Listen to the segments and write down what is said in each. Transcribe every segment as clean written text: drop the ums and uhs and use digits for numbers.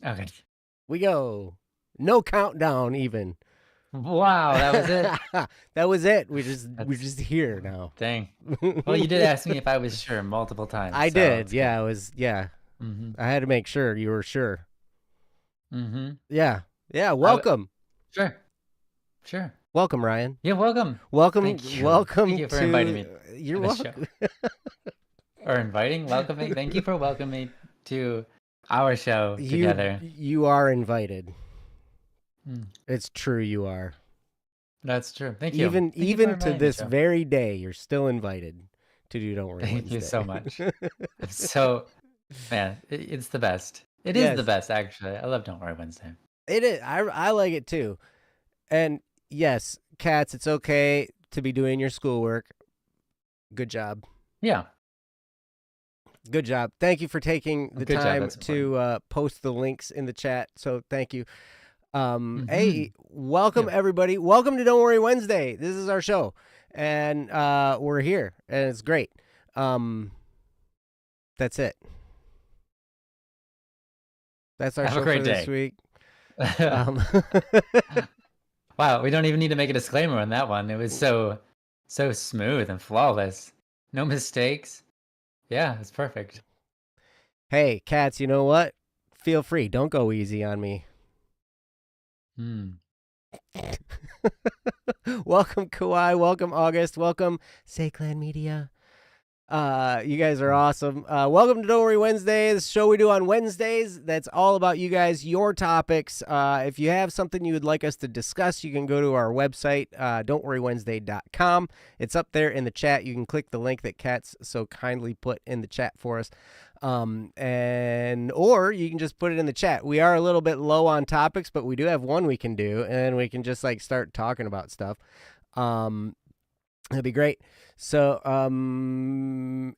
Okay. We go. No countdown even. Wow, that was it. That was it. We're That's just here now. dang. Well, you did ask me if I was sure multiple times, I so did. it's good. Yeah, yeah. Mm-hmm. I had to make sure you were sure. Mm-hmm. Yeah. Yeah, I welcome. sure. Sure. Welcome, Ryan. Yeah, welcome. Welcome Thank you. Thank welcome you for inviting to me you're to the show. welcome. Or inviting, welcoming. Thank you for welcoming me to our show together. You are invited. Mm, It's true you are. that's true. Thank you. Thank you for Even to inviting me, this Joe. very day, you're still invited to do Don't Worry Thank you so Wednesday. much. I'm so, man, it's the best. It is the Yes, best, actually. I love Don't Worry Wednesday. it is. I like it too. And yes, cats, it's okay to be doing your schoolwork. Good job. Yeah. Good job. Thank you for taking the Good job. time That's important. to post the links in the chat. So thank you. Mm-hmm. Hey, welcome Yeah. everybody. Welcome to Don't Worry Wednesday. This is our show, and we're here, and it's great. That's it. That's our Have a show for great this day. week. Wow, we don't even need to make a disclaimer on that one. It was so smooth and flawless. No mistakes. Yeah, it's perfect. Hey, cats, you know what? Feel free. Don't go easy on me. Hmm. Welcome, Kawhi. Welcome, August. Welcome, Say Clan Media. You guys are awesome. Welcome to Don't Worry Wednesday, the show we do on Wednesdays. That's all about you guys, your topics. If you have something you would like us to discuss, you can go to our website, don'tworrywednesday.com. It's up there in the chat. You can click the link that Kat's so kindly put in the chat for us. Or you can just put it in the chat. We are a little bit low on topics, but we do have one we can do, and we can just like start talking about stuff. That'd be great. So,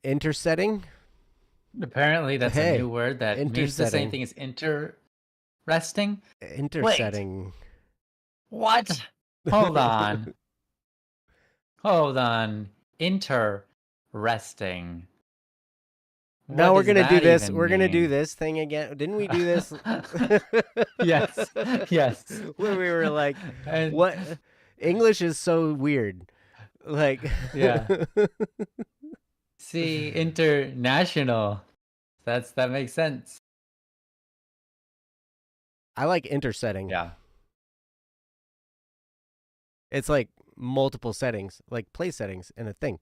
intersetting. Apparently, that's a Hey, new word that means the same intersetting. thing as interesting. Wait, Intersetting. what? Hold on. Hold on. Interesting. No, What we're does gonna do that this. even We're gonna do mean? this thing again. Didn't we do this? Yes. Yes. When we were like, And what? English is so weird. Like, yeah. See, international. That makes sense. I like intersetting. Yeah. It's like multiple settings, like play settings in a thing.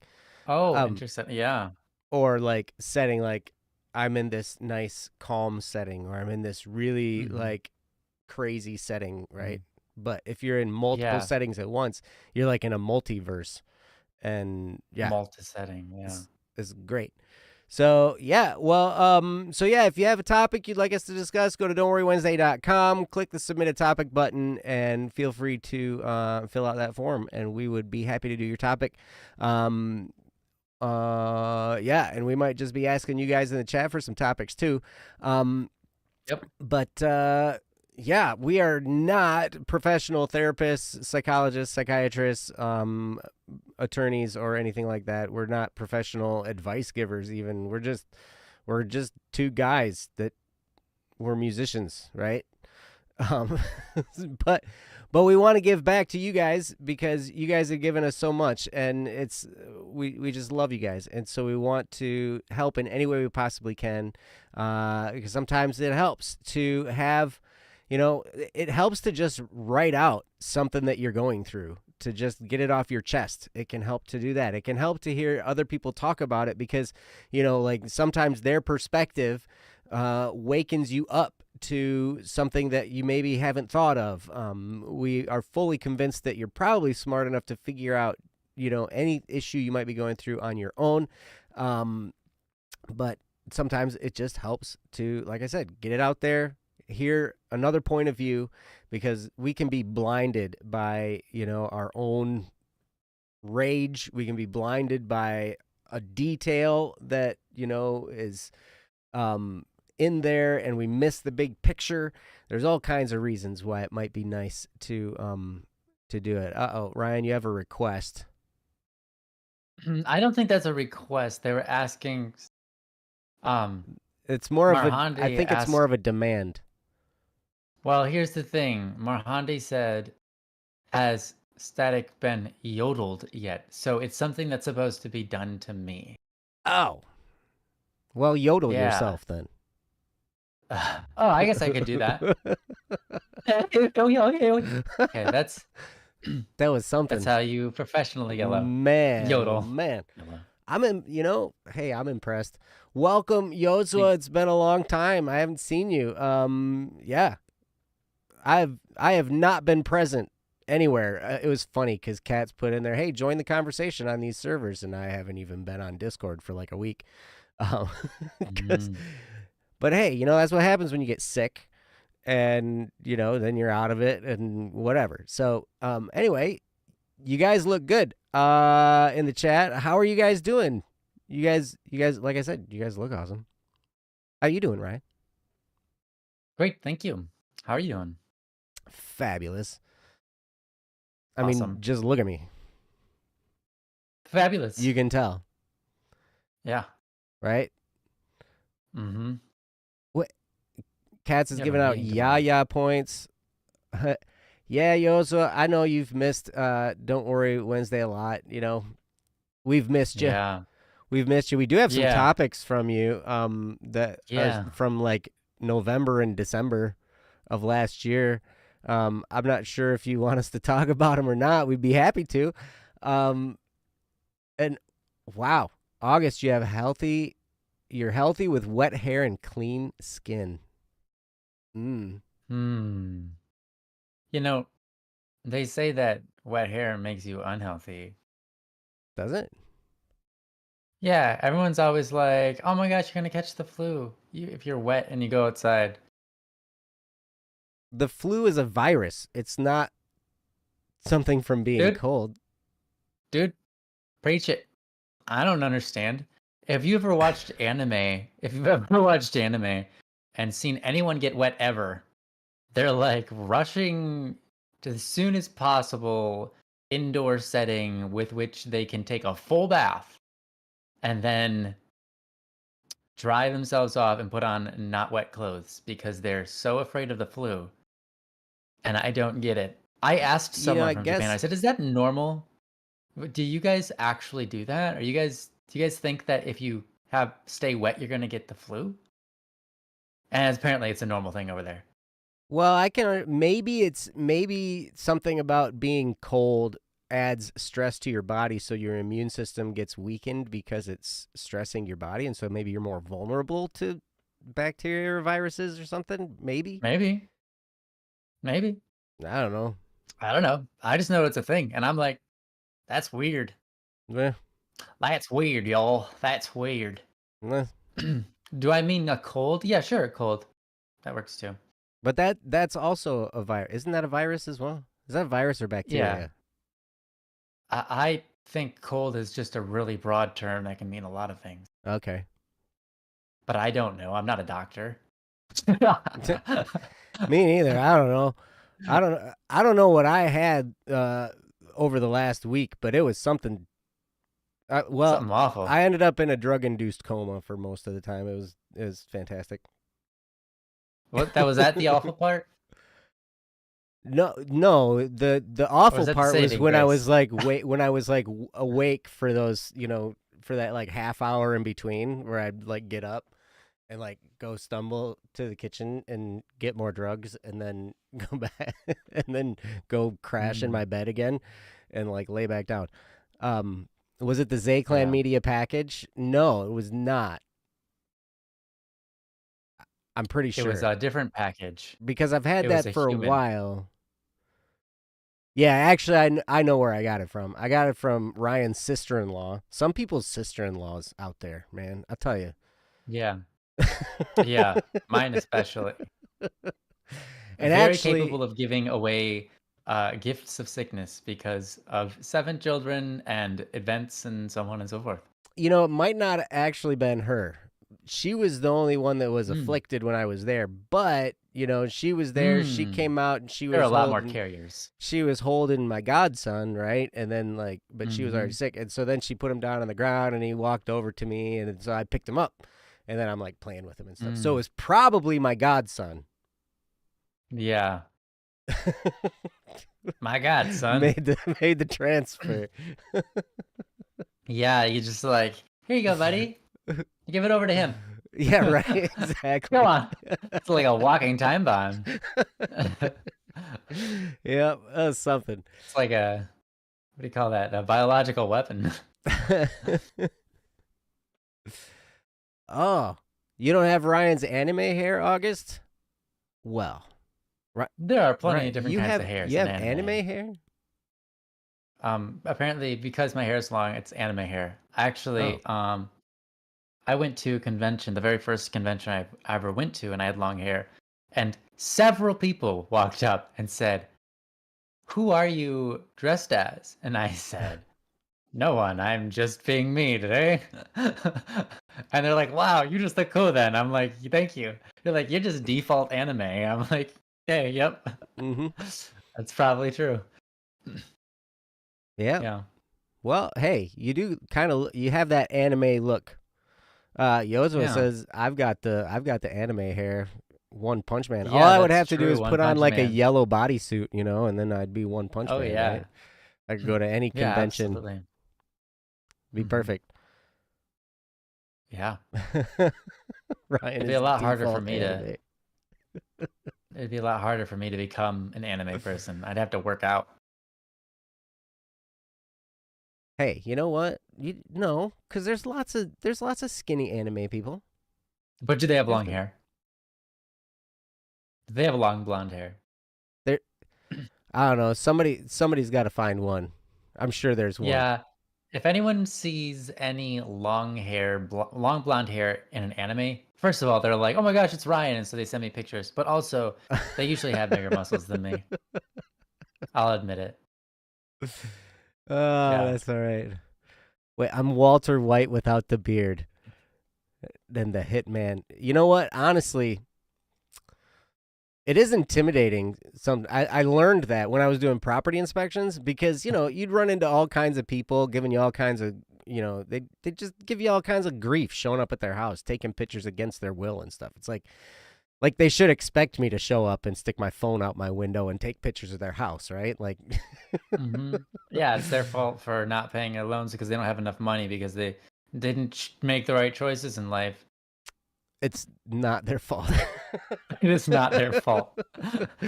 Oh, Um, interesting. Yeah. or like setting like I'm in this nice calm setting or I'm in this really Mm-hmm. like crazy setting, Mm-hmm. right? But if you're in multiple Yeah. settings at once, you're like in a multiverse. And yeah, Multi-setting. Yeah. it's great. So yeah, well, if you have a topic you'd like us to discuss, go to don'tworrywednesday.com, click the submit a topic button, and feel free to fill out that form, and we would be happy to do your topic. Yeah, and we might just be asking you guys in the chat for some topics too. Yep. But yeah, we are not professional therapists, psychologists, psychiatrists, attorneys, or anything like that. We're not professional advice givers. Even we're just two guys that were musicians, right? Um, but we want to give back to you guys because you guys have given us so much, and it's we just love you guys, and so we want to help in any way we possibly can, because sometimes it helps to have, it helps to just write out something that you're going through, to just get it off your chest. It can help to do that. It can help to hear other people talk about it because, like sometimes their perspective wakens you up to something that you maybe haven't thought of. We are fully convinced that you're probably smart enough to figure out, any issue you might be going through on your own. But sometimes it just helps to, like I said, get it out there, hear another point of view, because we can be blinded by, our own rage. We can be blinded by a detail that, is in there, and we miss the big picture. There's all kinds of reasons why it might be nice to do it. Uh-oh, Ryan, you have a request. I don't think that's a request. They were asking. It's more of a. I Marhandi think it's more asked. of a demand. Well, here's the thing. Marhandi said, has static been yodeled yet? So it's something that's supposed to be done to me. Oh, well, yodel Yeah. yourself then. Oh, I guess I could do that. Okay, that's That was that's something. how you professionally yellow. Man, oh Yodel. man. Yellow. Hey, I'm impressed. Welcome, We- Yozua. It's been a long time. I haven't seen you. Yeah. I have not been present anywhere. It was funny because Kat's put in there, hey, join the conversation on these servers, and I haven't even been on Discord for like a week. Um, 'cause- Mm. but hey, that's what happens when you get sick, and then you're out of it and whatever. So, anyway, you guys look good. In the chat, how are you guys doing? You guys, like I said, you guys look awesome. How you doing, Ryan? Great, thank you. How are you doing? Fabulous. I mean, Awesome. just look at me. Fabulous. You can tell, Yeah. right? Mm-hmm. What? Katz is You have a giving out meeting tomorrow. yah points. Yeah, Yosa, I know you've missed Don't Worry Wednesday a lot. We've missed you. Yeah. We've missed you. We do have some Yeah. topics from you that Yeah. are from like November and December of last year. I'm not sure if you want us to talk about them or not. We'd be happy to. And wow, August, you're healthy with wet hair and clean skin. You know, they say that wet hair makes you unhealthy. Does it? Yeah, everyone's always like, "Oh my gosh, you're gonna catch the flu if you're wet and you go outside." The flu is a virus. It's not something from being Dude, cold. dude, preach it. I don't understand. If you've ever watched anime, and seen anyone get wet ever, they're like rushing to the soonest possible indoor setting with which they can take a full bath and then dry themselves off and put on not wet clothes because they're so afraid of the flu. And I don't get it. I asked someone I from Japan. I guess said, "Is that normal? Do you guys actually do that? Do you guys think that if you stay wet, you're gonna get the flu?" And apparently, it's a normal thing over there. Well, I can maybe something about being cold adds stress to your body, so your immune system gets weakened because it's stressing your body, and so maybe you're more vulnerable to bacteria or viruses or something. Maybe. Maybe. I don't know. I don't know. I just know it's a thing, and I'm like, that's weird. Eh, That's weird, y'all. That's weird. eh. Do I mean a cold? Yeah, sure, cold. That works too. But that's also a virus. Isn't that a virus as well? Is that a virus or bacteria? Yeah. I think cold is just a really broad term that can mean a lot of things. Okay. But I don't know. I'm not a doctor. Me neither. I don't know. I don't know what I had over the last week, but it was something. Something awful. I ended up in a drug-induced coma for most of the time. It was fantastic. What? That was that the awful part? No. The awful that the part was saving when I grace? was like awake for those, for that like half hour in between where I'd like get up and like go stumble to the kitchen and get more drugs and then go back and then go crash in my bed again and like lay back down. Was it the Zayclan Yeah. Media package? No, it was not. I'm pretty It sure. was a different package. Because I've had It was that a for human. a while. Yeah, actually, I know where I got it from. I got it from Ryan's sister-in-law. Some people's sister-in-laws out there, man. I'll tell you. Yeah. Yeah. Mine especially. And Very actually, capable of giving away gifts of sickness because of 7 children and events and so on and so forth. it might not have actually been her. She was the only one that was afflicted when I was there, but she was there. She came out and she was. There are a lot more carriers. She was holding my godson, right? And then but she was already sick, and so then she put him down on the ground, and he walked over to me, and so I picked him up, and then I'm like playing with him and stuff. So it was probably my godson. Yeah. My God, son. made the transfer. Yeah, you just like, here you go, buddy. Give it over to him. Yeah, right. Go Exactly. on. It's like a walking time bomb. Yep, that's something. It's like a, what do you call that? A biological weapon. Oh, you don't have Ryan's anime hair, August? Well, There are plenty right. of different kinds of hairs You in have anime. anime hair? Apparently because my hair is long, it's anime hair. Oh. Actually, I went to a convention, the very first convention I ever went to, and I had long hair. And several people walked up and said, "Who are you dressed as?" And I said, "No one. I'm just being me today." And they're like, "Wow, you just look cool then." I'm like, "Thank you." They're like, "You're just default anime." I'm like, "Hey, yep." Mm-hmm. That's probably true. Yeah. Yeah. Well, hey, you do kind of you have that anime look. Yozua Yeah. says I've got the anime hair. One Punch Man. All Yeah, I would that's have to do true. is One put on Punch like a Man. yellow bodysuit, and then I'd be One Punch Oh Man, right? yeah. I could go to any Yeah, convention, absolutely. be Hmm. perfect. Yeah. Ryan It'd be a is lot harder for default me to anime. it'd be a lot harder for me to become an anime person. I'd have to work out. Hey, you know what? You no, because there's lots of skinny anime people. But do they have You have long to. hair? Do they have long blonde hair? There, I don't know. Somebody's got to find one. I'm sure there's one. Yeah. If anyone sees any long blonde hair in an anime, first of all, they're like, "Oh my gosh, it's Ryan," and so they send me pictures. But also, they usually have bigger muscles than me. I'll admit it. Oh, Yeah. that's all right. Wait, I'm Walter White without the beard. Then the Hitman. You know what? Honestly, it is intimidating. I learned that when I was doing property inspections because you'd run into all kinds of people giving you all kinds of they just give you all kinds of grief showing up at their house, taking pictures against their will and stuff. It's like they should expect me to show up and stick my phone out my window and take pictures of their house, right? Like, Hmm. Yeah, it's their fault for not paying their loans because they don't have enough money because they didn't make the right choices in life. it's not their fault. It is not their fault. That's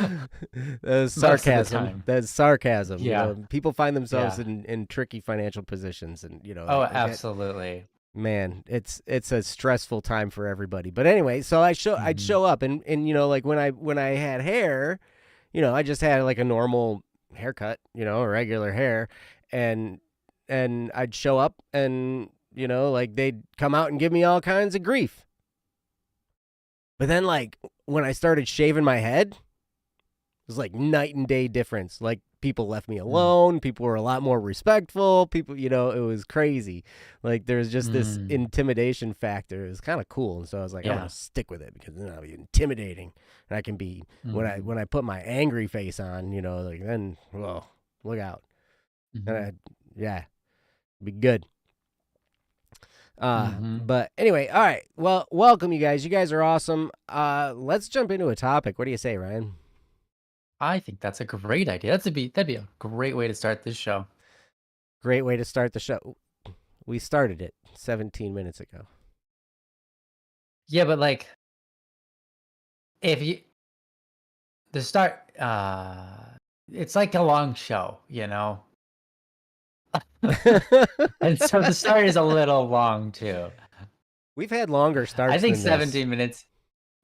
Most of the sarcasm. time. That's sarcasm. Yeah. People find themselves Yeah. in tricky financial positions, and Oh, they get absolutely. man, it's a stressful time for everybody. But anyway, so I'd Hmm. show up, and like when I had hair, I just had like a normal haircut, a regular hair, and I'd show up, and like they'd come out and give me all kinds of grief. But then like when I started shaving my head, it was like night and day difference. Like people left me alone. People were a lot more respectful. People, it was crazy. Like there was just this Mm. intimidation factor. It was kind of cool, and so I was like, I'm Yeah. gonna stick with it because then I'll be intimidating, and I can be Hmm. when I put my angry face on, like then, whoa, look out, and Hmm. I, yeah, be good. Hmm. But anyway, all right. Well, welcome you guys. You guys are awesome. Let's jump into a topic. What do you say, Ryan? I think that's a great idea. That'd be a great way to start this show. Great way to start the show. We started it 17 minutes ago. Yeah, but like if you the start it's like a long show, you know? And so the start is a little long too. We've had longer I starts think than this. 17 minutes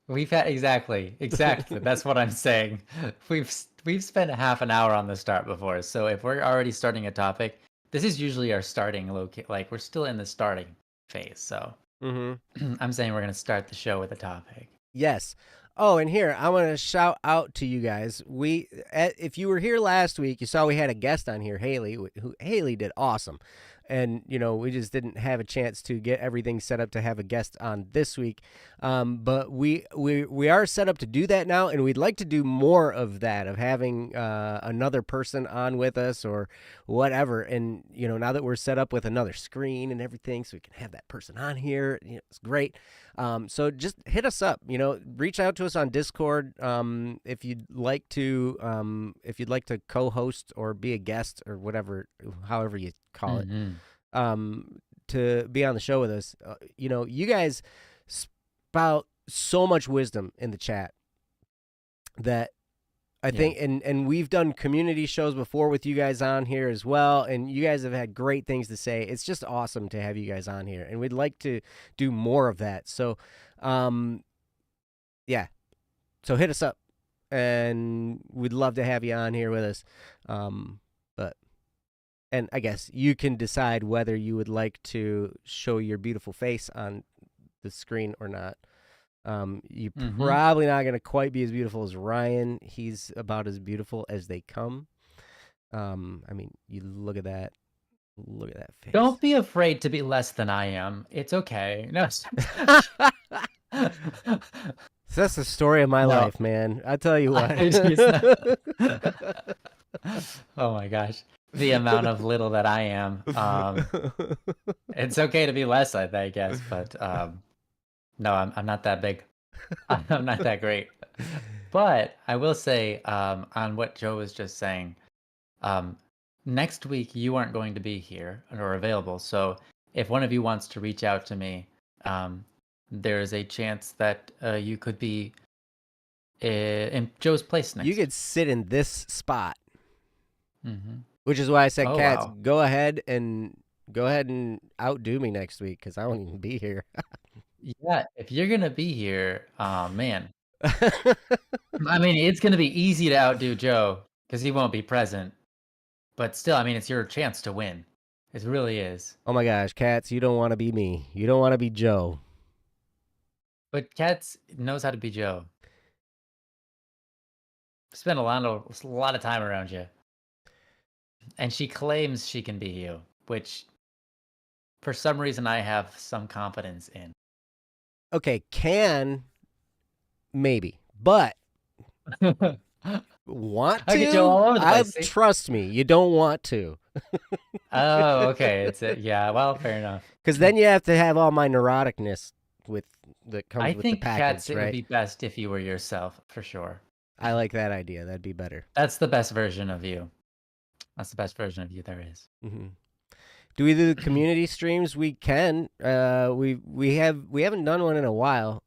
we've had exactly. That's what I'm saying. We've spent half an hour on the start before. So if we're already starting a topic, this is usually our starting like we're still in the starting phase. So Mm-hmm. I'm saying we're going to start the show with a topic. Yes. Oh, and here I want to shout out to you guys. If you were here last week, you saw we had a guest on here, Haley. Who Haley did awesome. And we just didn't have a chance to get everything set up to have a guest on this week. But we are set up to do that now, and we'd like to do more of that, of having another person on with us or whatever. And now that we're set up with another screen and everything, so we can have that person on here, it's great. So just hit us up. Reach out to us on Discord if you'd like to co-host or be a guest or whatever, however you call it, to be on the show with us. You guys spout so much wisdom in the chat that I think, and we've done community shows before with you guys on here as well, and you guys have had great things to say. It's just awesome to have you guys on here, and we'd like to do more of that. So, yeah. So hit us up, and we'd love to have you on here with us. And I guess you can decide whether you would like to show your beautiful face on the screen or not. You're probably not going to quite be as beautiful as Ryan. He's about as beautiful as they come. I mean, you look at that. Look at that face. Don't be afraid to be less than I am. It's okay. No. So that's the story of my life, man. I tell you what. Oh my gosh. The amount of little that I am. It's okay to be less, I guess, but no, I'm not that big. I'm not that great. But I will say, on what Joe was just saying, next week you aren't going to be here or available. So if one of you wants to reach out to me, there is a chance that you could be in Joe's place next. You could sit in this spot. Which is why I said, Cats, wow. go ahead and outdo me next week, because I won't even be here. Yeah, if you're gonna be here, man. I mean, it's gonna be easy to outdo Joe because he won't be present. But still, I mean, it's your chance to win. It really is. Oh my gosh, Cats, you don't want to be me. You don't want to be Joe. But Cats knows how to be Joe. Spent a lot of time around you. And she claims she can be you, which for some reason I have some confidence in. Okay, maybe, but want to? I get Joe all over the place. Trust me, you don't want to. Oh, okay. Yeah, well, fair enough. Because then you have to have all my neuroticness that comes with the package, I think, Cats, right? it would be best if you were yourself, for sure. I like that idea. That'd be better. That's the best version of you. That's the best version of you there is. Do we do the community streams? We can. We haven't done one in a while.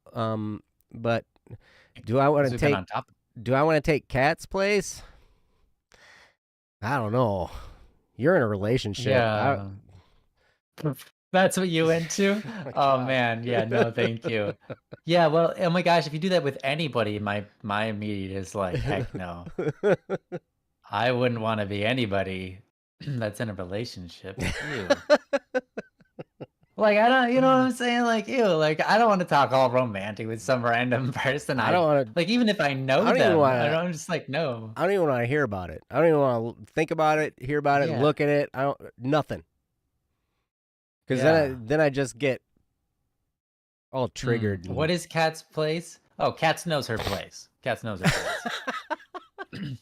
But do I want to take? Do I want to take Cat's place? I don't know. You're in a relationship. Yeah. That's what you into? Oh man, yeah, no, thank you. Yeah, well, oh my gosh, if you do that with anybody, my immediate is like, heck no. I wouldn't want to be anybody that's in a relationship. Ew. Like, I don't, you know what I'm saying? Like, ew, like, I don't want to talk all romantic with some random person. I don't want to, like, even if I know them, I'm just like, no. I don't even want to hear about it. I don't even want to think about it, hear about it, look at it. Nothing. Because then I just get all triggered. What is Cat's place? Oh, Cats knows her place. Cats knows her place.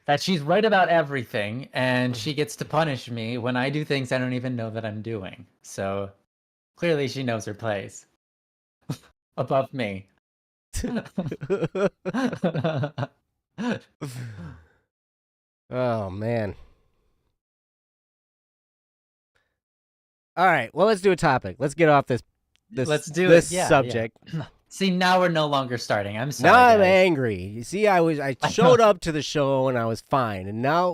That she's right about everything, and she gets to punish me when I do things I don't even know that I'm doing. So clearly she knows her place. Above me. Oh, man. All right, well, let's do a topic. Let's get off this subject. Yeah. See, now we're no longer starting. I'm sorry. Now I'm angry. You see, I showed up to the show and I was fine, and now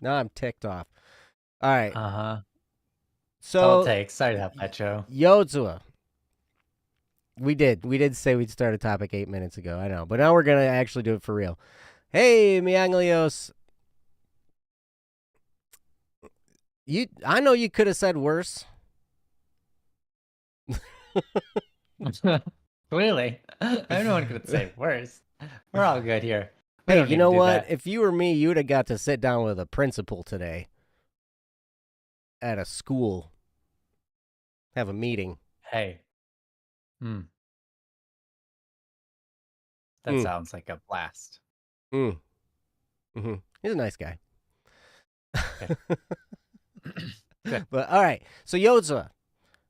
I'm ticked off. All right. So all it takes. Sorry about that, Joe. Yodzua. We did say we'd start a topic 8 minutes ago. I know, but now we're gonna actually do it for real. Hey, Mianglios. I know you could have said worse. Clearly. Everyone could say worse. We're all good here. Hey, you know what? If you were me, you would have got to sit down with a principal today. at a school. Have a meeting. Hey. That Mm. sounds like a blast. Mm. Mm-hmm. He's a nice guy. Good. Good. But all right. So Yozua,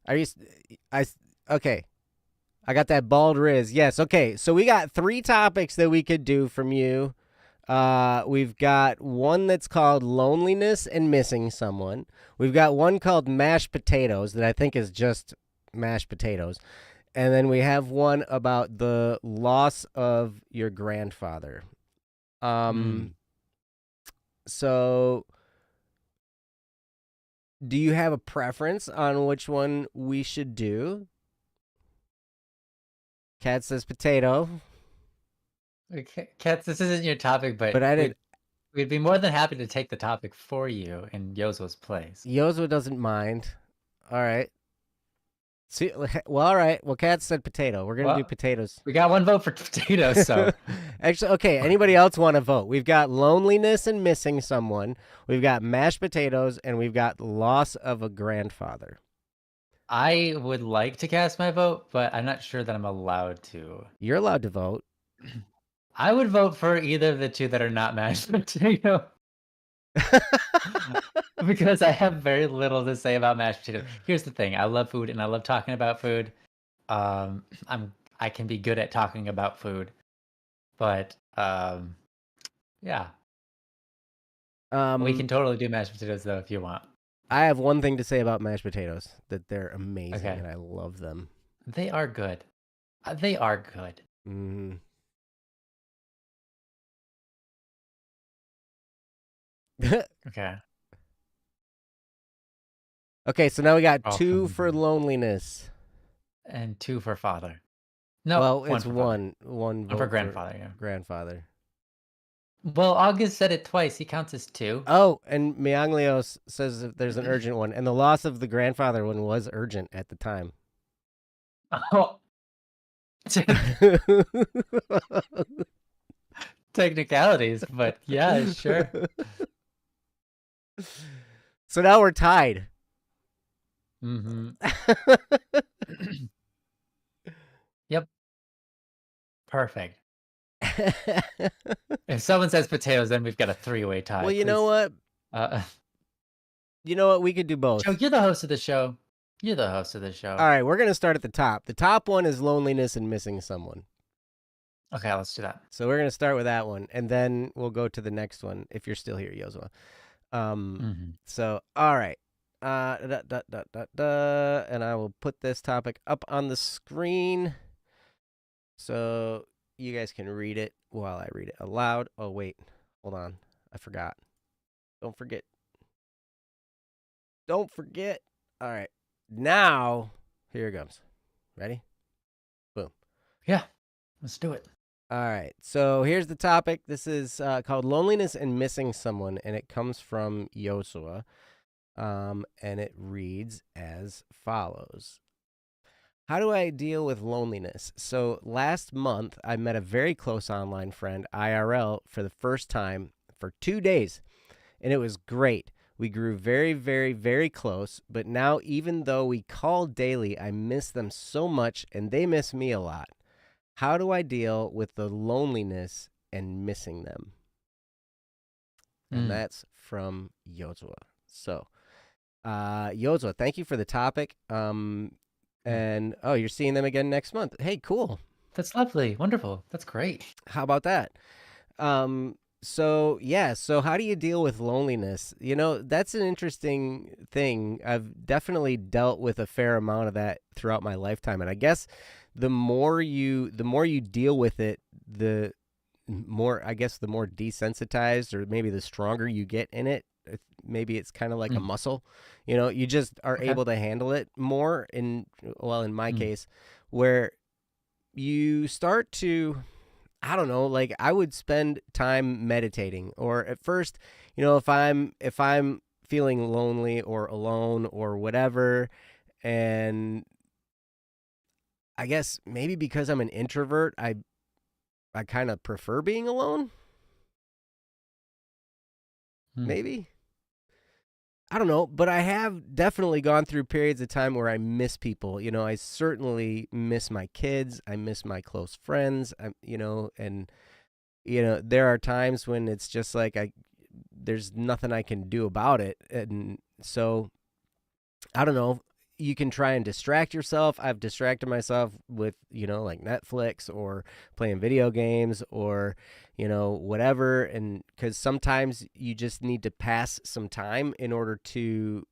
are you? Okay. I got that bald riz. Yes. Okay. So we got 3 topics that we could do from you. We've got one that's called loneliness and missing someone. We've got one called mashed potatoes that I think is just mashed potatoes. And then we have one about the loss of your grandfather. So do you have a preference on which one we should do? Cat says potato. Okay, Katz, this isn't your topic, But I didn't. we'd be more than happy to take the topic for you in Yozo's place. Yozo doesn't mind. All right. See, well, all right. Well, Cat said potato. We're gonna do potatoes. We got 1 vote for potatoes, so actually, okay. Anybody else want to vote? We've got loneliness and missing someone. We've got mashed potatoes, and we've got loss of a grandfather. I would like to cast my vote, but I'm not sure that I'm allowed to. You're allowed to vote. I would vote for either of the 2 that are not mashed potato. Because I have very little to say about mashed potatoes. Here's the thing: I love food and I love talking about food. I can be good at talking about food, but yeah. We can totally do mashed potatoes though if you want. I have one thing to say about mashed potatoes: that they're amazing Okay. and I love them. They are good. They are good. Mm-hmm. Okay. Okay, so now we got 2 for loneliness. And 2 for father. No, well, one it's for one vote for grandfather. Yeah. Grandfather. Well, August said it twice. He counts as 2. Oh, and Mianglios says if there's an urgent one, and the loss of the grandfather one was urgent at the time. Oh. Technicalities, but yeah, sure. So now we're tied. Mm-hmm. Yep. Perfect. If someone says potatoes, then we've got a 3-way tie. Well, you know what? You know what? We could do both. Joe, you're the host of the show. You're the host of the show. All right, we're going to start at the top. The top one is loneliness and missing someone. Okay, let's do that. So we're going to start with that one, and then we'll go to the next one if you're still here, Yozua. So, all right. And I will put this topic up on the screen so you guys can read it while I read it aloud. Oh, wait. Hold on. I forgot. Don't forget. Don't forget. All right. Now, here it comes. Ready? Boom. Yeah, let's do it. All right. So here's the topic. This is called Loneliness and Missing Someone, and it comes from Yosua. And it reads as follows. How do I deal with loneliness? So last month, I met a very close online friend, IRL, for the first time for 2 days, and it was great. We grew very, very, very close, but now even though we call daily, I miss them so much, and they miss me a lot. How do I deal with the loneliness and missing them? And that's from Yozua. So, Yozua, thank you for the topic. And, oh, you're seeing them again next month. Hey, cool. That's lovely. Wonderful. That's great. How about that? So how do you deal with loneliness? You know, that's an interesting thing. I've definitely dealt with a fair amount of that throughout my lifetime. And I guess the more you deal with it, the more desensitized, or maybe the stronger you get in it. Maybe it's kind of like a muscle, you know, you just are able to handle it more in my case, where you start to, I don't know, like I would spend time meditating, or at first, you know, if I'm feeling lonely or alone or whatever, and I guess maybe because I'm an introvert, I kind of prefer being alone. Maybe. I don't know, but I have definitely gone through periods of time where I miss people. I certainly miss my kids. I miss my close friends. And there are times when it's just like there's nothing I can do about it. And so I don't know. You can try and distract yourself. I've distracted myself with, like Netflix or playing video games or, whatever. And because sometimes you just need to pass some time in order to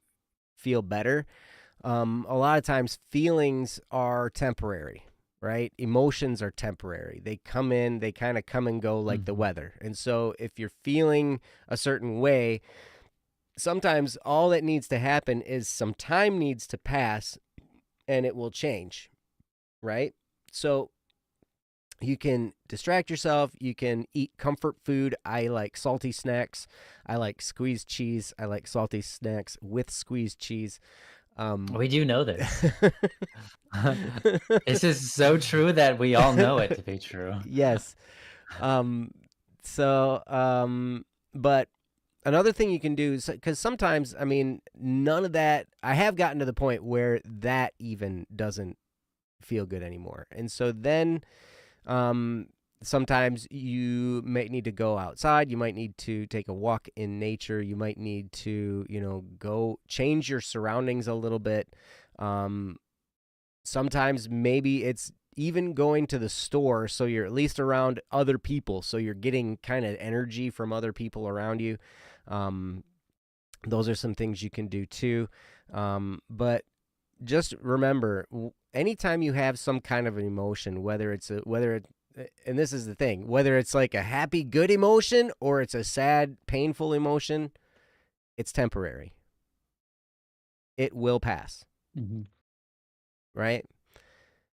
feel better. A lot of times feelings are temporary, right? Emotions are temporary. They come in, they kind of come and go like the Mhm. weather. And so if you're feeling a certain way, sometimes all that needs to happen is some time needs to pass and it will change, right? So you can distract yourself. You can eat comfort food. I like salty snacks. I like squeezed cheese. I like salty snacks with squeezed cheese. We do know this. This is so true that we all know it to be true. Yes. Um, but another thing you can do is because sometimes, I mean, none of that, I have gotten to the point where that even doesn't feel good anymore. And so then sometimes you might need to go outside. You might need to take a walk in nature. You might need to, go change your surroundings a little bit. Sometimes maybe it's even going to the store so you're at least around other people, so you're getting kind of energy from other people around you. Those are some things you can do too. But just remember, anytime you have some kind of an emotion, and this is the thing, whether it's like a happy, good emotion or it's a sad, painful emotion, it's temporary. It will pass, Mhm. right?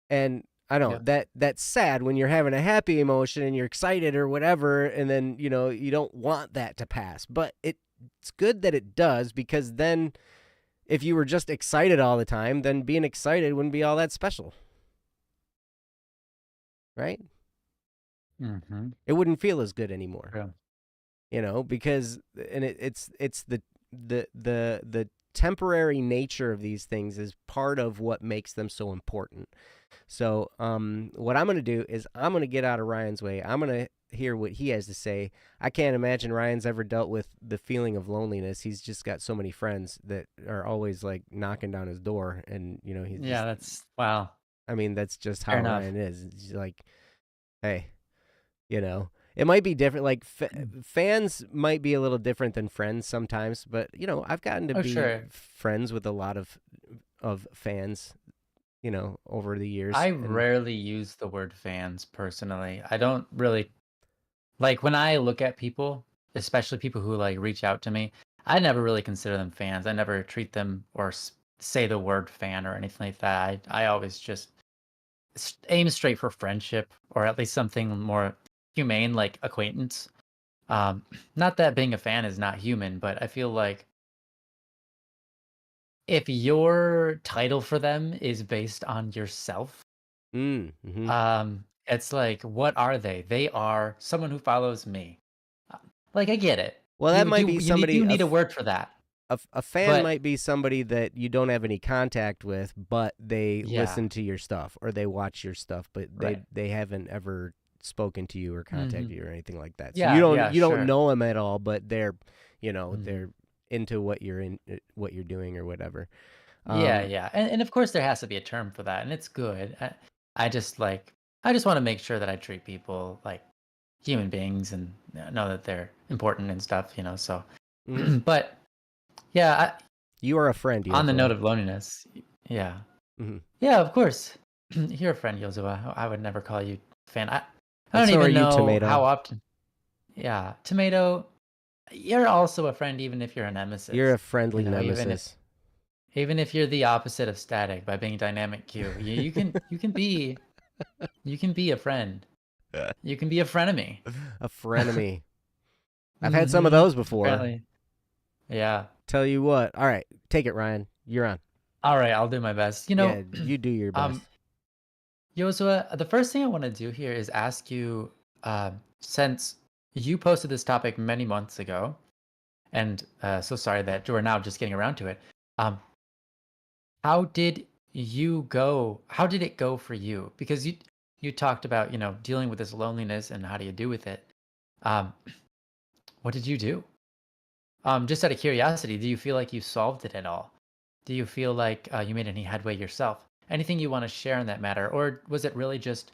And I know Yep. that's sad when you're having a happy emotion and you're excited or whatever, and then you don't want that to pass. But it's good that it does, because then if you were just excited all the time, then being excited wouldn't be all that special, right? Mhm. It wouldn't feel as good anymore, True. because it's the temporary nature of these things is part of what makes them so important. So, what I'm going to do is I'm going to get out of Ryan's way. I'm going to hear what he has to say. I can't imagine Ryan's ever dealt with the feeling of loneliness. He's just got so many friends that are always like knocking down his door, and he's Yeah, just. that's wow. I mean, that's just Fair how enough. Ryan is. He's like, hey, it might be different. Like fans might be a little different than friends sometimes, but I've gotten to Oh, be sure. friends with a lot of fans, over the years, I and rarely use the word fans personally. I don't really like when I look at people, especially people who like reach out to me. I never really consider them fans. I never treat them or say the word fan or anything like that. I always just aim straight for friendship or at least something more humane like acquaintance. Um, not that being a fan is not human, but I feel like if your title for them is based on yourself, mm-hmm. it's like, what are they? They are someone who follows me. Uh, Like, I get it. Well, that You might do be you need somebody. do need a word for that. A fan But might be somebody that you don't have any contact with, but they yeah, listen to your stuff or they watch your stuff, but right. they haven't ever spoken to you or contacted Mhm. you or anything like that. So you Yeah, don't yeah, you don't sure. know them at all, but Mhm. they're into what you're doing or whatever. Yeah, Um, yeah. And of course there has to be a term for that, and it's good. I just like I just wanna make sure that I treat people like human beings and know that they're important and stuff, so mhm. but yeah, You are a friend, on the note Yozua. of loneliness, yeah. Hmm. Yeah, of course. You're a friend, Yozua. I would never call you fan. I And don't so are even you, know how Tomato. often. Yeah, Tomato, you're also a friend even if you're a You're nemesis. a friendly Even if nemesis. you're the opposite of static by being dynamic Q. You can be a friend. You can be a frenemy. A frenemy. I've had some of Mhm. those before. Apparently. Yeah. Tell you what. All right, take it, Ryan. You're on. All right, I'll do my best. Yeah, you do your Um best. Yosua, the first thing I want to do here is ask you, since you posted this topic many months ago, And so sorry that we're now just getting around to it. Um, how did how did it go for you? Because you talked about, dealing with this loneliness and how do you do with it. Um, what did you do? Just out of curiosity, do you feel like you solved it at all? Do you feel like you made any headway yourself? Anything you want to share in that matter? Or was it really just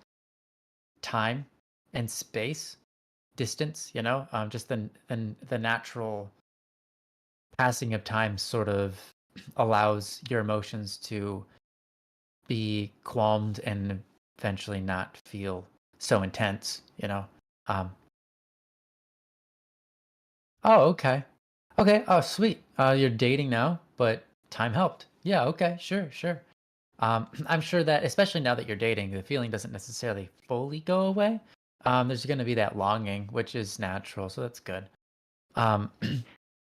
time and space, distance, just the natural passing of time sort of allows your emotions to be calmed and eventually not feel so intense. Um, oh, okay. Okay. Oh, sweet. You're dating now, but time helped. Yeah. Okay. Sure. Sure. I'm sure that, especially now that you're dating, the feeling doesn't necessarily fully go away. There's going to be that longing, which is natural, so that's good. Um,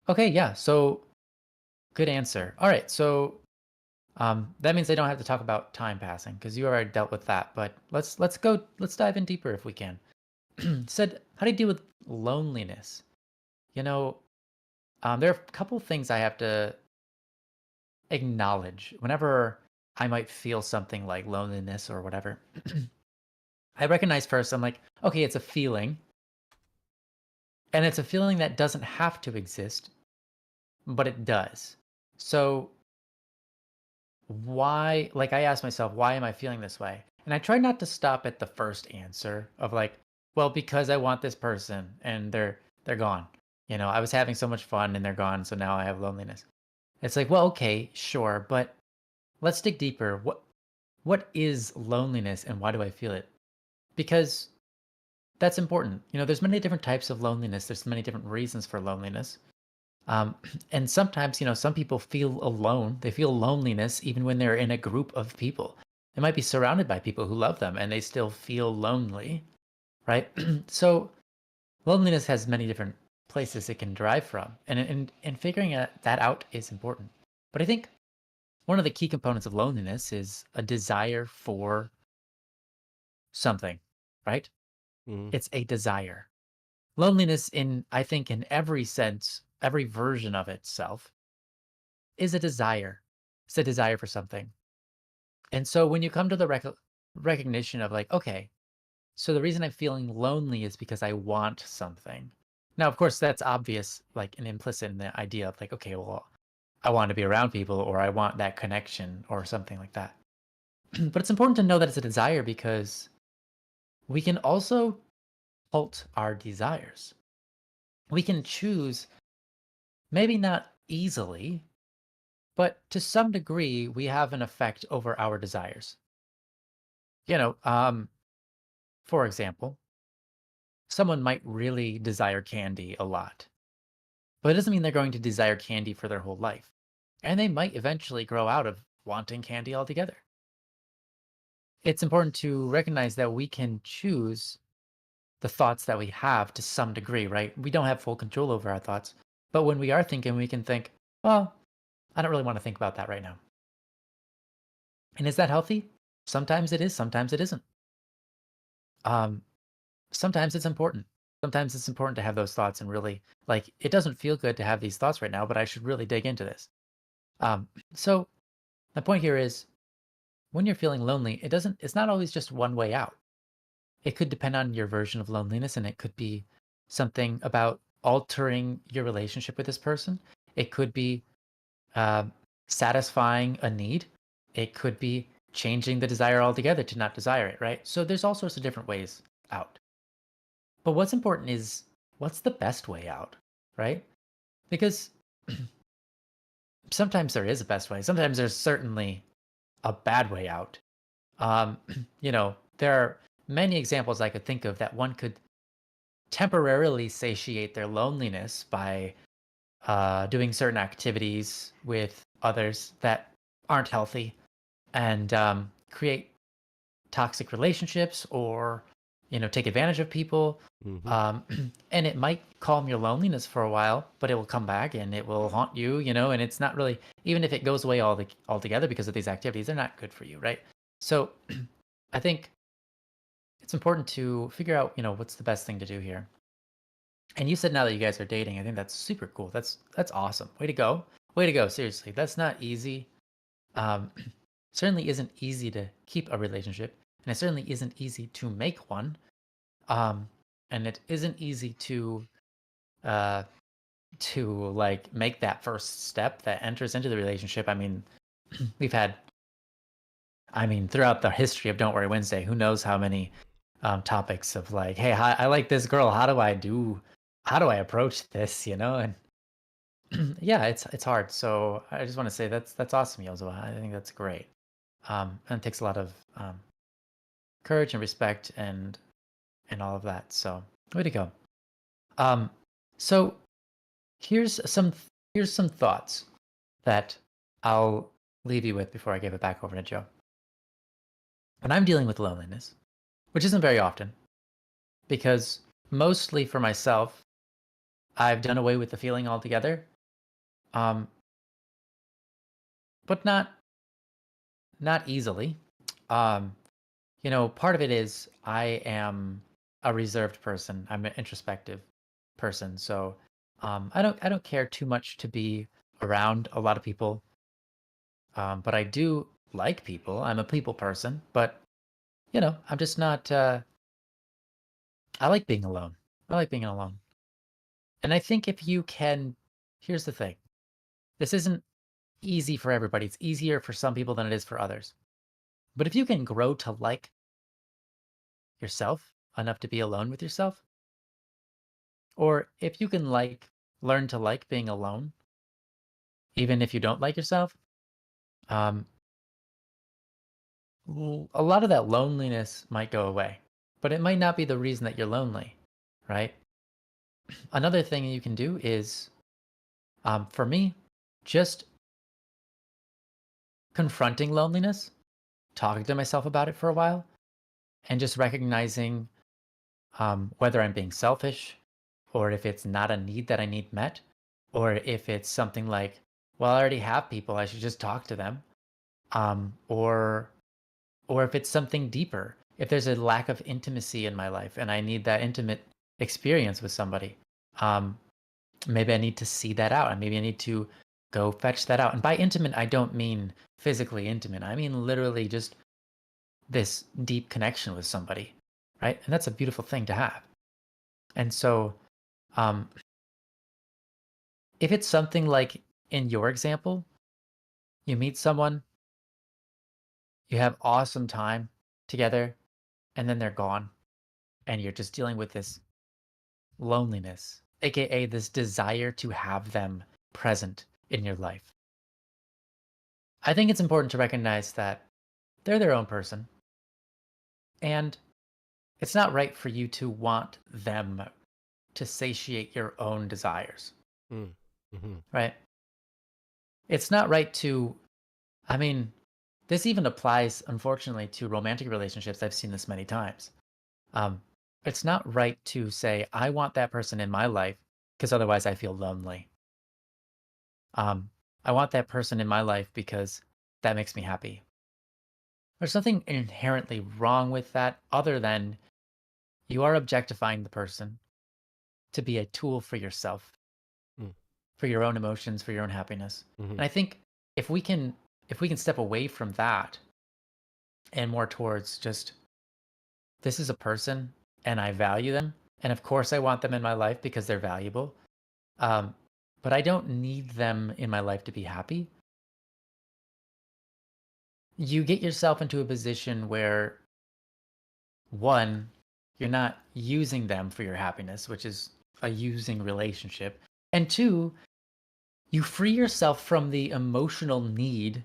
okay, yeah. So good answer. All right. So that means I don't have to talk about time passing because you already dealt with that. But let's dive in deeper if we can. Said, how do you deal with loneliness? You know, there are a couple things I have to acknowledge whenever I might feel something like loneliness or whatever. I recognize first, I'm like, okay, it's a feeling, and it's a feeling that doesn't have to exist, but it does. So why, like, I ask myself, why am I feeling this way? And I try not to stop at the first answer of like, well, because I want this person and they're gone. I was having so much fun and they're gone, so now I have loneliness. It's like, well, okay, sure, but let's dig deeper. What is loneliness and why do I feel it? Because that's important. There's many different types of loneliness. There's many different reasons for loneliness. Um, and sometimes, some people feel alone. They feel loneliness even when they're in a group of people. They might be surrounded by people who love them and they still feel lonely, right? So loneliness has many different places it can derive from. And figuring that out is important. But I think one of the key components of loneliness is a desire for something, right? Mhm. It's a desire. Loneliness I think in every sense, every version of itself is a desire. It's a desire for something. And so when you come to the recognition of like, okay, so the reason I'm feeling lonely is because I want something. Now, of course, that's obvious, like an implicit in the idea of like, okay, well, I want to be around people or I want that connection or something like that. But it's important to know that it's a desire because we can also halt our desires. We can choose, maybe not easily, but to some degree, we have an effect over our desires. You know, um, for example, someone might really desire candy a lot, but it doesn't mean they're going to desire candy for their whole life. And they might eventually grow out of wanting candy altogether. It's important to recognize that we can choose the thoughts that we have to some degree, right? We don't have full control over our thoughts. But when we are thinking, we can think, well, I don't really want to think about that right now. And is that healthy? Sometimes it is, sometimes it isn't. Um, Sometimes it's important. Sometimes it's important to have those thoughts and really like it doesn't feel good to have these thoughts right now, but I should really dig into this. So my point here is when you're feeling lonely, it's not always just one way out. It could depend on your version of loneliness and it could be something about altering your relationship with this person. It could be uh, satisfying a need. It could be changing the desire altogether to not desire it, right? So there's all sorts of different ways out. But what's important is what's the best way out, right? Because sometimes there is a best way. Sometimes there's certainly a bad way out. Um, there are many examples I could think of that one could temporarily satiate their loneliness by doing certain activities with others that aren't healthy and create toxic relationships or take advantage of people. Mhm. And it might calm your loneliness for a while, but it will come back and it will haunt you, and it's not really, even if it goes away altogether because of these activities, they're not good for you, right? So I think it's important to figure out what's the best thing to do here. And you said now that you guys are dating, I think that's super cool. That's awesome. Way to go. Way to go. Seriously, that's not easy. Um, certainly isn't easy to keep a relationship, and it certainly isn't easy to make one. Um, and it isn't easy uh to like make that first step that enters into the relationship. I mean, we've had, I mean, throughout the history of Don't Worry Wednesday, who knows how many topics of like, hey, I like this girl. How do I approach this? You know, and yeah, it's hard. So I just want to say that's awesome, Yozo. I think that's great. And it takes a lot of courage and respect and all of that. So way to go. Um, so here's some here's some thoughts that I'll leave you with before I give it back over to Joe. When I'm dealing with loneliness, which isn't very often, because mostly for myself, I've done away with the feeling altogether. Um, but not easily. Um, you know, part of it is I am a reserved person. I'm an introspective person, so I don't care too much to be around a lot of people. But I do like people. I'm a people person, but you know, I'm just not. I like being alone. I like being alone. And I think if you can, here's the thing: this isn't easy for everybody. It's easier for some people than it is for others. But if you can grow to like yourself enough to be alone with yourself, or if you can like learn to like being alone, even if you don't like yourself, um, a lot of that loneliness might go away. But it might not be the reason that you're lonely, right? Another thing you can do is, for me, just confronting loneliness, talking to myself about it for a while, and just recognizing whether I'm being selfish or if it's not a need that I need met, or if it's something like, well, I already have people, I should just talk to them, um, or or if it's something deeper, if there's a lack of intimacy in my life and I need that intimate experience with somebody, um, maybe I need to see that out, and maybe I need to go fetch that out. And by intimate, I don't mean physically intimate. I mean literally just this deep connection with somebody, right? And that's a beautiful thing to have. And so, um, if it's something like in your example, you meet someone, you have awesome time together, and then they're gone, and you're just dealing with this loneliness, aka this desire to have them present in your life. I think it's important to recognize that they're their own person, and it's not right for you to want them to satiate your own desires, Mm. Mm-hmm. right? It's not right to, I mean, this even applies, unfortunately, to romantic relationships. I've seen this many times. Um, it's not right to say, I want that person in my life because otherwise I feel lonely. I want that person in my life because that makes me happy. There's nothing inherently wrong with that other than you are objectifying the person to be a tool for yourself, Mm. for your own emotions, for your own happiness. Mm-hmm. And I think if we can if we can step away from that and more towards just, this is a person and I value them, and of course I want them in my life because they're valuable. Um, but I don't need them in my life to be happy. You get yourself into a position where, one, you're not using them for your happiness, which is a using relationship. And two, you free yourself from the emotional need,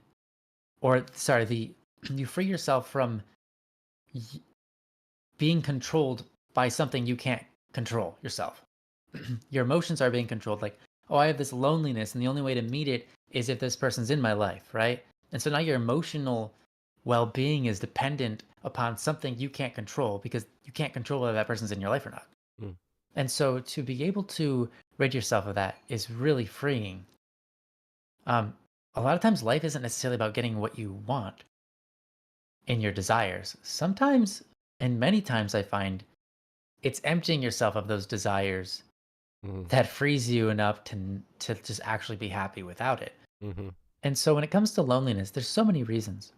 or sorry, the you free yourself from y- being controlled by something you can't control yourself. Your emotions are being controlled, like, oh, I have this loneliness and the only way to meet it is if this person's in my life, right? And so now your emotional well-being is dependent upon something you can't control because you can't control whether that person's in your life or not. Mm. And so to be able to rid yourself of that is really freeing. um, a lot of times life isn't necessarily about getting what you want in your desires. Sometimes, and many times, I find it's emptying yourself of those desires Mm-hmm. that frees you enough to just actually be happy without it. Mm-hmm. And so when it comes to loneliness, there's so many reasons.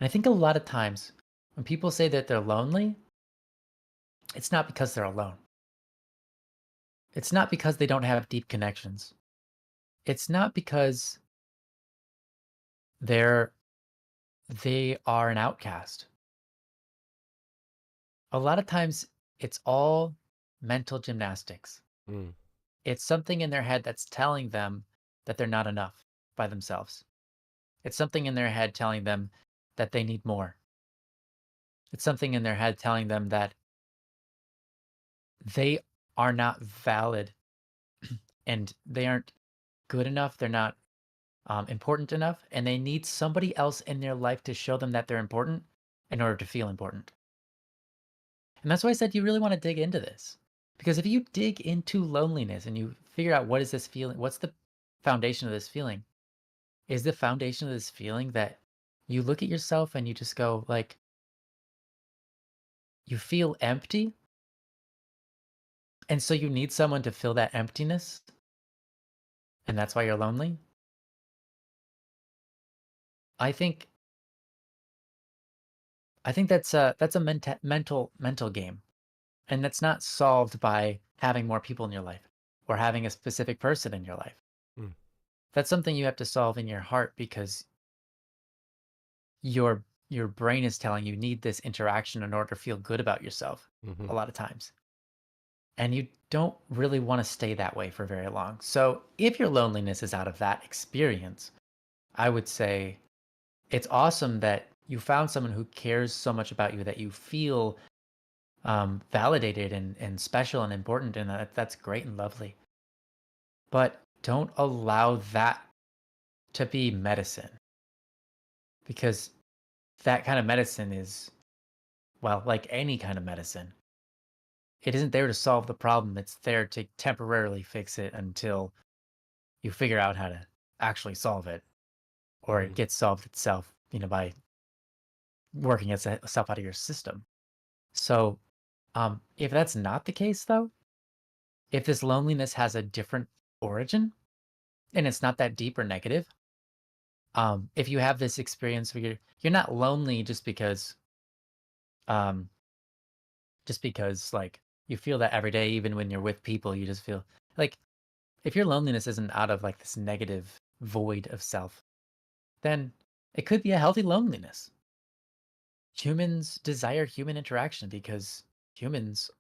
And I think a lot of times when people say that they're lonely, it's not because they're alone. It's not because they don't have deep connections. It's not because they're they are an outcast. A lot of times it's all mental gymnastics. Mm. It's something in their head that's telling them that they're not enough by themselves. It's something in their head telling them that they need more. It's something in their head telling them that they are not valid and they aren't good enough. They're not important enough. And they need somebody else in their life to show them that they're important in order to feel important. And that's why I said you really want to dig into this. Because if you dig into loneliness and you figure out what is this feeling, what's the foundation of this feeling? Is the foundation of this feeling that you look at yourself and you just go like you feel empty and so you need someone to fill that emptiness and that's why you're lonely? I think that's a mental game. And that's not solved by having more people in your life or having a specific person in your life. Mm. That's something you have to solve in your heart because your brain is telling you need this interaction in order to feel good about yourself Mm-hmm. a lot of times. And you don't really want to stay that way for very long. So, if your loneliness is out of that experience, I would say it's awesome that you found someone who cares so much about you that you feel validated and special and important, and that's great and lovely. But don't allow that to be medicine because that kind of medicine is, well, like any kind of medicine. It isn't there to solve the problem. It's there to temporarily fix it until you figure out how to actually solve it or Mm-hmm. it gets solved itself, by working itself out of your system. So, if that's not the case though, if this loneliness has a different origin and it's not that deep or negative, if you have this experience where you're not lonely um, just because like you feel that every day, even when you're with people, you just feel like if your loneliness isn't out of like this negative void of self, then it could be a healthy loneliness. Humans desire human interaction because humans,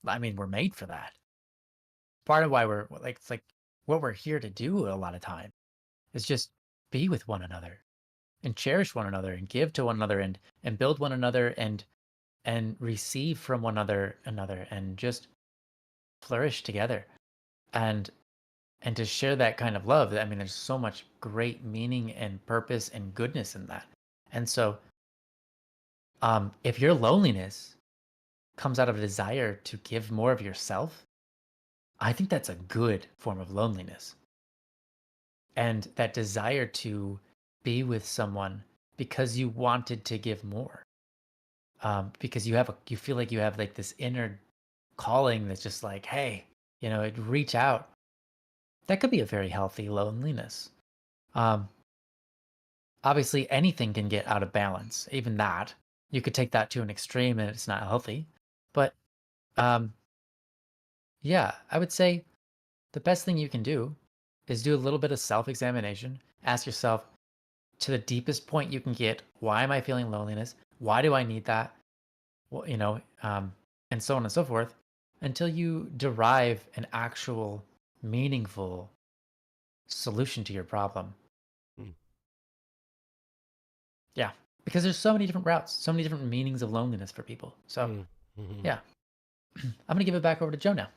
I mean, we're made for that. Part of why we're like, it's like what we're here to do a lot of time is just be with one another and cherish one another and give to one another and build one another and receive from one another and just flourish together and and to share that kind of love. I mean, there's so much great meaning and purpose and goodness in that. And so, if your loneliness comes out of a desire to give more of yourself, I think that's a good form of loneliness. And that desire to be with someone because you wanted to give more. Because you feel like you have like this inner calling that's just like, hey, reach out. That could be a very healthy loneliness. Um, Obviously, anything can get out of balance. Even that, you could take that to an extreme and it's not healthy. But um, yeah, I would say the best thing you can do is do a little bit of self examination. Ask yourself to the deepest point you can get, why am I feeling loneliness? Why do I need that? Well, and so on and so forth until you derive an actual meaningful solution to your problem. Mm. Yeah. Because there's so many different routes, so many different meanings of loneliness for people. So, Mm-hmm. yeah. I'm going to give it back over to Joe now.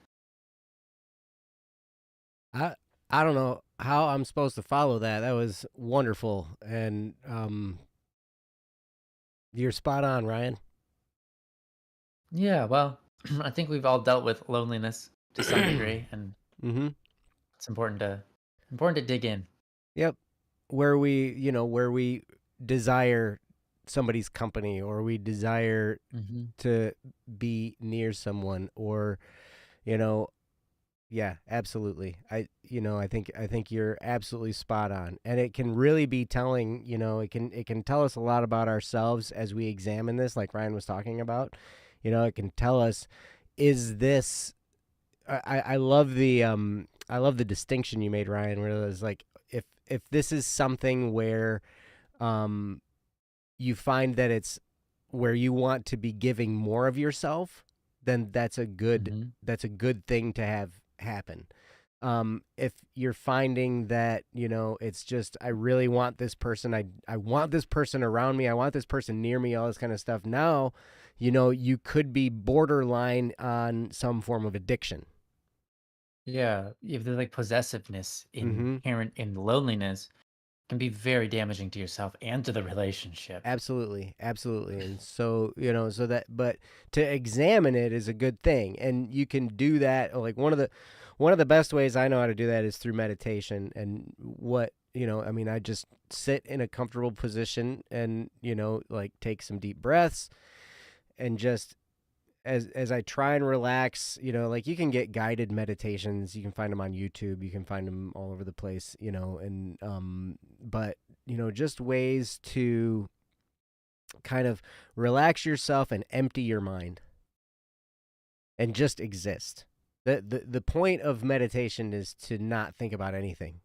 I I don't know how I'm supposed to follow that. That was wonderful, and you're spot on, Ryan. Yeah, well, I think we've all dealt with loneliness to some degree and Mm-hmm. it's important to dig in. Yep. Where we desire somebody's company, or we desire Mhm. to be near someone, or you know Yeah, absolutely. I think you're absolutely spot on. And it can really be telling, it can tell us a lot about ourselves as we examine this, like Ryan was talking about. It can tell us, is this I love the distinction you made, Ryan, where it was like, if this is something where um you find that it's where you want to be giving more of yourself, then Hmm. that's a good thing to have happen. If you're finding that, it's just, I really want this person, I want this person around me, I want this person near me, all this kind of stuff. Now, you could be borderline on some form of addiction. Yeah, if there's like possessiveness Mm-hmm. inherent in loneliness can be very damaging to yourself and to the relationship. Absolutely, absolutely. And so, but to examine it is a good thing. And you can do that, like one of the best ways I know how to do that is through meditation. And I mean, I just sit in a comfortable position and, like take some deep breaths, and just as I try and relax, like you can get guided meditations, you can find them on YouTube, you can find them all over the place, and but just ways to kind of relax yourself and empty your mind and just exist. The point of meditation is to not think about anything,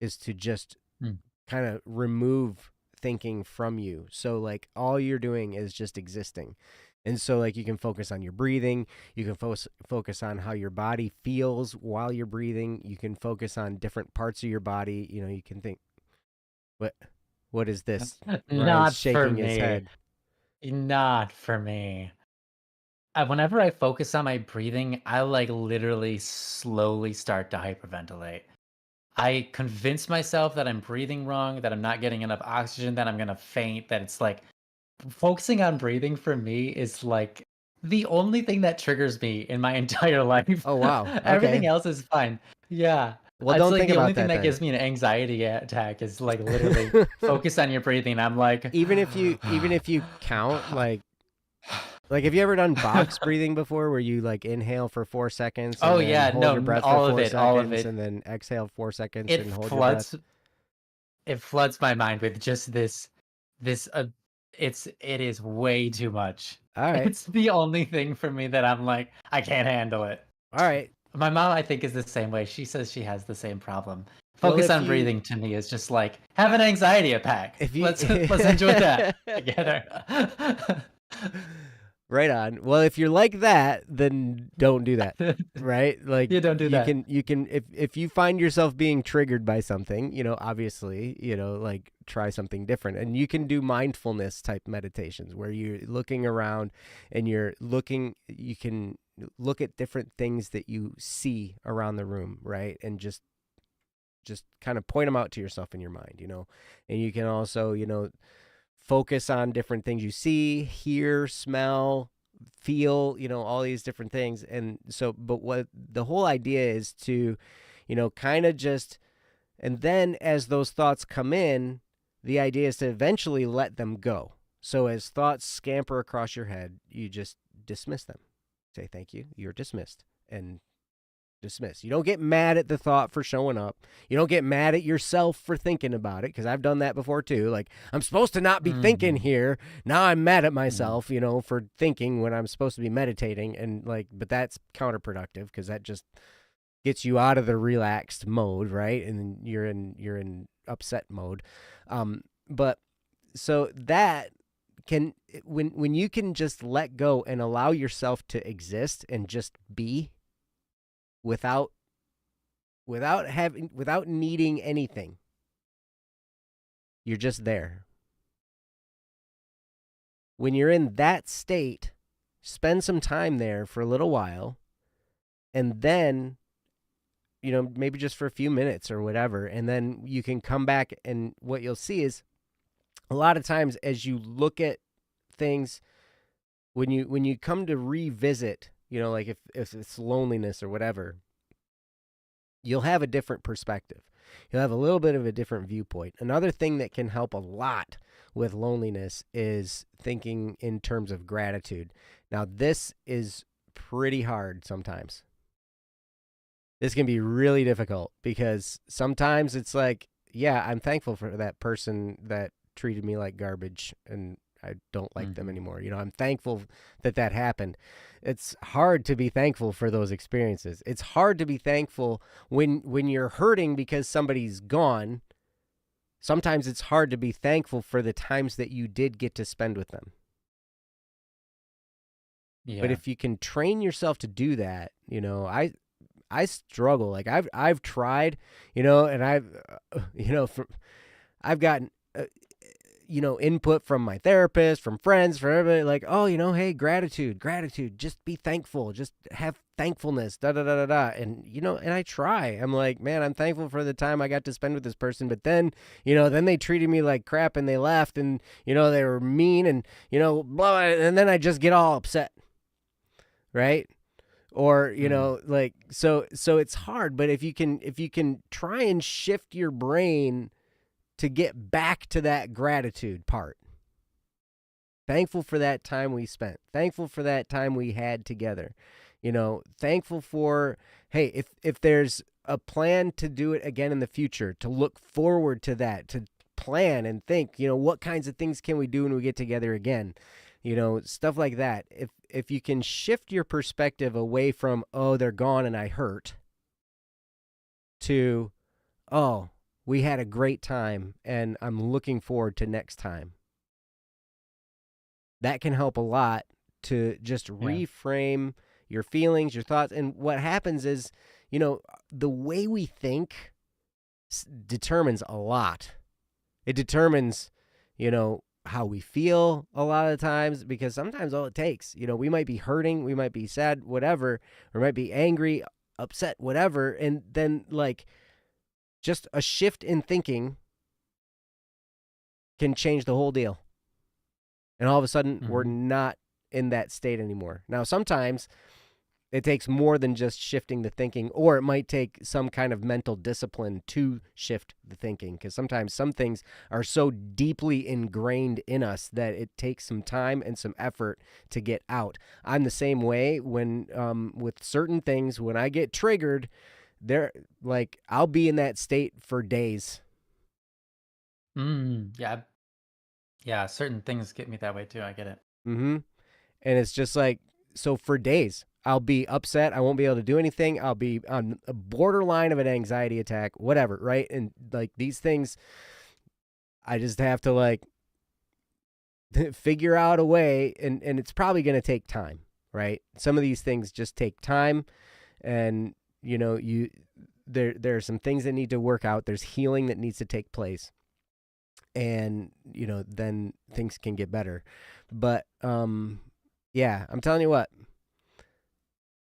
is to just Mm. kind of remove thinking from you. So like all you're doing is just existing. And so like you can focus on your breathing, you can focus on how your body feels while you're breathing, you can focus on different parts of your body, you can think, what what is this? Ryan's Not for shaking his me. head. Not for me. Whenever I focus on my breathing, I like literally slowly start to hyperventilate. I convince myself that I'm breathing wrong, that I'm not getting enough oxygen, that I'm gonna faint, that it's like focusing on breathing for me is like the only thing that triggers me in my entire life. Oh wow. Everything Okay. else is fine. Yeah. Well, It's don't like think the only about thing that that then. gives me an anxiety attack is like literally focus on your breathing. I'm like, Even if you count, like have you ever done box breathing before, where you like inhale for 4 seconds and oh then yeah, hold no, your breath for all of four it, all of seconds it. and then exhale 4 seconds It and hold your breath? floods my mind with just this it is way too much. All right. It's the only thing for me that I'm like, I can't handle it. All right. My mom, I think, is the same way. She says she has the same problem. Well, Focus on breathing to me is just like have an anxiety attack. if you Let's enjoy that together. right on. Well, if you're like that, then don't do that. Right? Like You don't do that. you can if you find yourself being triggered by something, obviously, like try something different. And you can do mindfulness type meditations where you're looking around and you can look at different things that you see around the room, right? And just kind of point them out to yourself in your mind, And you can also, focus on different things you see, hear, smell, feel, all these different things. And so, but what the whole idea is to, kind of just, and then as those thoughts come in, the idea is to eventually let them go. So as thoughts scamper across your head, you just dismiss them. Say, thank you, you're dismissed. And dismiss. You don't get mad at the thought for showing up. You don't get mad at yourself for thinking about it, because I've done that before too. Like, I'm supposed to not be thinking Mhm, here. Now I'm mad at mhm. myself, for thinking when I'm supposed to be meditating. And like, but that's counterproductive, because that just gets you out of the relaxed mode, right? And you're in upset mode. But so that can, when you can just let go and allow yourself to exist and just be without without needing anything. You're just there. When you're in that state, spend some time there for a little while, and then, maybe just for a few minutes or whatever, and then you can come back, and what you'll see is a lot of times as you look at things, when you come to revisit, like if it's loneliness or whatever, you'll have a different perspective. You'll have a little bit of a different viewpoint. Another thing that can help a lot with loneliness is thinking in terms of gratitude. Now, this is pretty hard sometimes. This can be really difficult because sometimes it's like, yeah, I'm thankful for that person that treated me like garbage and I don't like them Mhm. anymore. I'm thankful that that happened. It's hard to be thankful for those experiences. It's hard to be thankful when you're hurting because somebody's gone. Sometimes it's hard to be thankful for the times that you did get to spend with them. But Yeah. if you can train yourself to do that, I struggle. Like I've tried, and I've gotten input from my therapist, from friends, from everybody, like, oh, hey, gratitude, just be thankful, just have thankfulness, da da da da da. And and I try. I'm like, man, I'm thankful for the time I got to spend with this person, but then they treated me like crap and they left, and they were mean, and blah, and then I just get all upset, right? Or Mm. like, so it's hard. But if you can try and shift your brain to get back to that gratitude part, thankful for that time we spent, thankful for that time we had together, thankful for, hey, if there's a plan to do it again in the future, to look forward to that, to plan and think, what kinds of things can we do when we get together again, stuff like that. If you can shift your perspective away from, oh, they're gone and I hurt, to, oh, we had a great time and I'm looking forward to next time, that can help a lot to just Yeah. reframe your feelings, your thoughts. And what happens is, the way we think determines a lot. It determines, how we feel a lot of times, because sometimes all it takes, we might be hurting, we might be sad, whatever, or might be angry, upset, whatever. And then, like, just a shift in thinking can change the whole deal. And all of a sudden, we're Mhm. not in that state anymore. Now, sometimes it takes more than just shifting the thinking, or it might take some kind of mental discipline to shift the thinking, because sometimes some things are so deeply ingrained in us that it takes some time and some effort to get out. I'm the same way when, with certain things, when I get triggered, they're like, I'll be in that state for days. Yeah. Yeah, certain things get me that way too, I get it. Mm-hmm. And it's just like, so for days I'll be upset, I won't be able to do anything, I'll be on a borderline of an anxiety attack, whatever, right? And like, these things, I just have to, like, figure out a way, and it's probably going to take time, right? Some of these things just take time, and you there are some things that need to work out, there's healing that needs to take place, and then things can get better. But yeah, I'm telling you what,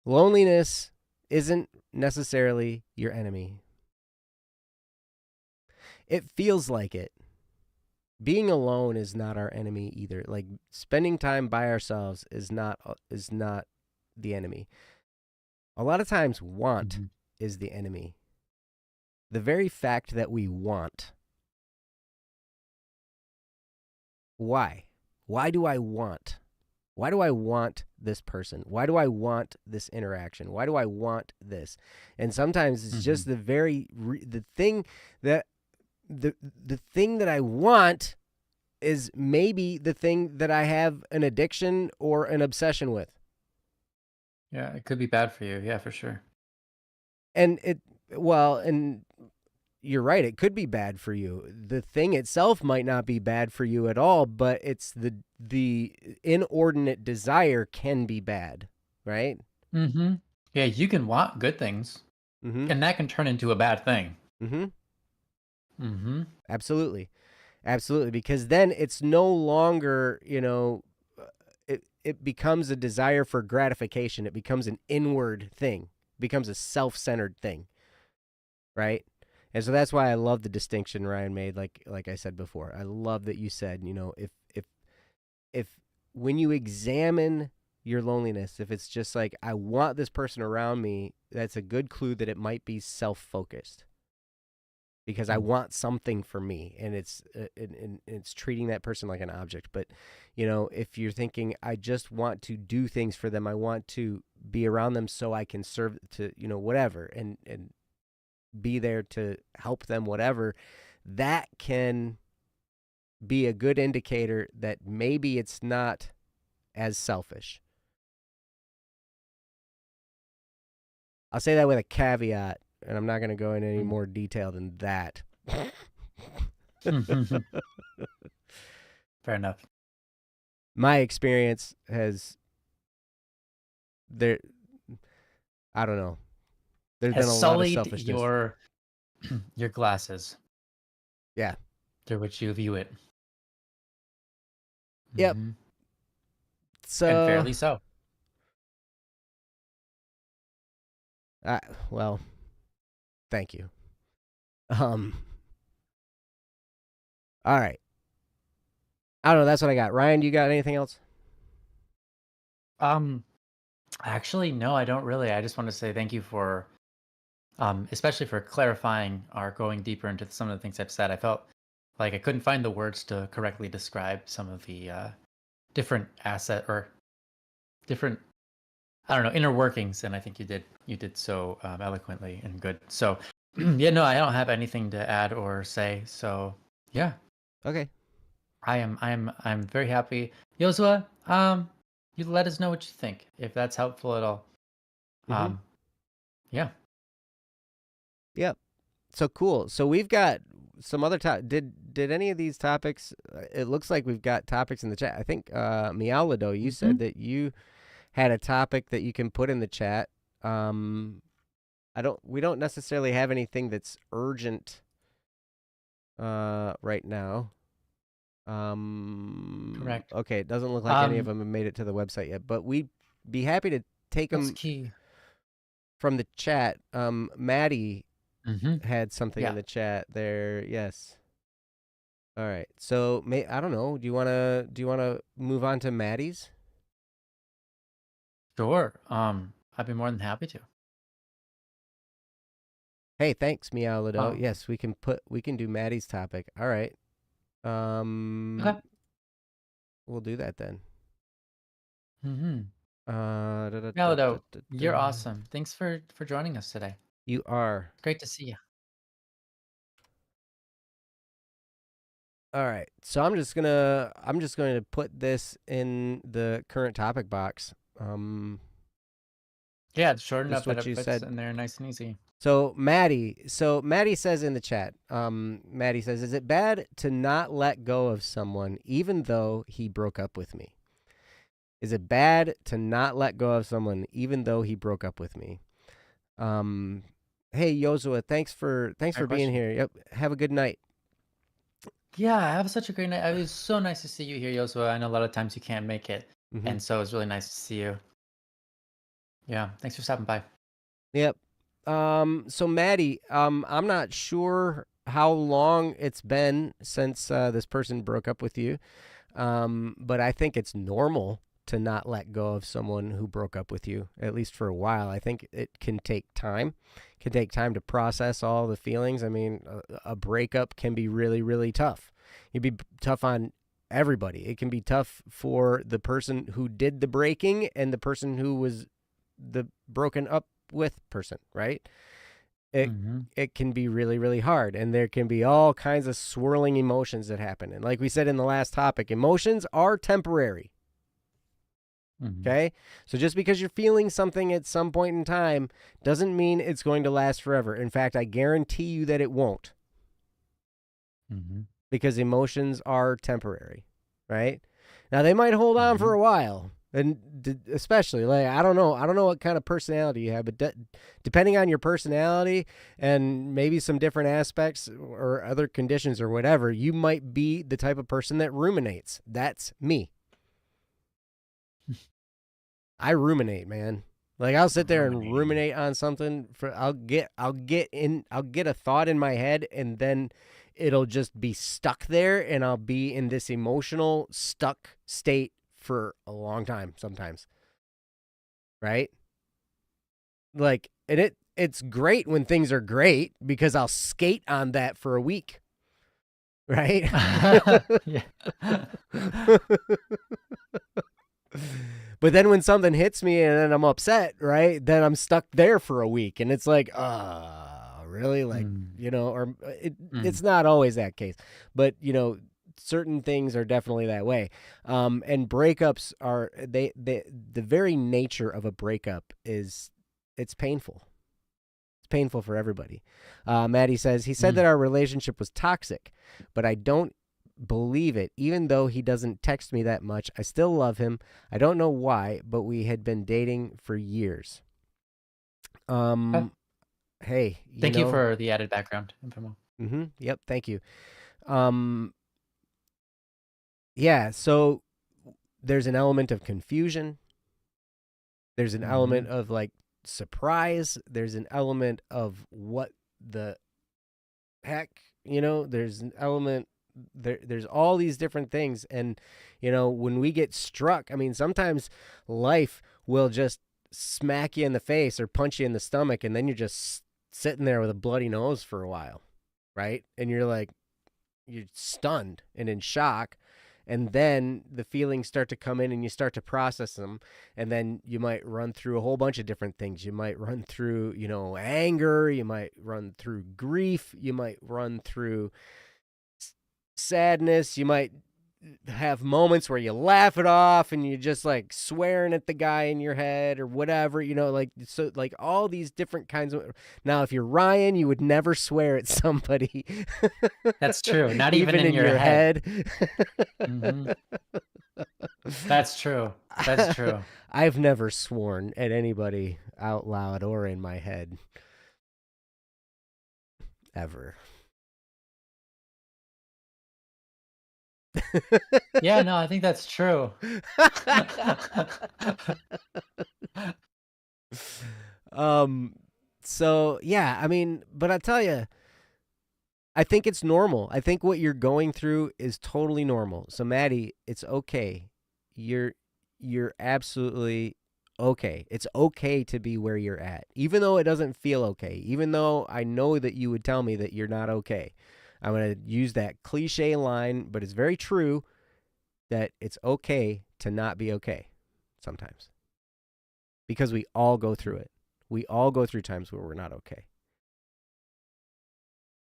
loneliness isn't necessarily your enemy. It feels like it. Being alone is not our enemy either. Like, spending time by ourselves is not the enemy. A lot of times want Mhm. is the enemy. The very fact that we want. Why? Why do I want? Why do I want this person? Why do I want this interaction? Why do I want this? And sometimes it's just Mhm. the thing that the thing that I want is maybe the thing that I have an addiction or an obsession with. Yeah, it could be bad for you. Yeah, for sure. And and you're right, it could be bad for you. The thing itself might not be bad for you at all, but it's the inordinate desire can be bad, right? Mhm. Yeah, you can want good things, Mhm. and that can turn into a bad thing. Mhm. Mhm. Absolutely. Absolutely, because then it's no longer, it becomes a desire for gratification. It becomes an inward thing. It becomes a self-centered thing, right? And so that's why I love the distinction Ryan made, like I said before. I love that you said, if when you examine your loneliness, if it's just like, I want this person around me, that's a good clue that it might be self-focused. because I want something for me, and it's treating that person like an object. But if you're thinking, I just want to do things for them, I want to be around them so I can serve to whatever, and be there to help them, whatever, that can be a good indicator that maybe it's not as selfish. I'll say that with a caveat, and I'm not going to go into any more detail than that. Fair enough. My experience has I don't know. There's been a lot of selfishness. Your glasses. Yeah. Through which you view it. Yep. So, and fairly so. Well, thank you. All right. I don't know. That's what I got. Ryan, do you got anything else? Actually, no, I don't really. I just want to say thank you for, especially for clarifying or going deeper into some of the things I've said. I felt like I couldn't find the words to correctly describe some of the different different, I don't know, inner workings, and I think you did so eloquently and good. So, yeah, no, I don't have anything to add or say. So, yeah. Okay. I'm very happy. Yosua, you let us know what you think, if that's helpful at all. Yeah. Yep. So cool. So we've got some other did any of these topics, it looks like we've got topics in the chat. I think Meowlido, you said that you had a topic that you can put in the chat. We don't necessarily have anything that's urgent right now. Correct. Okay, it doesn't look like any of them have made it to the website yet, but we'd be happy to take them from the chat. Maddie had something in the chat there. Yes. All right. So I don't know. Do you wanna move on to Maddie's? Sure. I'd be more than happy to. Hey, thanks, Meowlido. Yes, we can do Maddie's topic. All right. Okay. We'll do that then. Meowlido, you're awesome. Thanks for joining us today. You are. Great to see you. All right. So I'm just going to put this in the current topic box. Yeah, it's short enough what that you it fits said in there nice and easy. So Maddie says in the chat, Maddie says, is it bad to not let go of someone even though he broke up with me? Is it bad to not let go of someone even though he broke up with me? Hey Yosua, thanks for being here. Yep. Have a good night. Yeah, have such a great night. It was so nice to see you here, Yosua. I know a lot of times you can't make it, and so it's really nice to see you. Yeah, thanks for stopping by. Yep. So Maddie, I'm not sure how long it's been since this person broke up with you, but I think it's normal to not let go of someone who broke up with you, at least for a while. I think it can take time. It can take time to process all the feelings. I mean, a breakup can be really, really tough. It'd be tough on everybody. It can be tough for the person who did the breaking and the person who was the broken up with person, right? It can be really, really hard, and there can be all kinds of swirling emotions that happen. And like we said in the last topic, emotions are temporary. Okay? So just because you're feeling something at some point in time doesn't mean it's going to last forever. In fact, I guarantee you that it won't. Because emotions are temporary, right? Now they might hold on for a while. And especially, like, I don't know what kind of personality you have, but depending on your personality and maybe some different aspects or other conditions or whatever, you might be the type of person that ruminates. That's me. I ruminate, man. Like, I'll sit there and ruminate on something I'll get a thought in my head, and then it'll just be stuck there, and I'll be in this emotional stuck state for a long time sometimes. Right? Like, and it's great when things are great because I'll skate on that for a week. Right? Yeah. But then when something hits me and then I'm upset, right? Then I'm stuck there for a week. And it's like, really? Like, Mm, or mm, it's not always that case. But, certain things are definitely that way. And breakups are, the very nature of a breakup is it's painful. It's painful for everybody. Maddie says, he said mm. that our relationship was toxic, but I don't believe it. Even though he doesn't text me that much, I still love him. I don't know why, but we had been dating for years. Okay. Hey, Thank you for the added background info. yep, thank you. Um, yeah, so there's an element of confusion. There's an Mm-hmm. element of like surprise. There's an element of what the heck, there's an element there's all these different things. And when we get struck, I mean, sometimes life will just smack you in the face or punch you in the stomach, and then you're just sitting there with a bloody nose for a while, right? And you're stunned and in shock, and then the feelings start to come in and you start to process them, and then you might run through a whole bunch of different things. You might run through anger, you might run through grief, you might run through sadness, you might have moments where you laugh it off and you just like swearing at the guy in your head or whatever, like, so like all these different kinds of. Now if you're Ryan, you would never swear at somebody. That's true. Not even Even in in your your head. head. Mm-hmm. That's true. That's true. I've never sworn at anybody out loud or in my head ever. Yeah, no, I think that's true. um so yeah, I mean, but I tell you, I think it's normal. I think what you're going through is totally normal. So Maddie, it's okay. You're absolutely okay. It's okay to be where you're at. Even though it doesn't feel okay. Even though I know that you would tell me that you're not okay. I'm going to use that cliche line, but it's very true that it's okay to not be okay sometimes. Because we all go through it. We all go through times where we're not okay.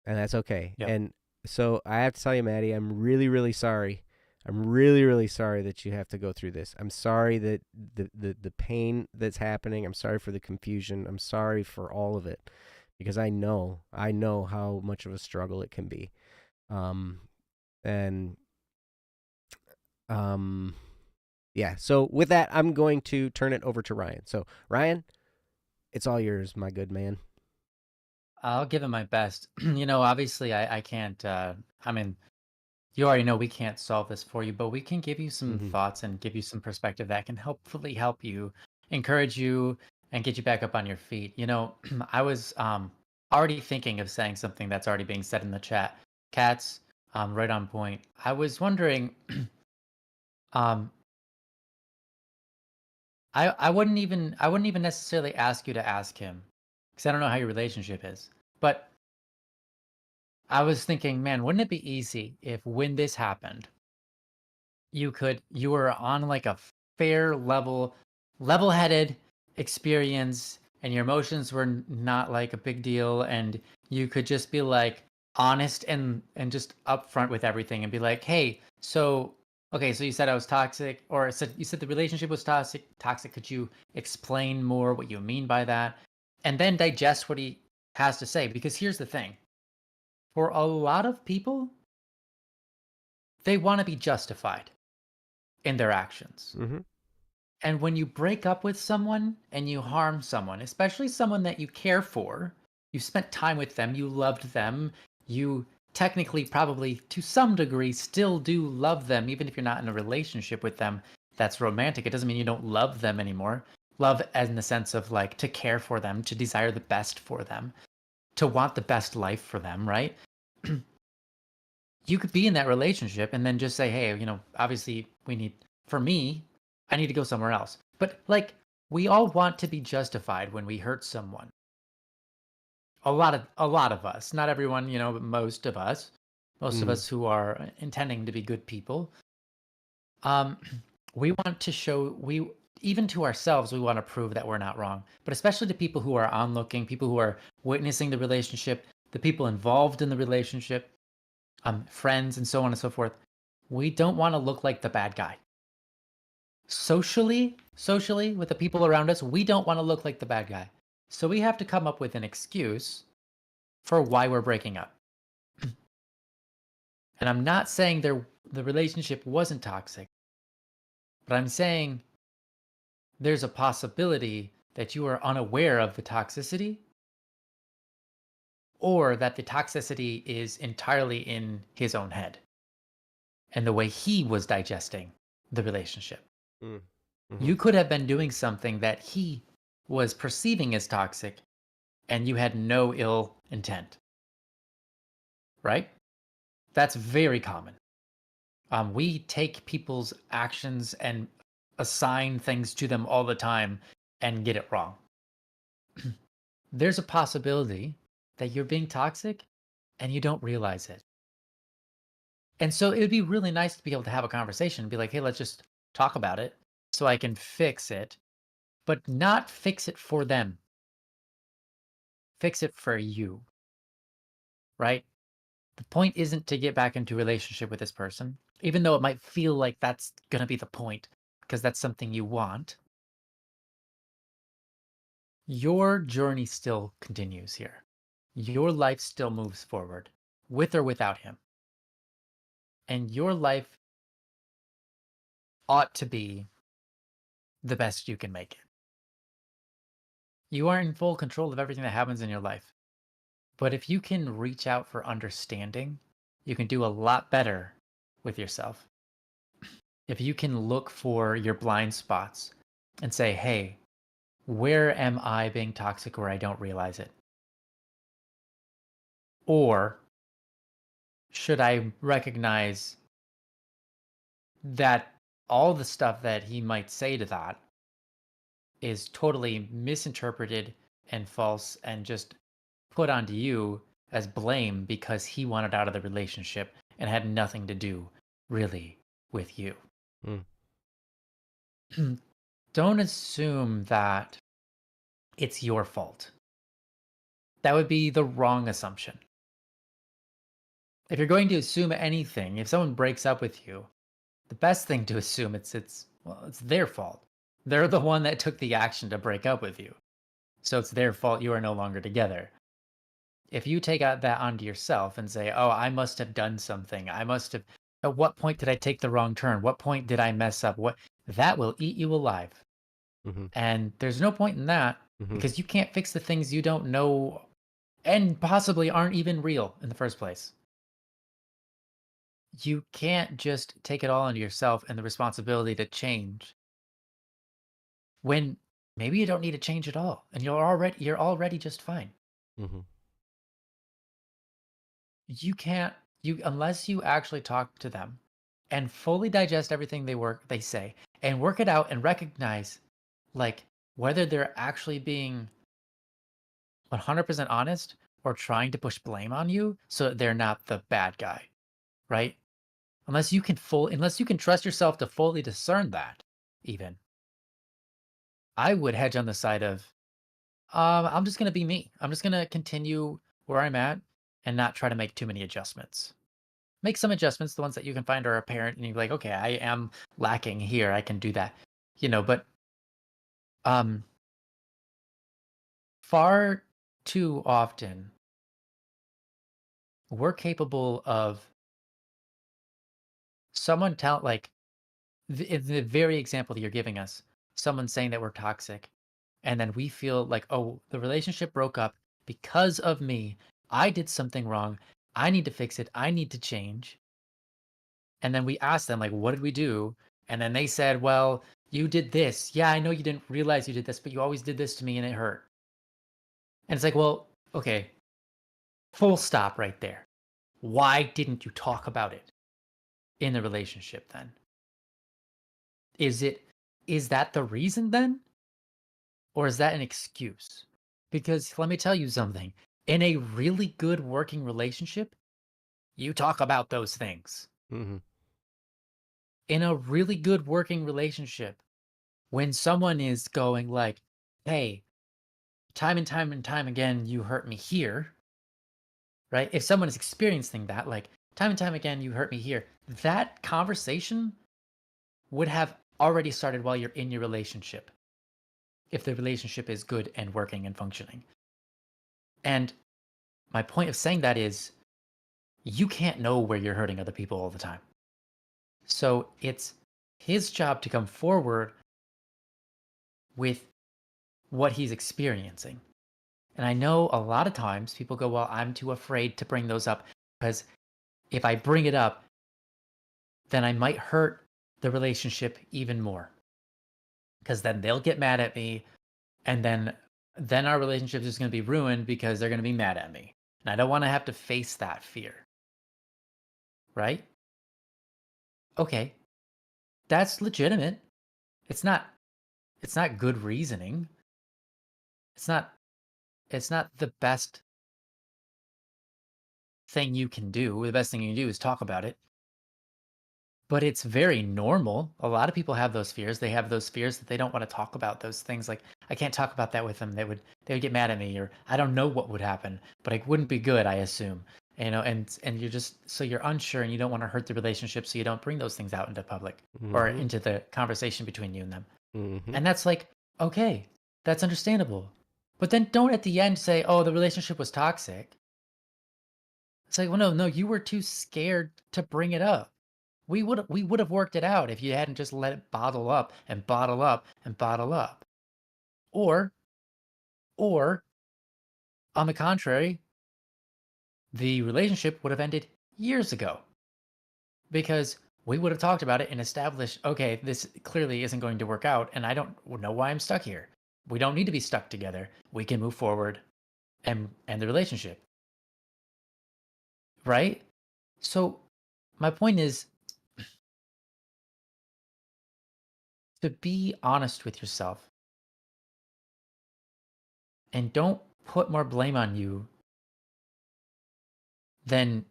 And that's okay. Yep. And so I have to tell you, Maddie, I'm really, really sorry. I'm really, really sorry that you have to go through this. I'm sorry that the pain that's happening. I'm sorry for the confusion. I'm sorry for all of it, because I know how much of a struggle it can be. And yeah. So with that, I'm going to turn it over to Ryan. So Ryan, it's all yours, my good man. I'll give it my best. Obviously I can't I mean, you already know we can't solve this for you, but we can give you some Mm-hmm. thoughts and give you some perspective that can hopefully help you, encourage you, and get you back up on your feet. I was already thinking of saying something that's already being said in the chat. Cats, right on point. I was wondering, um, I wouldn't even necessarily ask you to ask him, because I don't know how your relationship is. But I was thinking, man, wouldn't it be easy if when this happened, you were on like a fair level-headed experience, and your emotions were not like a big deal, and you could just be like honest and just upfront with everything and be like, hey, so okay, so you said I was toxic, or you said the relationship was toxic. Could you explain more what you mean by that? And then digest what he has to say, because here's the thing. For a lot of people, they want to be justified in their actions. Mm-hmm. And when you break up with someone and you harm someone, especially someone that you care for, you spent time with them, you loved them, you technically probably to some degree still do love them, even if you're not in a relationship with them that's romantic. It doesn't mean you don't love them anymore. Love as in the sense of like to care for them, to desire the best for them, to want the best life for them, right? You could be in that relationship and then just say, hey, obviously for me, I need to go somewhere else. But like, we all want to be justified when we hurt someone. a lot of us, not everyone, but most of us, Mm, who are intending to be good people, um, we want to show we even to ourselves we want to prove that we're not wrong, but especially to people who are onlooking, people who are witnessing the relationship, the people involved in the relationship, friends, and so on and so forth. We don't want to look like the bad guy. Socially, with the people around us, we don't want to look like the bad guy. So we have to come up with an excuse for why we're breaking up. And I'm not saying the relationship wasn't toxic, but I'm saying there's a possibility that you are unaware of the toxicity, or that the toxicity is entirely in his own head and the way he was digesting the relationship. mm, mhm. You could have been doing something that he was perceiving as toxic and you had no ill intent, right? That's very common. We take people's actions and assign things to them all the time and get it wrong. There's a possibility that you're being toxic and you don't realize it. And so it would be really nice to be able to have a conversation and be like, hey, let's just talk about it so I can fix it, but not fix it for them. Fix it for you, right? The point isn't to get back into a relationship with this person, even though it might feel like that's going to be the point because that's something you want. Your journey still continues here. Your life still moves forward with or without him. And your life ought to be the best you can make it. You are in full control of everything that happens in your life. But if you can reach out for understanding, you can do a lot better with yourself. If you can look for your blind spots and say, hey, where am I being toxic where I don't realize it? Or should I recognize that all the stuff that he might say to that is totally misinterpreted and false and just put onto you as blame because he wanted out of the relationship and had nothing to do really with you. Mm. Don't assume that it's your fault. That would be the wrong assumption. If you're going to assume anything, if someone breaks up with you, the best thing to assume it's their fault. They're the one that took the action to break up with you. So it's their fault you are no longer together. If you take out that onto yourself and say, "Oh, I must have done something. I must have at what point did I take the wrong turn? What point did I mess up?" What that will eat you alive. Mhm. And there's no point in that Mhm. because you can't fix the things you don't know and possibly aren't even real in the first place. You can't just take it all onto yourself and the responsibility to change when maybe you don't need to change at all and you're already just fine. Mhm. You can't you unless you actually talk to them and fully digest everything they say and work it out and recognize like whether they're actually being 100% honest or trying to push blame on you so that they're not the bad guy, right? Unless you can trust yourself to fully discern that, even, I would hedge on the side of, I'm just gonna be me. I'm just gonna continue where I'm at and not try to make too many adjustments. Make some adjustments, the ones that you can find are apparent, and you're like, okay, I am lacking here. I can do that, but um, far too often we're capable of someone tell like the very example that you're giving us, someone saying that we're toxic, and then we feel like, oh, the relationship broke up because of me. I did something wrong. I need to fix it. I need to change. And then we asked them, like, what did we do? And then they said, well, you did this. Yeah, I know you didn't realize you did this, but you always did this to me and it hurt. And it's like, well, okay, full stop right there. Why didn't you talk about it in the relationship then? Is it is that the reason then? Or is that an excuse? Because let me tell you something. In a really good working relationship, you talk about those things. Mm-hmm. In a really good working relationship, when someone is going like, "Hey, time and time and time again, you hurt me here," right? If someone is experiencing that, like, "Time and time again, you hurt me here," that conversation would have already started while you're in your relationship, if the relationship is good and working and functioning. And my point of saying that is you can't know where you're hurting other people all the time. So it's his job to come forward with what he's experiencing. And I know a lot of times people go, well, I'm too afraid to bring those up because if I bring it up, then I might hurt the relationship even more because then they'll get mad at me and then our relationship is going to be ruined because they're going to be mad at me. And I don't want to have to face that fear. Right? Okay. That's legitimate. It's not good reasoning. It's not the best thing you can do. The best thing you can do is talk about it. But it's very normal. A lot of people have those fears. They have those fears that they don't want to talk about those things. Like, I can't talk about that with them. They would get mad at me, or I don't know what would happen, but it wouldn't be good, I assume. And you're just so you're unsure and you don't want to hurt the relationship, so you don't bring those things out into public or Mm-hmm. into the conversation between you and them. Mm-hmm. And that's like, okay, that's understandable. But then don't at the end say, "Oh, the relationship was toxic." It's like, well, no, you were too scared to bring it up. We would have worked it out if you hadn't just let it bottle up and bottle up and bottle up. Or or on the contrary, the relationship would have ended years ago because we would have talked about it and established, okay, this clearly isn't going to work out and I don't know why I'm stuck here. We don't need to be stuck together. We can move forward and end the relationship, right? So my point is to be honest with yourself and don't put more blame on you than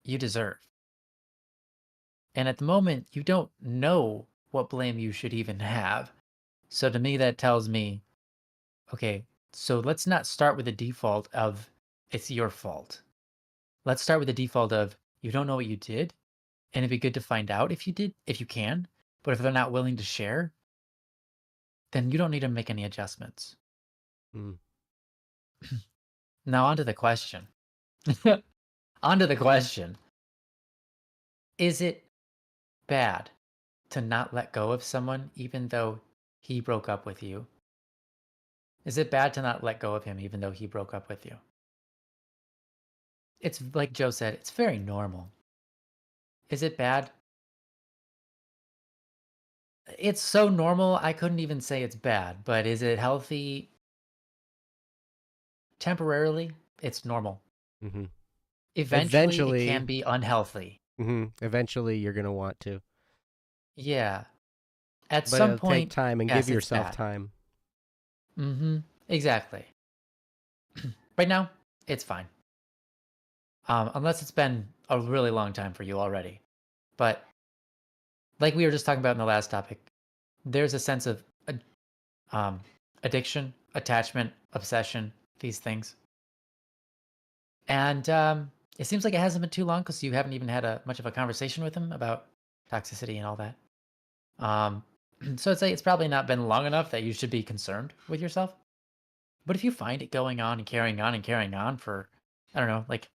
you deserve. And at the moment, you don't know what blame you should even have. So to me, that tells me, okay, so let's not start with the default of it's your fault. Let's start with the default of you don't know what you did. And it'd be good to find out if you did, if you can. But if they're not willing to share, then you don't need to make any adjustments. Mm. Now, on to the question. On to the question. Is it bad to not let go of someone even though he broke up with you? Is it bad to not let go of him even though he broke up with you? It's like Joe said, it's very normal. Is it bad? It's so normal, I couldn't even say it's bad, but is it healthy? Temporarily, it's normal. Mm-hmm. Eventually, it Eventually, can be unhealthy. eventually you're gonna want to, Yeah. At but some it'll take point, time and give yes, it's yourself bad. time. Exactly. Right now, it's fine. Unless it's been a really long time for you already. But like we were just talking about in the last topic, there's a sense of um, addiction, attachment, obsession, these things. And it seems like it hasn't been too long because you haven't even had much of a conversation with him about toxicity and all that. Um, so I'd say it's probably not been long enough that you should be concerned with yourself. But if you find it going on and carrying on and carrying on for, I don't know, like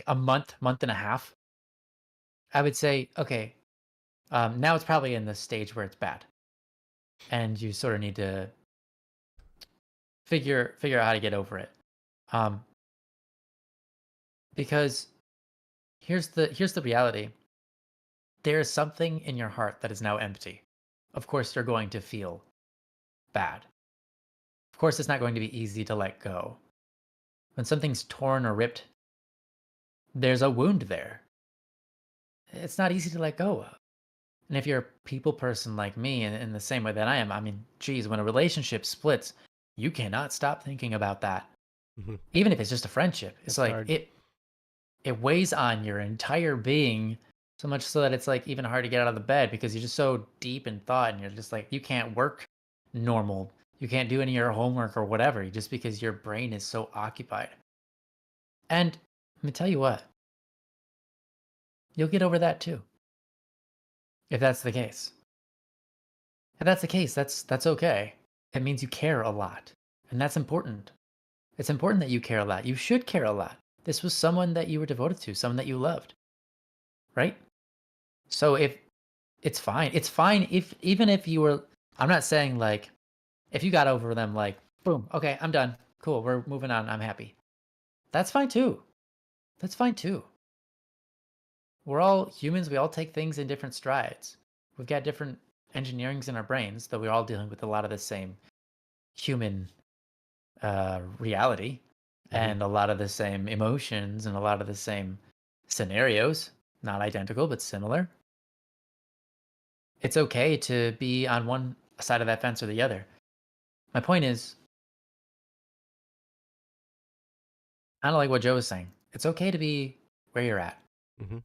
a month, month and a half, I would say, okay, now it's probably in the stage where it's bad, and you sort of need to figure out how to get over it. Um, because here's the reality. There is something in your heart that is now empty. Of course, you're going to feel bad. Of course, it's not going to be easy to let go. When something's torn or ripped, there's a wound there. It's not easy to let go of. And if you're a people person like me, in the same way that I am, I mean, geez, when a relationship splits, you cannot stop thinking about that. Mhm. Even if it's just a friendship. It's That's like hard. it weighs on your entire being so much so that it's like even hard to get out of the bed because you're just so deep in thought and you're just like you can't work normal. You can't do any of your homework or whatever just because your brain is so occupied. And let me tell you what, you'll get over that too. If that's the case. If that's the case, that's okay. It means you care a lot. And that's important. It's important that you care a lot. You should care a lot. This was someone that you were devoted to, someone that you loved, right? So if it's fine if even if you were I'm not saying like if you got over them like boom, okay, I'm done. Cool, we're moving on. I'm happy. That's fine too. That's fine too. We're all humans, we all take things in different strides. We've got different engineerings in our brains, though we're all dealing with a lot of the same human reality Mhm. and a lot of the same emotions and a lot of the same scenarios, not identical but similar. It's okay to be on one side of that fence or the other. My point is, kind of like what Joe was saying, it's okay to be where you're at. Mhm.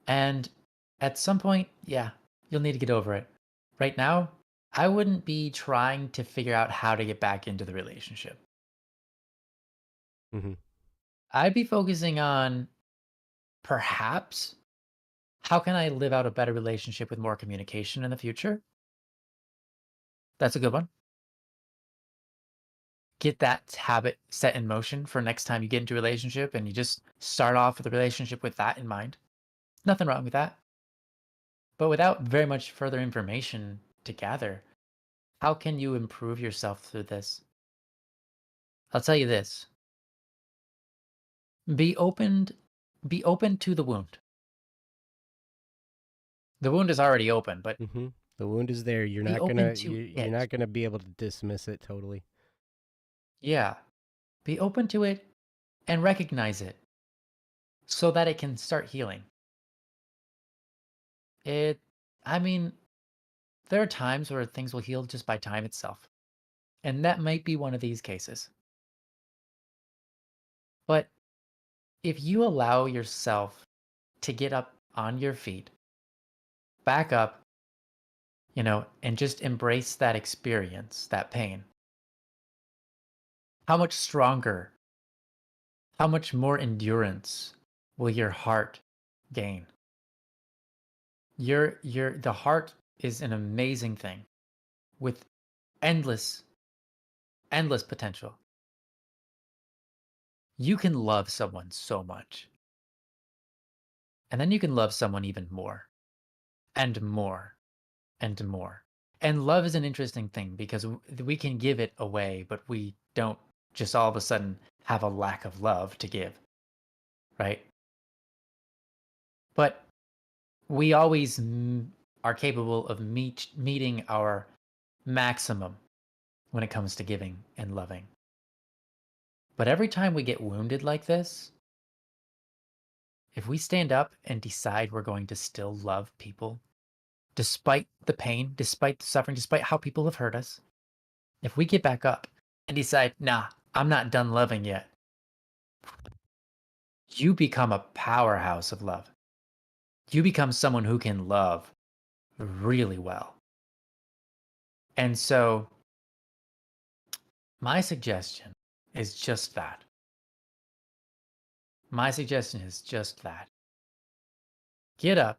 And at some point, yeah, you'll need to get over it. Right now, I wouldn't be trying to figure out how to get back into the relationship. Mhm. I'd be focusing on perhaps how can I live out a better relationship with more communication in the future? That's a good one. Get that habit set in motion for next time you get into a relationship and you just start off with a relationship with that in mind. Nothing wrong with that. But without very much further information to gather, how can you improve yourself through this? I'll tell you this. Be opened be open to the wound. The wound is already open, but Mhm. The wound is there. You're be not open gonna to you're it. not gonna be able to dismiss it totally. Yeah. Be open to it and recognize it so that it can start healing. It I mean, there are times where things will heal just by time itself. And that might be one of these cases. But if you allow yourself to get up on your feet, back up, and just embrace that experience, that pain, how much stronger, how much more endurance will your heart gain? The heart is an amazing thing with endless, endless potential. You can love someone so much, and then you can love someone even more and more and more. And love is an interesting thing because we can give it away, but we don't just all of a sudden have a lack of love to give, right? But we always are capable of meeting our maximum when it comes to giving and loving. But every time we get wounded like this, if we stand up and decide we're going to still love people, despite the pain, despite the suffering, despite how people have hurt us, if we get back up and decide, nah, I'm not done loving yet, you become a powerhouse of love. You become someone who can love really well. And so, my suggestion is just that. My suggestion is just that. Get up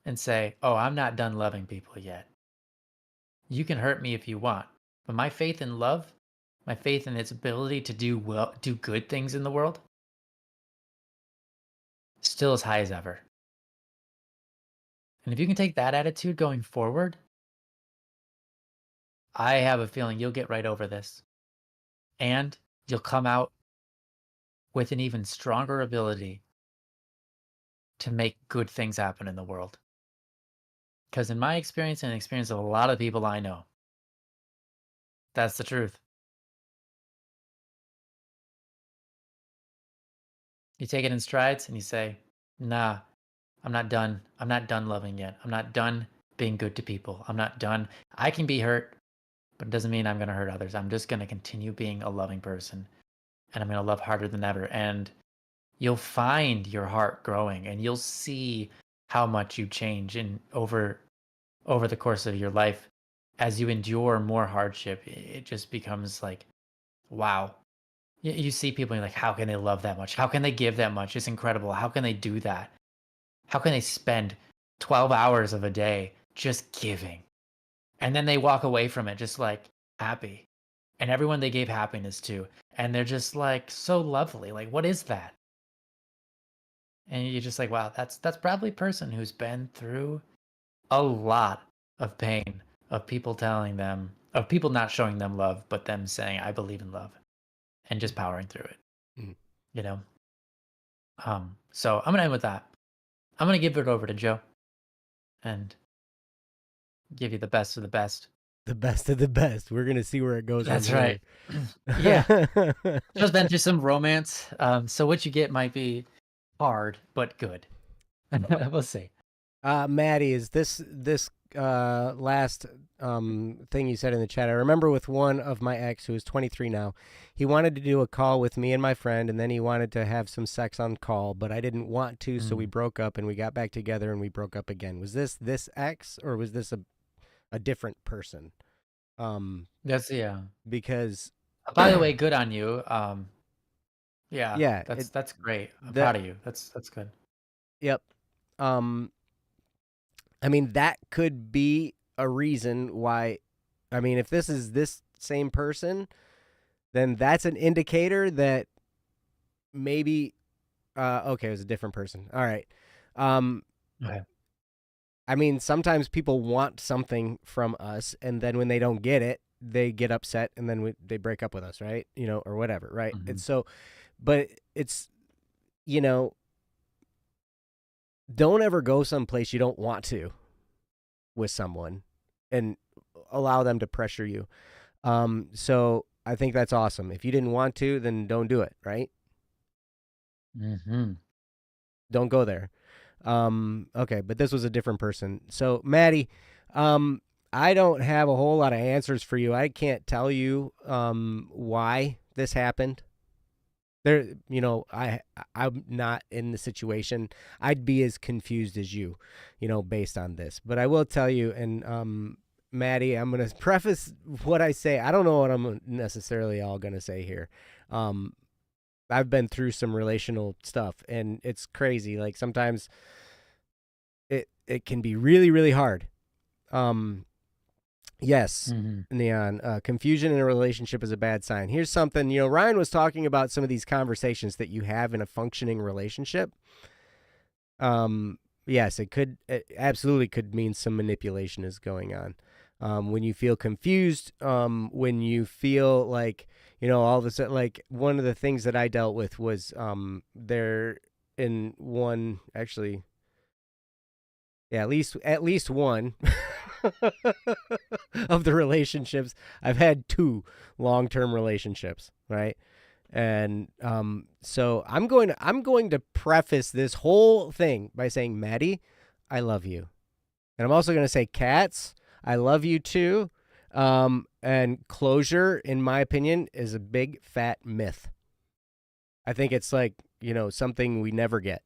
and say, oh, I'm not done loving people yet. You can hurt me if you want, but my faith in love, my faith in its ability to do good things in the world, still as high as ever. And if you can take that attitude going forward, I have a feeling you'll get right over this. And you'll come out with an even stronger ability to make good things happen in the world. Because in my experience and the experience of a lot of people I know, that's the truth. You take it in strides and you say, nah, I'm not done. I'm not done loving yet. I'm not done being good to people. I'm not done. I can be hurt. but it doesn't mean I'm going to hurt others. I'm just going to continue being a loving person, and I'm going to love harder than ever. And you'll find your heart growing, and you'll see how much you change in over the course of your life as you endure more hardship. It just becomes like, wow. You see people and you're like, how can they love that much? How can they give that much? It's incredible. How can they do that? How can they spend 12 hours of a day just giving? And then they walk away from it just like happy. And everyone they gave happiness to. And they're just like so lovely. Like, what is that? And you're just like, wow, that's probably a person who's been through a lot of pain of people telling them, of people not showing them love, but them saying, I believe in love, and just powering through it, Mm. you know? So I'm gonna end with that. I'm gonna give it over to Joe and give you the best of the best. The best of the best. We're gonna see where it goes from That's here. right. Yeah. Joe's been through some romance. So what you get might be hard, but good. We'll see. Maddie, is this last thing you said in the chat? I remember with one of my ex who is 23 now. He wanted to do a call with me and my friend, and then he wanted to have some sex on call, but I didn't want to, so we broke up and we got back together and we broke up again. Was this ex or was this a different person? That's yeah. Because By the way, good on you. Yeah, yeah, that's great. I'm that proud of you. That's good. yep. Um, I mean, that could be a reason why. I mean, if this is this same person, then that's an indicator that maybe. Okay, it was a different person. All right. Okay. I mean, sometimes people want something from us, and then when they don't get it, they get upset, and then they break up with us, right? You know, or whatever, right? Mhm. And so, but it's, you know, don't ever go someplace you don't want to with someone and allow them to pressure you. So I think that's awesome. If you didn't want to, then don't do it, right? Mhm. Don't go there. Okay, but this was a different person. So Maddie, I don't have a whole lot of answers for you. I can't tell you why this happened. There, you know, I'm not in the situation. I'd be as confused as you, you know, based on this. But I will tell you, and Maddie, I'm gonna preface what I say. I don't know what I'm necessarily all gonna say here. I've been through some relational stuff, and it's crazy. Like sometimes it can be really really hard. Yes, Mhm. Neon. Confusion in a relationship is a bad sign. Here's something, you know, Ryan was talking about some of these conversations that you have in a functioning relationship. Yes, it absolutely could mean some manipulation is going on. When you feel confused, when you feel like, you know, all of a sudden, like one of the things that I dealt with was there in one, actually, yeah, at least one of the relationships. I've had two long-term relationships, right? And so I'm going to preface this whole thing by saying, Maddie, I love you. And I'm also going to say, Cats, I love you too. And closure, in my opinion, is a big fat myth. I think it's like, you know, something we never get.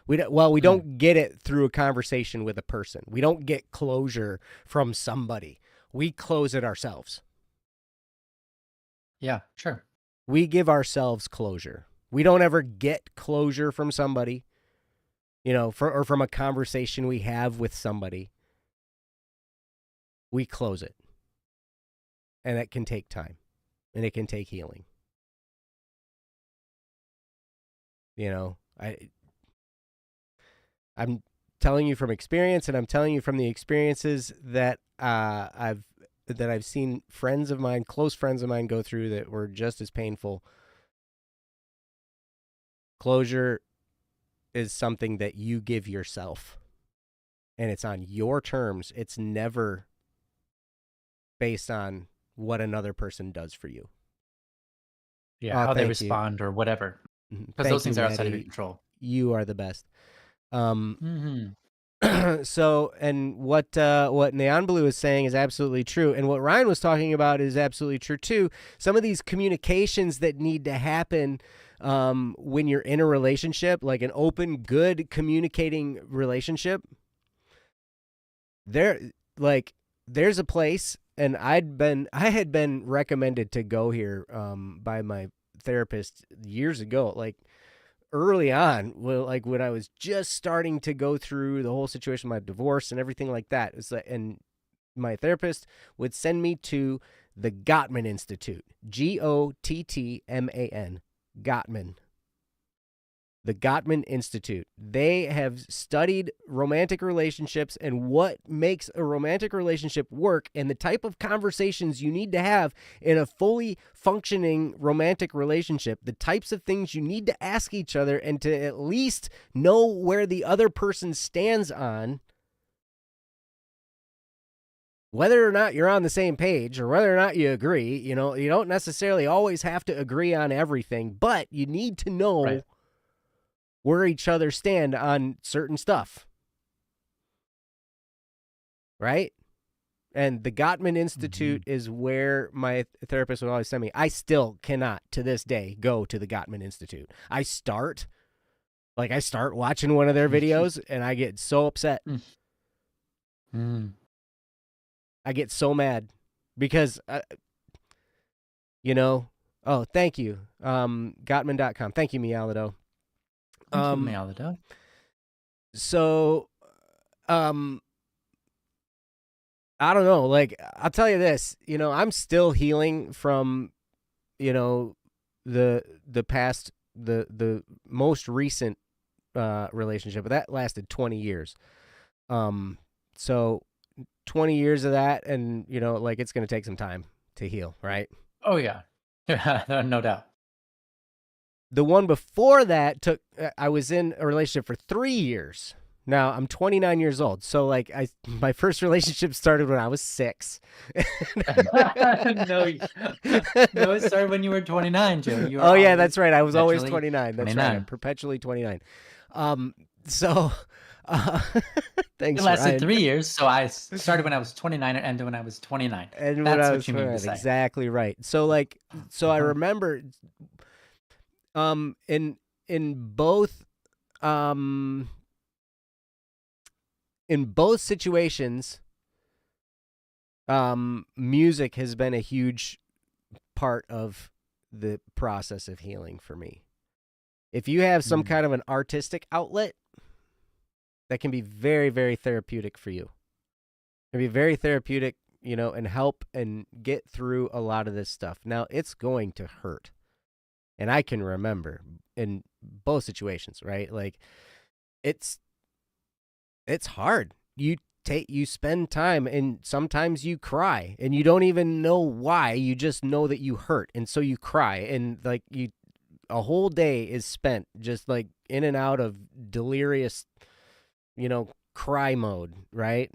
We Mm. don't get it through a conversation with a person. We don't get closure from somebody. We close it ourselves. Yeah, sure. We give ourselves closure. We don't ever get closure from somebody, you know, or from a conversation we have with somebody. We close it. And it can take time. And it can take healing. You know, I'm telling you from experience, and I'm telling you from the experiences that I've seen friends of mine, close friends of mine, go through that were just as painful. Closure is something that you give yourself, and it's on your terms. It's never based on what another person does for you. Yeah, Oh, how they thank you. respond or whatever, because those Thank you, things are outside of your Maddie. control. You are the best. Um, Mhm. So, and what Neon Blue is saying is absolutely true, and what Ryan was talking about is absolutely true too. Some of these communications that need to happen when you're in a relationship, like an open, good communicating relationship, there's a place, and I had been recommended to go here by my therapist years ago, like early on, like when I was just starting to go through the whole situation, my divorce and everything like that. It's like, and my therapist would send me to the Gottman Institute, Gottman, Gottman. The Gottman Institute. They have studied romantic relationships and what makes a romantic relationship work and the type of conversations you need to have in a fully functioning romantic relationship, the types of things you need to ask each other and to at least know where the other person stands on, whether or not you're on the same page or whether or not you agree. You don't necessarily always have to agree on everything, but you need to know Right. where each other stand on certain stuff. Right? And the Gottman Institute is where my therapist would always send me. I still cannot, to this day, go to the Gottman Institute. I start watching one of their videos, and I get so upset. I get so mad because, oh, thank you. Gottman.com. Thank you, Mialado. Thank you, Mialado. So, I don't know. Like, I'll tell you this, I'm still healing from, the past, the most recent relationship, but that lasted 20 years. So 20 years of that, and like it's going to take some time to heal, right? Oh yeah. No doubt. The one before that I was in a relationship for 3 years. Now I'm 29 years old. So like my first relationship started when I was 6. No, it started when you were 29, Joe. Oh yeah, that's right. I was always 29. 29. That's right. I'm perpetually 29. So thanks. It lasted Ryan. 3 years, so I started when I was 29 and ended when I was 29. And that's what you mean to say. Exactly right. So like, I remember, in both situations, music has been a huge part of the process of healing for me. If you have some kind of an artistic outlet, that can be very, very therapeutic for you. It can be very therapeutic, and help and get through a lot of this stuff. Now, it's going to hurt. And I can remember in both situations, right? Like, it's hard. You spend time, and sometimes you cry, and you don't even know why. You just know that you hurt, and so you cry, and like a whole day is spent just like in and out of delirious, cry mode, right?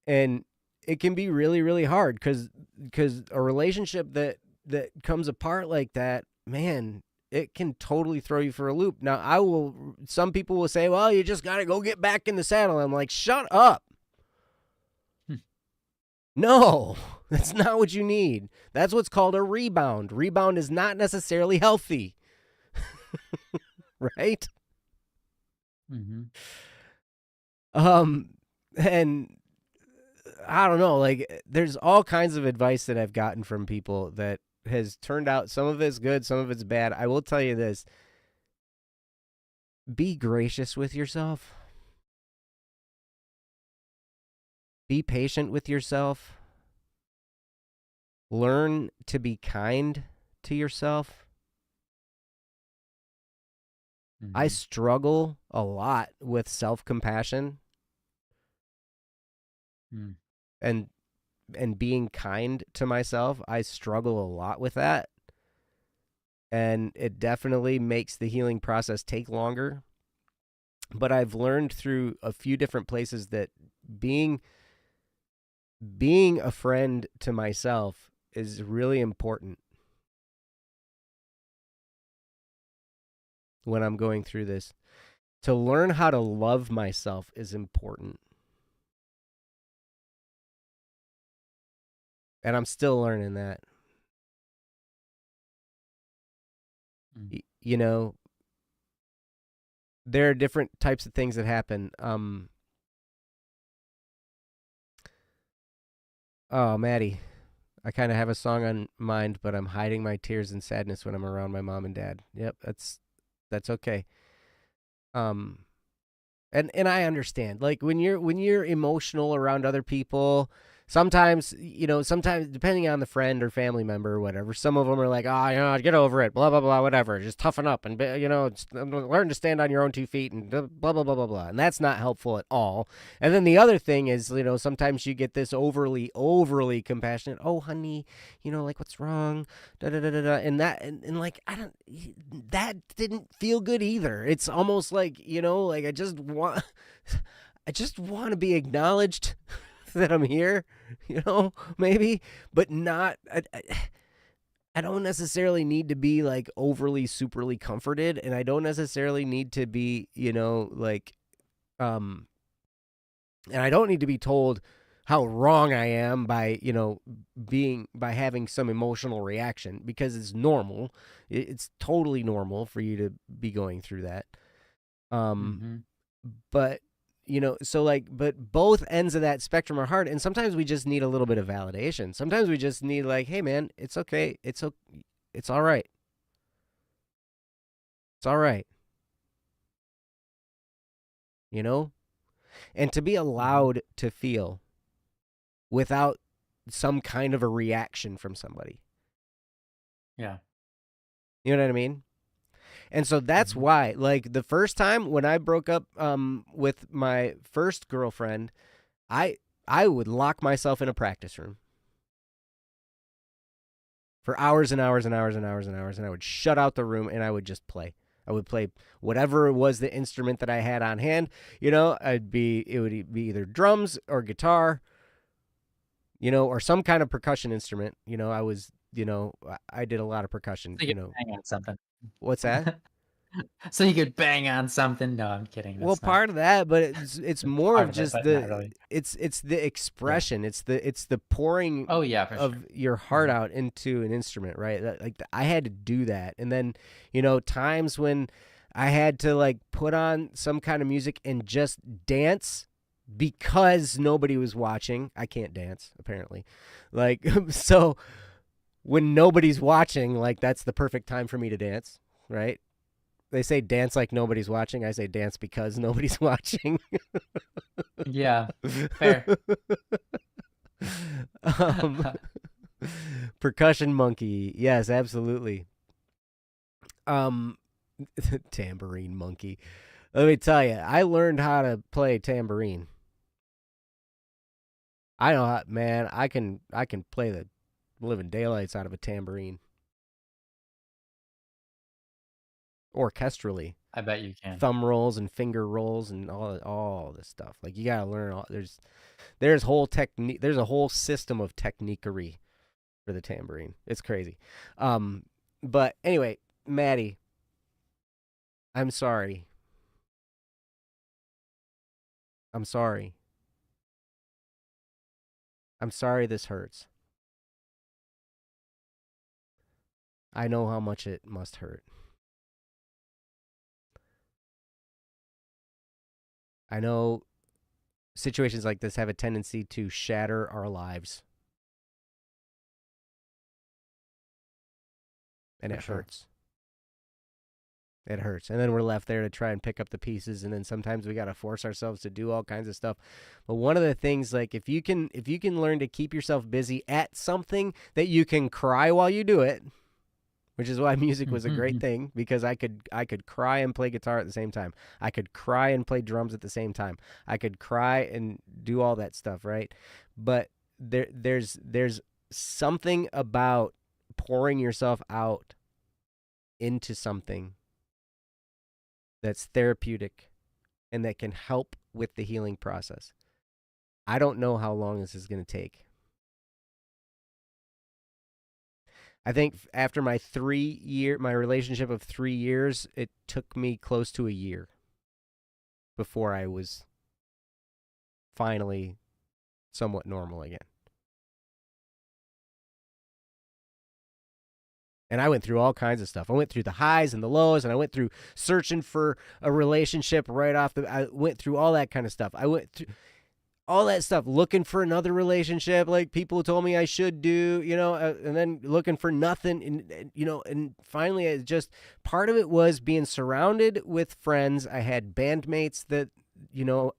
And it can be really, really hard because a relationship that comes apart like that, man, it can totally throw you for a loop. Now, some people will say, well, you just got to go get back in the saddle. I'm like, shut up. No, that's not what you need. That's what's called a rebound. Rebound is not necessarily healthy. Right? And I don't know, like there's all kinds of advice that I've gotten from people that has turned out, some of it's good, some of it's bad. I will tell you this. Be gracious with yourself. Be patient with yourself. Learn to be kind to yourself. I struggle a lot with self-compassion. And being kind to myself, I struggle a lot with that. And it definitely makes the healing process take longer. But I've learned through a few different places that being a friend to myself is really important when I'm going through this. To learn how to love myself is important. And I'm still learning that. You know, there are different types of things that happen. Oh, Maddie, I kind of have a song on mind, but I'm hiding my tears and sadness when I'm around my mom and dad. Yep, that's okay. Um, and I understand. Like when you're emotional around other people, sometimes sometimes depending on the friend or family member or whatever, some of them are like, get over it, blah blah blah, whatever, just toughen up and learn to stand on your own 2 feet and blah blah blah blah blah, and that's not helpful at all. And then the other thing is, sometimes you get this overly compassionate. Oh, honey, like what's wrong? Da da da da da. And like I don't. That didn't feel good either. It's almost like like I just want to be acknowledged that I'm here, maybe, but not. I don't necessarily need to be like overly superly comforted, and I don't necessarily need to be, and I don't need to be told how wrong I am by, by having some emotional reaction, because it's normal. It's totally normal for you to be going through that. But but both ends of that spectrum are hard, and sometimes we just need a little bit of validation. Sometimes we just need like, hey man, it's okay. It's all right. It's all right. And to be allowed to feel without some kind of a reaction from somebody. Yeah. You know what I mean? And so that's why, like, the first time when I broke up with my first girlfriend, I would lock myself in a practice room for hours and hours and hours and hours and hours, and I would shut out the room and I would just play. I would play whatever was the instrument that I had on hand. It would be either drums or guitar, or some kind of percussion instrument. I was, I did a lot of percussion. So you could bang on something. What's that? So you could bang on something. No, I'm kidding. Well, part of that, but it's more of just really. it's the expression. Yeah. It's the pouring. Oh yeah, for of sure. Your heart out into an instrument, right? Like I had to do that, and then times when I had to like put on some kind of music and just dance because nobody was watching. I can't dance apparently, like so when nobody's watching, like that's the perfect time for me to dance, right? They say dance like nobody's watching. I say dance because nobody's watching. Yeah, fair. Percussion monkey. Yes, absolutely. Tambourine monkey. Let me tell you, I learned how to play tambourine. I know how, man, I can play the living daylights out of a tambourine. Orchestrally. I bet you can. Thumb rolls and finger rolls and all this stuff. Like you gotta learn all. There's whole technique. There's a whole system of techniquery for the tambourine. It's crazy. But anyway, Maddie, I'm sorry. I'm sorry. I'm sorry this hurts. I know how much it must hurt. I know situations like this have a tendency to shatter our lives. And it hurts. It hurts. And then we're left there to try and pick up the pieces, and then sometimes we got to force ourselves to do all kinds of stuff. But one of the things, like if you can learn to keep yourself busy at something that you can cry while you do it, which is why music was a great thing, because I could cry and play guitar at the same time. I could cry and play drums at the same time. I could cry and do all that stuff, right? But there's something about pouring yourself out into something that's therapeutic and that can help with the healing process. I don't know how long this is going to take. I think after my relationship of 3 years, it took me close to a year. before I was finally somewhat normal again. And I went through all kinds of stuff. I went through the highs and the lows, and I went through searching for a relationship right off the. I went through all that kind of stuff. I went through all that stuff, looking for another relationship, like people told me I should do, and then looking for nothing, and finally, it just part of it was being surrounded with friends. I had bandmates that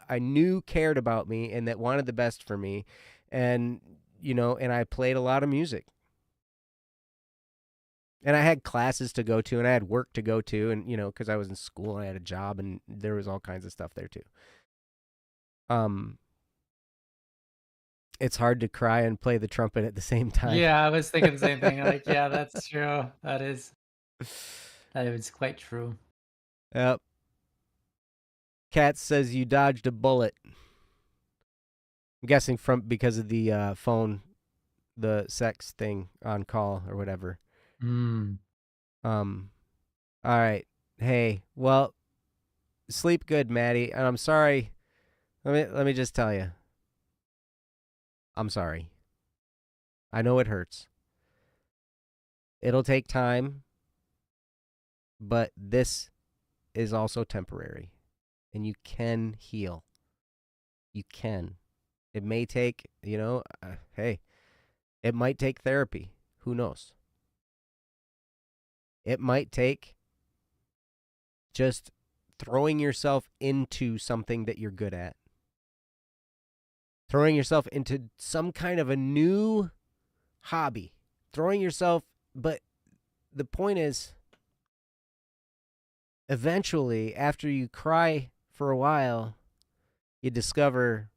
I knew cared about me and that wanted the best for me, and and I played a lot of music. And I had classes to go to, and I had work to go to, and because I was in school, I had a job, and there was all kinds of stuff there too. It's hard to cry and play the trumpet at the same time. Yeah, I was thinking the same thing. Like, yeah, that's true. That is quite true. Yep. Kat says you dodged a bullet. I'm guessing because of the phone, the sex thing on call or whatever. All right. Hey, well, sleep good, Maddie. And I'm sorry. Let me just tell you. I'm sorry. I know it hurts. It'll take time, but this is also temporary, and you can heal. You can. It may take, hey, it might take therapy. Who knows? It might take just throwing yourself into something that you're good at. Throwing yourself into some kind of a new hobby. But the point is, eventually, after you cry for a while, you discover,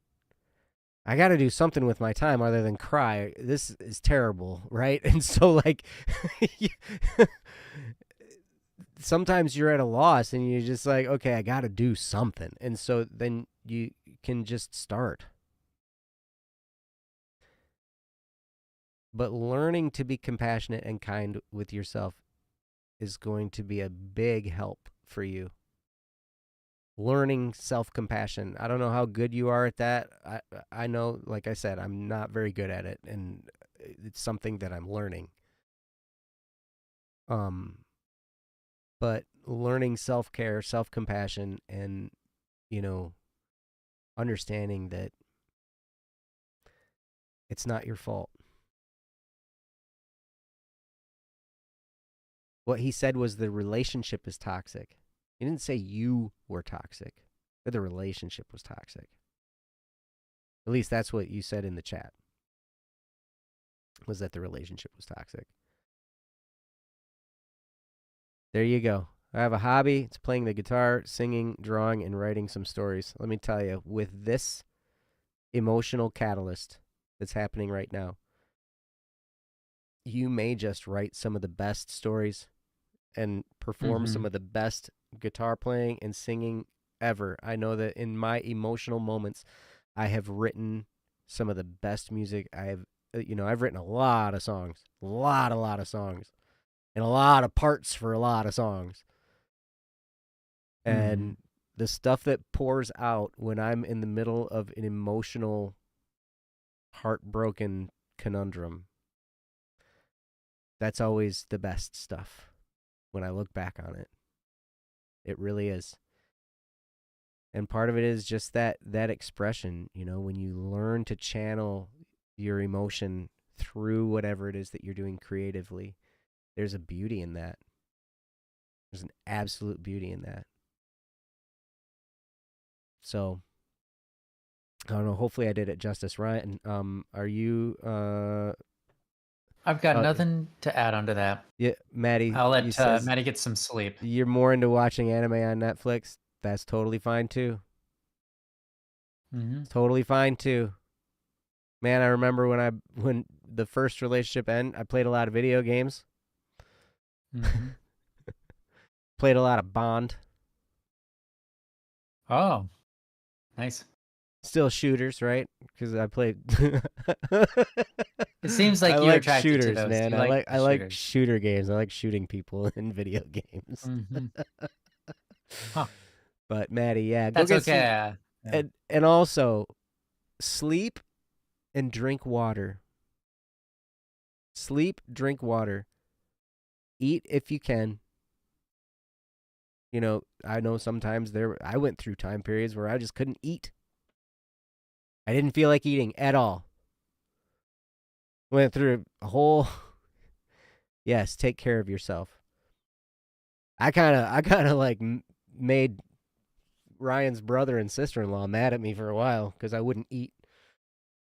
I got to do something with my time other than cry. This is terrible, right? And so, sometimes you're at a loss and you're just like, okay, I got to do something. And so then you can just start. But learning to be compassionate and kind with yourself is going to be a big help for you. Learning self-compassion. I don't know how good you are at that. I know, like I said, I'm not very good at it, and it's something that I'm learning. But learning self-care, self-compassion, and, understanding that it's not your fault. What he said was the relationship is toxic. He didn't say you were toxic, but the relationship was toxic. At least that's what you said in the chat, was that the relationship was toxic. There you go. I have a hobby. It's playing the guitar, singing, drawing, and writing some stories. Let me tell you, with this emotional catalyst that's happening right now, you may just write some of the best stories and perform some of the best guitar playing and singing ever. I know that in my emotional moments, I have written some of the best music. I've written a lot of songs, a lot of songs, and a lot of parts for a lot of songs. And the stuff that pours out when I'm in the middle of an emotional, heartbroken conundrum, that's always the best stuff when I look back on it. It really is. And part of it is just that expression, when you learn to channel your emotion through whatever it is that you're doing creatively, there's a beauty in that. There's an absolute beauty in that. So, I don't know, hopefully I did it justice, Ryan. Are you I've got nothing to add onto that. Yeah, Maddie. I'll let Maddie get some sleep. You're more into watching anime on Netflix. That's totally fine too. Totally fine too. Man, I remember when the first relationship ended, I played a lot of video games. Played a lot of Bond. Oh, nice. Still shooters, right? Because I played. It seems like I you're like attracted shooters, to those. man. I like shooter games. I like shooting people in video games. Huh. But Maddie, yeah, go That's get some, okay. Yeah. and also sleep and drink water. Sleep, drink water. Eat if you can. I know sometimes I went through time periods where I just couldn't eat. I didn't feel like eating at all. Went through a whole yes, take care of yourself. I kind of like made Ryan's brother and sister-in-law mad at me for a while cuz I wouldn't eat.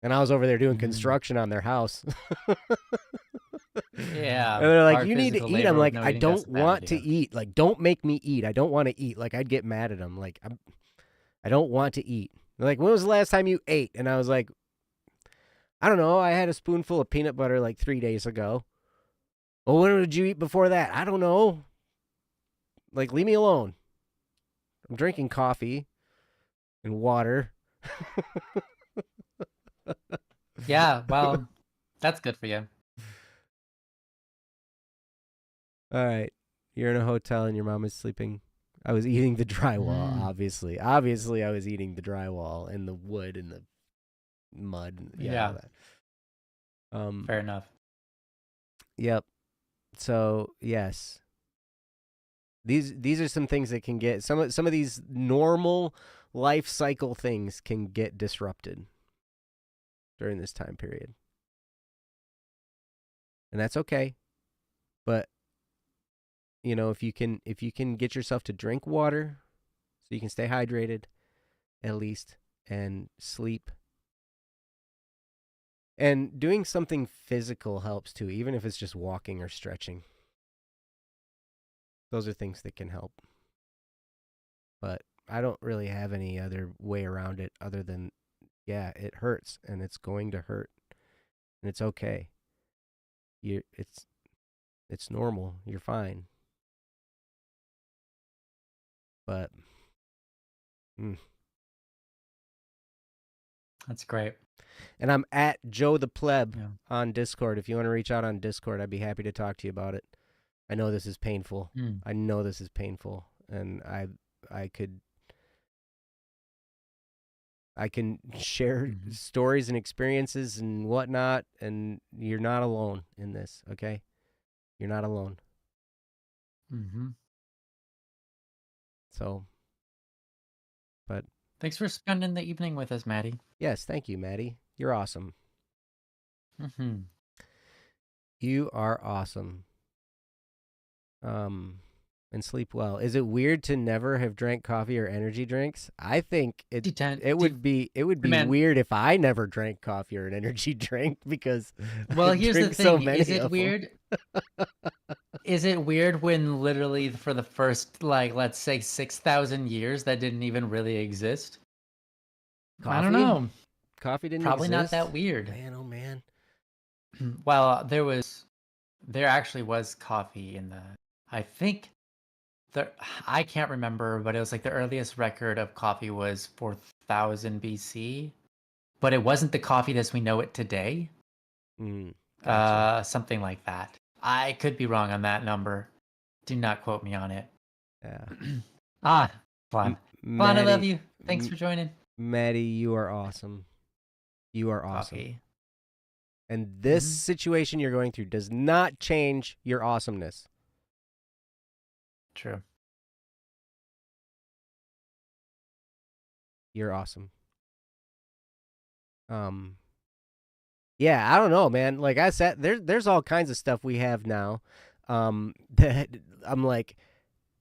And I was over there doing construction on their house. Yeah. And they're like, Hard "You need to physical eat." I'm labor with like, no "I eating, that's don't a bad want to idea. eat. Like, don't make me eat. I don't want to eat." Like, I'd get mad at them. Like, I don't want to eat. They're like, "When was the last time you ate?" And I was like, "I don't know. I had a spoonful of peanut butter like 3 days ago." "Well, when did you eat before that?" "I don't know." Like, leave me alone. I'm drinking coffee and water. Yeah, well, that's good for you. All right. You're in a hotel and your mom is sleeping. I was eating the drywall, obviously. Obviously, I was eating the drywall and the wood and the mud. Yeah, all that. Fair enough. Yep. So, yes. These are some things that can get some of these normal life cycle things can get disrupted during this time period. And that's okay. But if you can get yourself to drink water so you can stay hydrated at least and sleep. And doing something physical helps too, even if it's just walking or stretching. Those are things that can help. But I don't really have any other way around it other than, yeah, it hurts and it's going to hurt. And it's okay. It's normal. You're fine. But That's great. And I'm at Joe the Pleb Yeah. on Discord. If you want to reach out on Discord, I'd be happy to talk to you about it. I know this is painful. I know this is painful, and I can share stories and experiences and whatnot, and you're not alone in this, okay? You're not alone. So, but thanks for spending the evening with us, Maddie. Yes, thank you, Maddie. You're awesome. You are awesome. And sleep well. Is it weird to never have drank coffee or energy drinks? I think it would be weird if I never drank coffee or an energy drink because here's the thing. So many is it weird? Is it weird when literally for the first let's say 6,000 years that didn't even really exist? Coffee? I don't know. Coffee didn't Probably exist? not that weird. Man, oh man. Well, there actually was coffee in I think I can't remember, but it was like the earliest record of coffee was 4,000 BC, but it wasn't the coffee as we know it today. Gotcha. Something like that. I could be wrong on that number. Do not quote me on it. Yeah. Fun. Maddie, I love you. Thanks for joining. Maddie, you are awesome. You are awesome. Coffee. And this situation you're going through does not change your awesomeness. True. You're awesome. Yeah, I don't know, man. Like I said, there's all kinds of stuff we have now. That I'm like,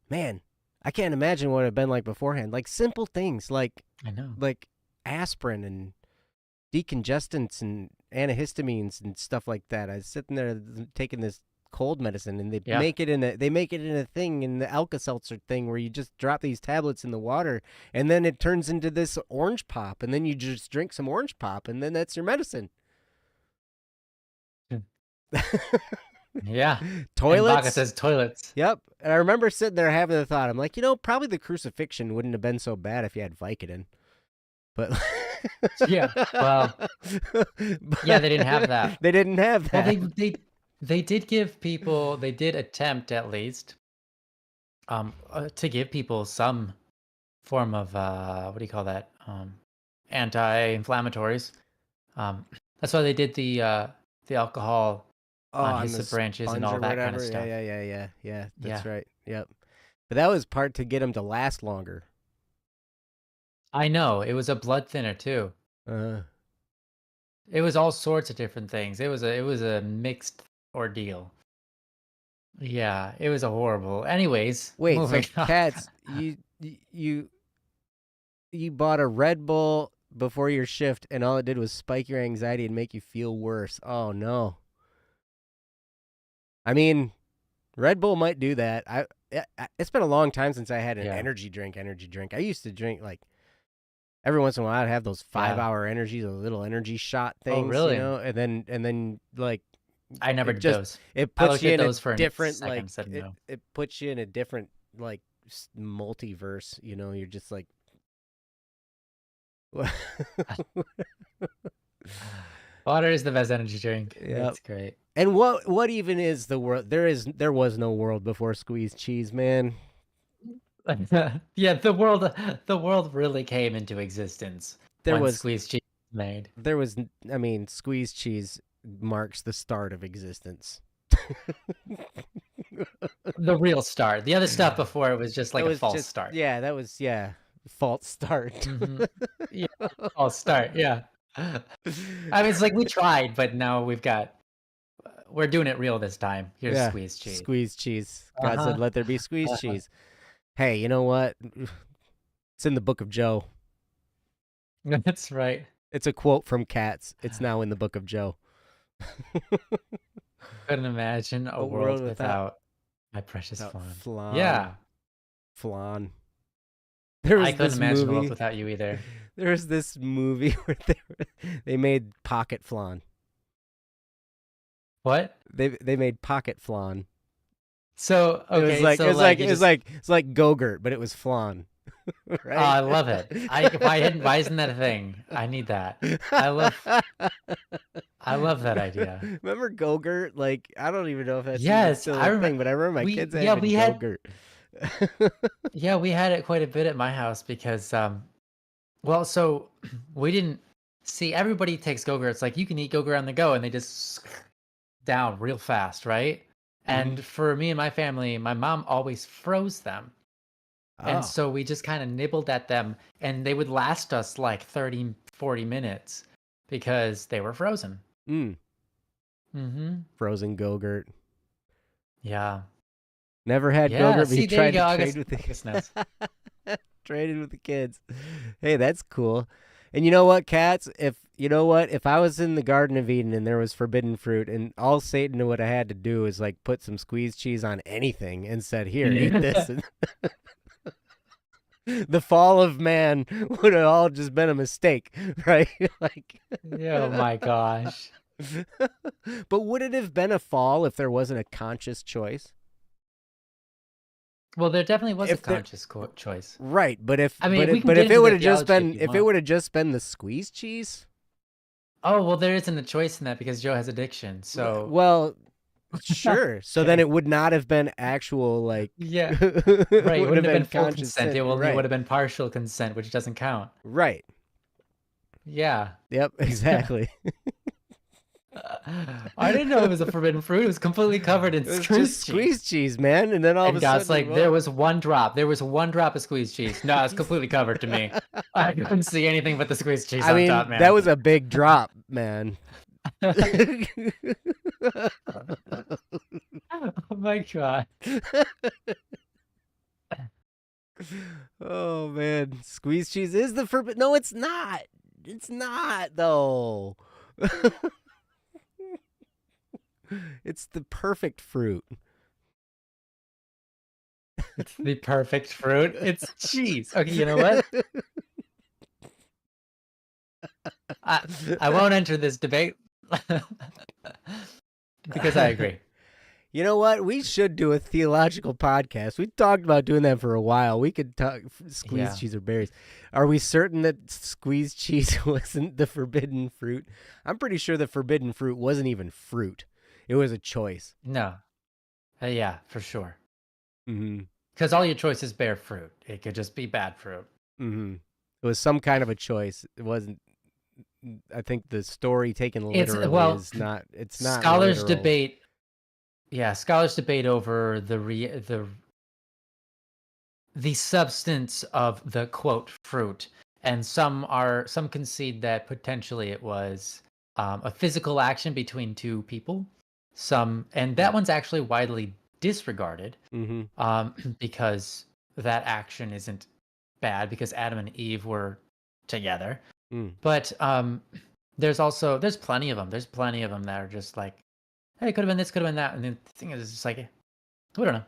man, I can't imagine what it'd been like beforehand. Like simple things like I know. Like aspirin and decongestants and antihistamines and stuff like that. I was sitting there taking this cold medicine, and they make it in a thing in the Alka-Seltzer thing where you just drop these tablets in the water, and then it turns into this orange pop, and then you just drink some orange pop, and then that's your medicine. Yeah. Toilets. Baca says toilets. Yep. And I remember sitting there having the thought. I'm like, probably the crucifixion wouldn't have been so bad if you had Vicodin. But yeah. Well. Yeah, they didn't have that. They didn't have that. Well, they did give people. They did attempt at least. To give people some form of what do you call that? Anti-inflammatories. Um, that's why they did the alcohol Oh, on on the hyssop branches and sponge all or that kind of whatever. Yeah, stuff. yeah, yeah, yeah, yeah. That's Yeah, right. Yep. But that was part to get them to last longer. I know. It was a blood thinner too. Uh, It was all sorts of different things. It was a mixed ordeal. Yeah, it was a horrible. Anyways, Wait, moving so on. cats, you bought a Red Bull before your shift, and all it did was spike your anxiety and make you feel worse. Oh no. I mean, Red Bull might do that. It's been a long time since I had an Yeah, energy drink. I used to drink like every once in a while. I'd have those yeah. 5-hour those little energy shot Oh, things, really? and then like I never it did just those. it I puts looked you at in a those for a different second, said no. it puts you in a different like multiverse. You're just like. Water is the best energy drink. Yep. It's great. And what even is the world? There was no world before squeezed cheese, man. Yeah, the world really came into existence There when was squeezed cheese was made. there was I mean, squeezed cheese marks the start of existence. The real start. The other stuff before it was just That like a was false just start. that was false start. Hmm. Yeah, false start. Yeah. I mean, it's like we tried, but now we're doing it real this time. Here's Yeah, squeezed cheese. squeezed cheese. God said, Uh-huh. "Let there be squeezed Uh-huh. cheese." Hey, you know what? It's in the book of Joe. That's right. It's a quote from Cats. It's now in the book of Joe. Couldn't imagine a A world world without my precious without flan. flan. Yeah, Flan. There I was couldn't this imagine a world movie. without you either. There was this movie where they made pocket flan. What? They made pocket flan. So, It was okay, like so like you just it's like Go-Gurt, but it was flan, oh, right? I love it. Why isn't that a thing? I need that. I love that idea. Remember Go-Gurt? Like I don't even know if that's even Yes, still I a remember thing, but I remember my we kids yeah, having we had Go-Gurt. yeah, we had it quite a bit at my house because well, so we didn't see everybody takes Go-Gurt. It's like you can eat Go-Gurt on the go and they just down real fast, right? Hmm. And for me and my family, my mom always froze them. And Oh. so we just kind of nibbled at them and they would last us like 30, 40 minutes because they were frozen. Mm. Mhm. Frozen Go-Gurt. Yeah. Never had Yeah, Go-Gurt, but you see, there you tried to go. trade with August knows. the traded with the kids. Hey, that's cool. And you know what, cats? If I was in the Garden of Eden and there was forbidden fruit, and all Satan would have had to do is like put some squeezed cheese on anything and said, "Here, eat this," and the fall of man would have all just been a mistake, right? Like, Yeah, oh my gosh. but would it have been a fall if there wasn't a conscious choice? Well, there definitely was a If there conscious choice. Right, but if I but mean, we it can but get if it into would the have just theology if been you if it want. would have just been the squeezed cheese, Oh, well, there isn't a choice in that because Joe has addiction. So, well, sure. So then kidding. it would not have been actual like Yeah, it right. It would have wouldn't have been been full conscious consent. sin. It only would Right. have been partial consent, which doesn't count. Right. Yeah. Yep, exactly. I didn't know it was a forbidden fruit. It was completely covered in It was just squeezed cheese. squeezed cheese, man, and then all of And a God's sudden, like, there well, was one drop. There was one drop of squeezed cheese. No, it's completely covered to me. I couldn't see anything but the squeezed cheese I on top, mean, that man. was a big drop, man. Oh my God. Oh man, squeezed cheese is the forbidden. No, it's not. It's not though. It's the perfect fruit. It's the perfect fruit. It's cheese. Okay, you know what? I won't enter this debate because I agree. You know what? We should do a theological podcast. We talked about doing that for a while. We could talk squeezed Yeah. cheese or berries. Are we certain that squeezed cheese wasn't the forbidden fruit? I'm pretty sure the forbidden fruit wasn't even fruit. It was a choice. No. Yeah, for sure. Mm-hmm. Because all your choices bear fruit. It could just be bad fruit. Mm-hmm. It was some kind of a choice. It wasn't. I think the story taken It's literally well, is not. It's not scholars literal. debate. Yeah, scholars debate over the substance of the quote fruit, and some concede that potentially it was a physical action between two people. And that one's actually widely disregarded Mm-hmm. because that action isn't bad because Adam and Eve were together. Mm. But there's plenty of them. There's plenty of them that are just like, hey, it could have been this, could have been that, and the thing is, it's just like, we don't know.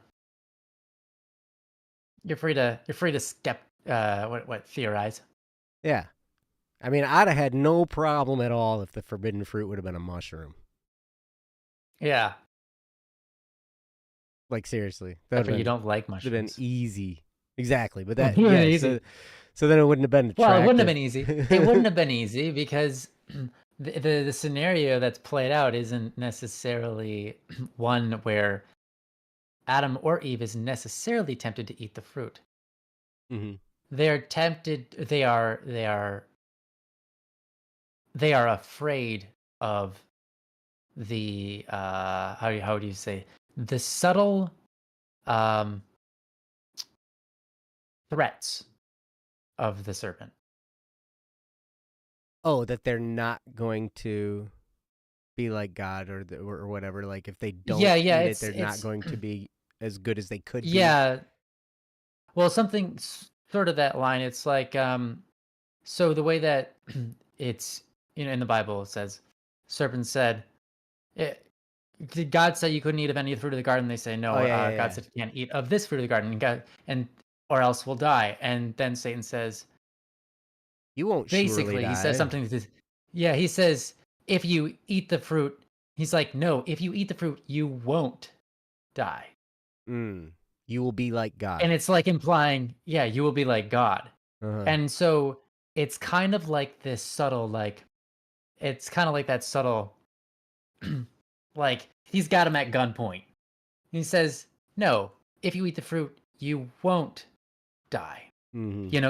You're free to what theorize. Yeah. I mean, I'd have had no problem at all if the forbidden fruit would have been a mushroom. Yeah, Like seriously, that except for would you have don't like been mushrooms. easy. Exactly, but that Really yeah. easy. So then it wouldn't have been Well, it wouldn't have attractive. been easy. It wouldn't have been easy because the scenario that's played out isn't necessarily one where Adam or Eve is necessarily tempted to eat the fruit. Mm-hmm. They're tempted. They are afraid of the how do you say, the subtle um threats of the serpent. Oh, that they're not going to be like God or whatever. Like if they don't Yeah, yeah, eat it, it's they're not it's going to be as good as they could be. yeah. Well, something sort of that line. It's like so the way that it's, in the Bible it says, serpent said, it, did God say you couldn't eat of any of the fruit of the garden? They say Oh no. yeah, yeah, God yeah. said you can't eat of this fruit of the garden, and or else we'll die. And then Satan says, You won't surely basically, he says die. something that, yeah, he says, if you eat the fruit, he's like, no, if you eat the fruit, you won't die. Mm. You will be like And God. it's like implying, yeah, you will be like God. Uh-huh. And so it's kind of like this subtle, like, it's kind of like that subtle, like, he's got him at gunpoint. He says, no, if you eat the fruit, you won't die. Mm-hmm.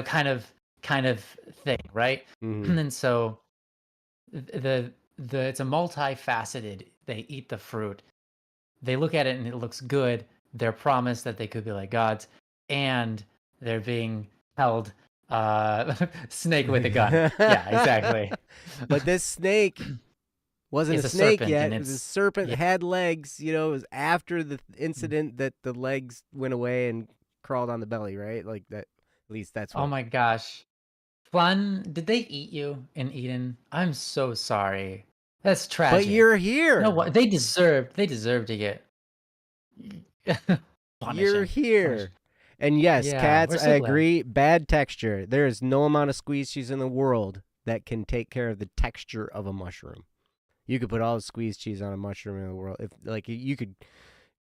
Kind of thing, right? Mm-hmm. And then so the it's a multifaceted. They eat the fruit. They look at it and it looks good. They're promised that they could be like gods, and they're being held snake with a gun. Yeah, exactly. But this snake wasn't a It's a snake serpent, and yet. The it's serpent yeah. had legs. You know, it was after the incident that the legs went away and crawled on the belly, right? Like that. At least that's Oh what. my gosh, fun. Did they eat you in Eden? I'm so sorry. That's But you're tragic. No, here. what they deserved. They deserve to get You're punishing. Punish. here. And yes, Yeah, cats, we're I so glad. agree. Bad texture. There is no amount of squeeze cheese in the world that can take care of the texture of a mushroom. You could put all the squeeze cheese on a mushroom in the world. If like you could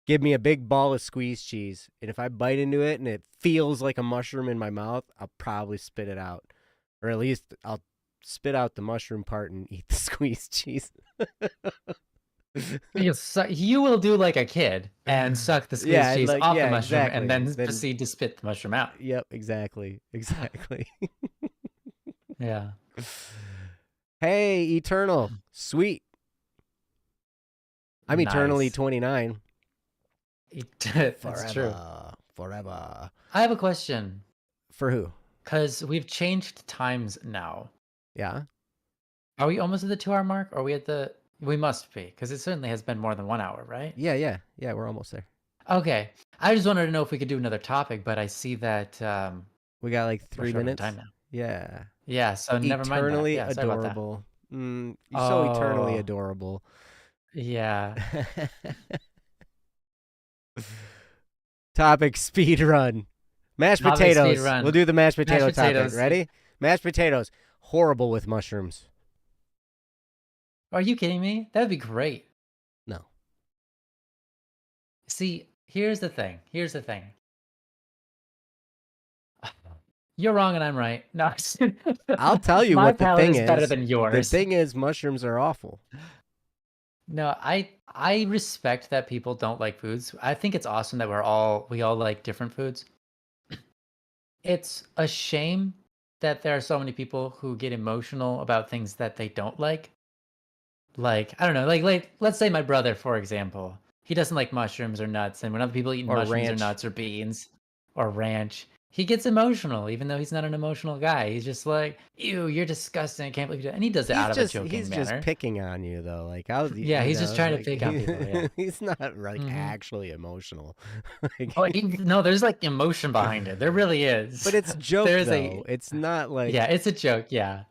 give me a big ball of squeeze cheese, and if I bite into it and it feels like a mushroom in my mouth, I'll probably spit it out. Or at least I'll spit out the mushroom part and eat the squeeze cheese. You will do like a kid and suck the squeeze Yeah, cheese like off the yeah, mushroom and exactly. then Then proceed to spit the mushroom out. yep, exactly. Exactly. Yeah. Hey, Eternal. Sweet. I'm eternally Nice. 29. That's true. Forever. Forever. I have a question For who? because we've changed times now. Yeah. Are we almost at the 2 hour mark? Or are we at we must be because it certainly has been more than 1 hour, right? Yeah, yeah. Yeah, we're almost there. Okay. I just wanted to know if we could do another topic, but I see that We got like we're 3 short on time minutes. now. Yeah. Yeah, so never mind that. Eternally Yeah, sorry about that. adorable. You're so eternally Oh, adorable. yeah. Topic speed run. Mashed Topic speed potatoes. We'll run. do the mashed Mashed potato topic. potatoes. Ready? Mashed potatoes. Horrible with mushrooms. Are you kidding me? That'd be great. No. See, here's the thing. You're wrong and I'm right. No, I'll tell you my what the palate thing is better is. than The yours. thing is, mushrooms are awful. No, I respect that people don't like foods. I think it's awesome that we all like different foods. It's a shame that there are so many people who get emotional about things that they don't like. Like, I don't know, like let's say my brother, for example, he doesn't like mushrooms or nuts, and when other people eat Or mushrooms or ranch. nuts or beans or ranch, he gets emotional, even though he's not an emotional guy. He's just like, "Ew, you're disgusting! I can't believe you." And he does it out of a joking He's just manner. picking on you though. Like I was, Yeah, you he's just know, trying to like pick on people. Yeah. he's not like Hmm. actually emotional. Oh, Like, no, there's like emotion behind it. There really but is. it's joke There's though. a It's not like Yeah, it's a joke. Yeah,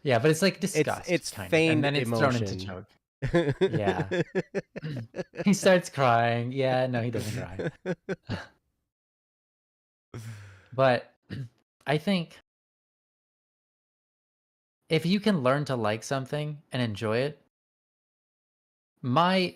yeah, but it's like disgust, it's kind of, and feigned then it's thrown into emotion. joke. Yeah. He starts crying. Yeah, no, he doesn't cry. But I think if you can learn to like something and enjoy it,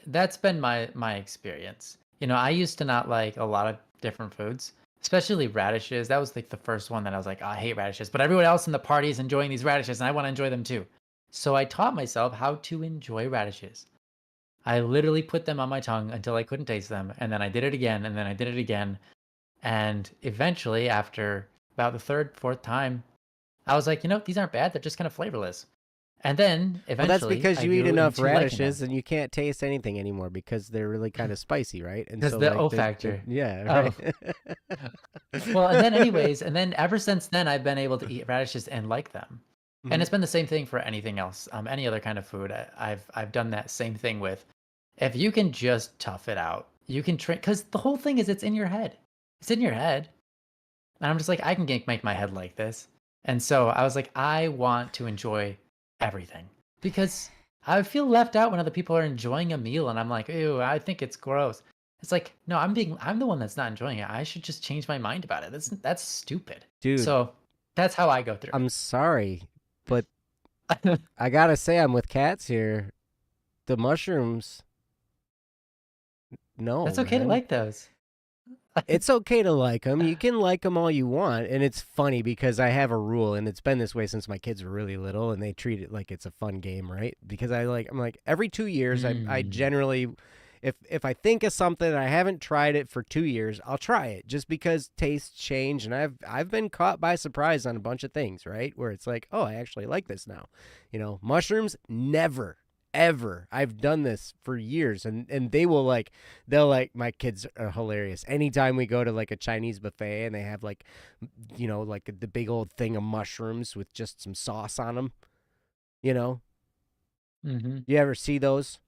that's been my experience. You know, I used to not like a lot of different foods, especially radishes. That was like the first one that I was like, "Oh, I hate radishes," but everyone else in the party is enjoying these radishes, and I want to enjoy them too. So I taught myself how to enjoy radishes. I literally put them on my tongue until I couldn't taste them, and then I did it again, and then I did it again, and eventually, after about the third, fourth time, I was like, these aren't bad. They're just kind of flavorless. And then Well, that's eventually, because I you eat grew enough into liking radishes them and you can't taste anything anymore because they're really kind of spicy, right? And because so the like O the factor. yeah, Oh, right. well, and then anyways, and then ever since then, I've been able to eat radishes and like them. And Hmm. it's been the same thing for anything else, any other kind of food. I've done that same thing with. If you can just tough it out, you can train because the whole thing is it's in your head. It's in your head. And I'm just like, I can make my head like this. And so I was like, I want to enjoy everything because I feel left out when other people are enjoying a meal and I'm like, ew, I think it's gross. It's like, no, I'm the one that's not enjoying it. I should just change my mind about it. That's stupid. Dude, So that's how I go through I'm sorry, but it. I gotta say I'm with cats here. The mushrooms, no, That's okay to man. like those. It's okay to like them. You can like them all you want. And it's funny because I have a rule, and it's been this way since my kids were really little, and they treat it like it's a fun game, right? Because I'm like, every 2 years, I Mm. generally, if I think of something and I haven't tried it for 2 years, I'll try it just because tastes change. And I've been caught by surprise on a bunch of things, right? Where it's like, oh, I actually like this now. Mushrooms, never ever. I've done this for years, and they'll like, my kids are hilarious. Anytime we go to like a Chinese buffet and they have like like the big old thing of mushrooms with just some sauce on them, you know. Mm-hmm. You ever see those?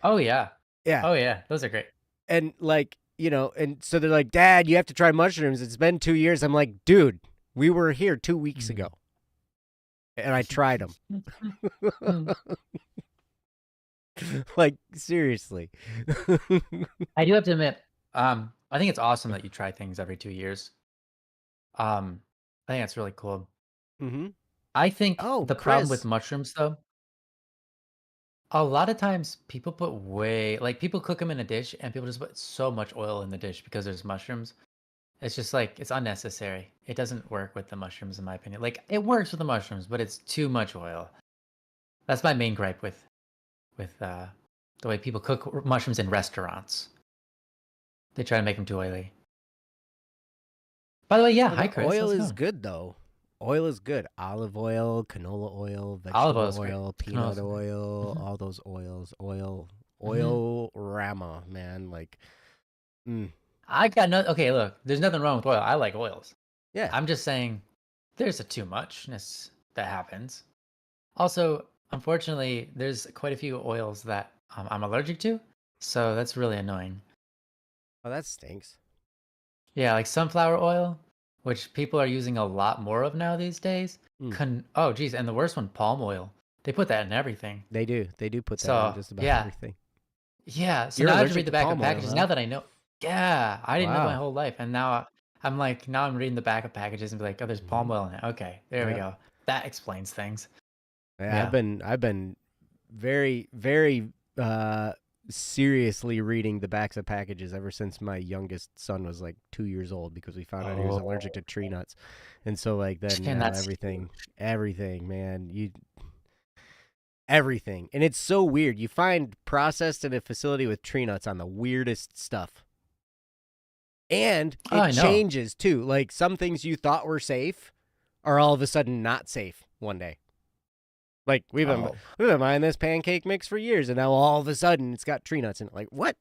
Oh yeah. Yeah. Oh yeah. Those are great. And like, and so they're like, "Dad, you have to try mushrooms. It's been 2 years." I'm like, "Dude, we were here 2 weeks Mm. ago and I tried them." Like, seriously. I do have to admit, I think it's awesome that you try things every 2 years. I think that's really cool. Hmm. I think Oh, the problem with Chris. mushrooms, though, a lot of times people put people cook them in a dish and people just put so much oil in the dish because there's mushrooms. It's just like, it's unnecessary. It doesn't work with the mushrooms, in my opinion. Like, it works with the mushrooms, but it's too much oil. That's my main gripe with the way people cook mushrooms in restaurants. They try to make them too oily. By the way, yeah, Well, hi the Chris, oil how's it is going? good though. Oil is good. Olive oil, canola oil, Olive oil vegetable is great. oil, peanut Canola oil. oil, Mhm. all those oils. Mhm. Oil rama, man. Like, mm, I got no Okay, look, there's nothing wrong with oil. I like oils. yeah. I'm just saying there's a too muchness that happens. Also, unfortunately, there's quite a few oils that I'm allergic to, so that's really annoying. Oh, that stinks. Yeah, like sunflower oil, which people are using a lot more of now these days. Mm, Oh, geez, and the worst one, palm oil. They put that in everything. they do. They do put that in So, just about yeah, everything. yeah. So You're now I have to allergic read the to back of palm oil, packages. Now huh? that I know, yeah, I didn't know my Wow. whole life, and I'm like, now I'm reading the back of packages and be like, oh, there's Hmm. palm oil in it. Okay, there we Yeah. go. That explains things. Yeah, I've Yeah. been very, very seriously reading the backs of packages ever since my youngest son was like 2 years old because we found out he was allergic Oh, to tree nuts. And so like then and now that's everything, huge. man, everything. And it's so weird. You find processed in a facility with tree nuts on the weirdest stuff. And Oh, it I know. changes too. Like some things you thought were safe are all of a sudden not safe one day. Like we've been buying this pancake mix for years, and now all of a sudden it's got tree nuts in it. Like what?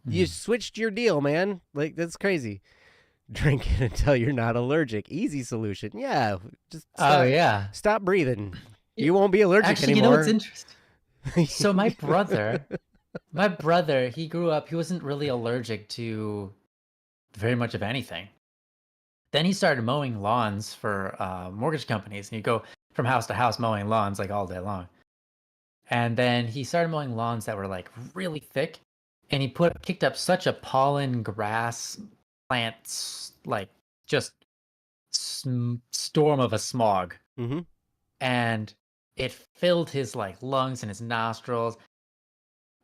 You switched your deal, man. Like that's crazy. Drink it until you're not allergic. Easy solution. Yeah, just stop breathing. You won't be allergic anymore. You know what's interesting? So my brother, he grew up. He wasn't really allergic to very much of anything. Then he started mowing lawns for mortgage companies, and you go from house to house mowing lawns like all day long. And then he started mowing lawns that were like really thick, and he kicked up such a pollen grass plants like just storm of a smog, and it filled his like lungs and his nostrils.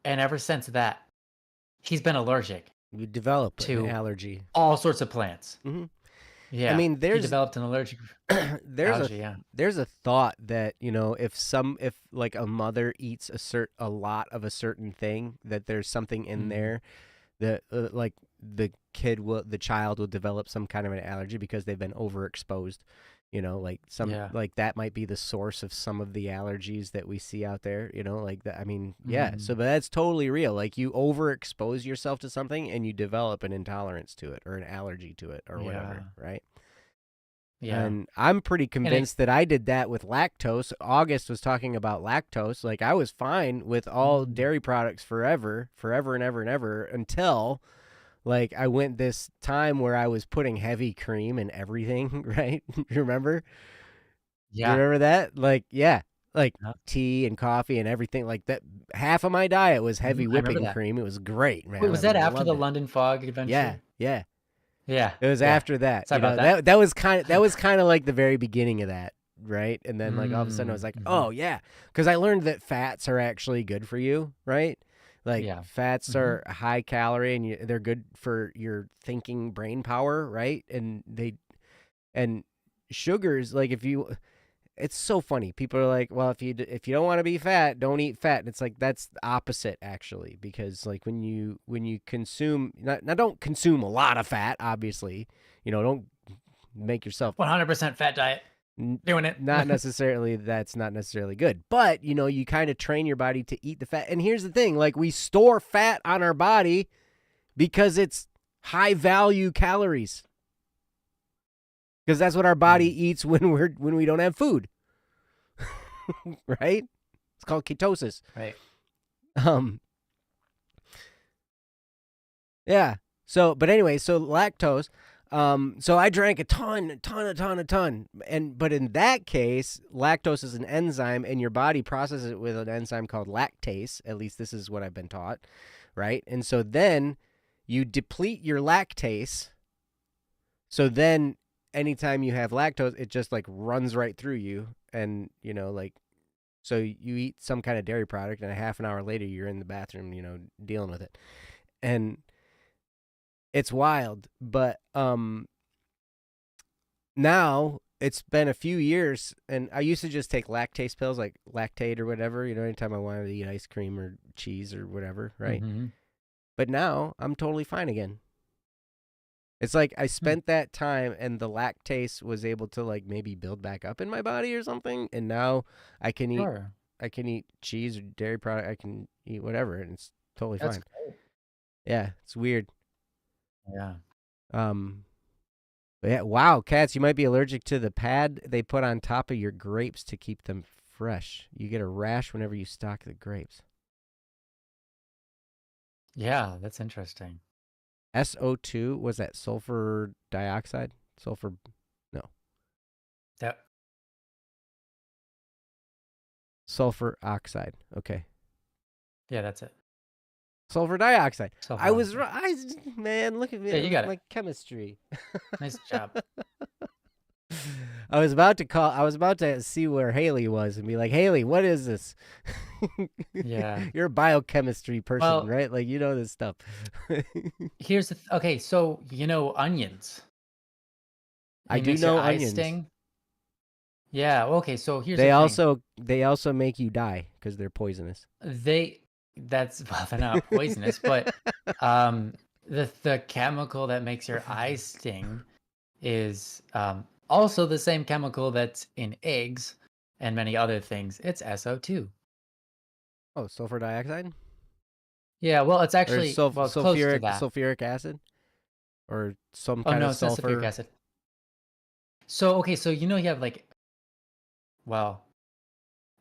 And ever since that, he's been allergic. You develop an allergy. All sorts of plants. Yeah, I mean, he developed an allergic allergy. There's a thought that if like a mother eats a lot of a certain thing, that there's something in there that like the child will develop some kind of an allergy because they've been overexposed. Like like that might be the source of some of the allergies that we see out there. Like that. I mean, yeah. So, but that's totally real. Like you overexpose yourself to something and you develop an intolerance to it or an allergy to it or whatever, right? Yeah. And I'm pretty convinced that I did that with lactose. August was talking about lactose. Like I was fine with all dairy products forever and ever until like I went this time where I was putting heavy cream in everything, right? You remember? Yeah. You remember that? Like, yeah. Like tea and coffee and everything like that. Half of my diet was heavy whipping cream. It was great, man. Wait, was that after the London Fog adventure? Yeah. Yeah. It was after that. That was kind of like the very beginning of that, right? And then like all of a sudden I was like, oh yeah, because I learned that fats are actually good for you, right? Like fats are high calorie and they're good for your thinking brain power, right? And sugars, like it's so funny. People are like, well, if you don't want to be fat, don't eat fat. And it's like that's the opposite actually, because like when you consume, don't consume a lot of fat, obviously. Don't make yourself 100% fat diet. Doing it. Not necessarily. That's not necessarily good. But, you kind of train your body to eat the fat. And here's the thing, like we store fat on our body because it's high value calories. Because that's what our body eats when we don't have food. Right? It's called ketosis. Right. Yeah. So, but anyway, so lactose. So I drank a ton. But in that case, lactose is an enzyme and your body processes it with an enzyme called lactase. At least this is what I've been taught. Right. And so then you deplete your lactase. So then anytime you have lactose, it just like runs right through you. And, like, so you eat some kind of dairy product and a half an hour later, you're in the bathroom, dealing with it. And it's wild, but now it's been a few years, and I used to just take lactase pills, like Lactate or whatever, anytime I wanted to eat ice cream or cheese or whatever, right? But now I'm totally fine again. It's like I spent that time, and the lactase was able to like maybe build back up in my body or something, and now I can eat cheese or dairy product, I can eat whatever, and it's totally fine. Cool. Yeah, it's weird. Yeah. Yeah. Wow, cats, you might be allergic to the pad they put on top of your grapes to keep them fresh. You get a rash whenever you stock the grapes. Yeah, that's interesting. SO2, was that sulfur dioxide? No. Sulfur oxide. Okay. Yeah, that's it. Sulfur dioxide. I was right. Man, look at me. Yeah, you got like chemistry. Nice job. I was about to see where Haley was and be like, Haley, what is this? Yeah. You're a biochemistry person, right? Like, this stuff. Here's okay, so onions. I do know onions. Sting? Yeah, okay, so here's they also make you die because they're poisonous. They're not poisonous, but the chemical that makes your eyes sting is also the same chemical that's in eggs and many other things. It's SO2. Oh, sulfur dioxide? Yeah, well, it's Or actually well close to that. sulfuric acid? Or some Oh kind no, of it's not sulfuric sulfur? acid. So okay, so you have like well,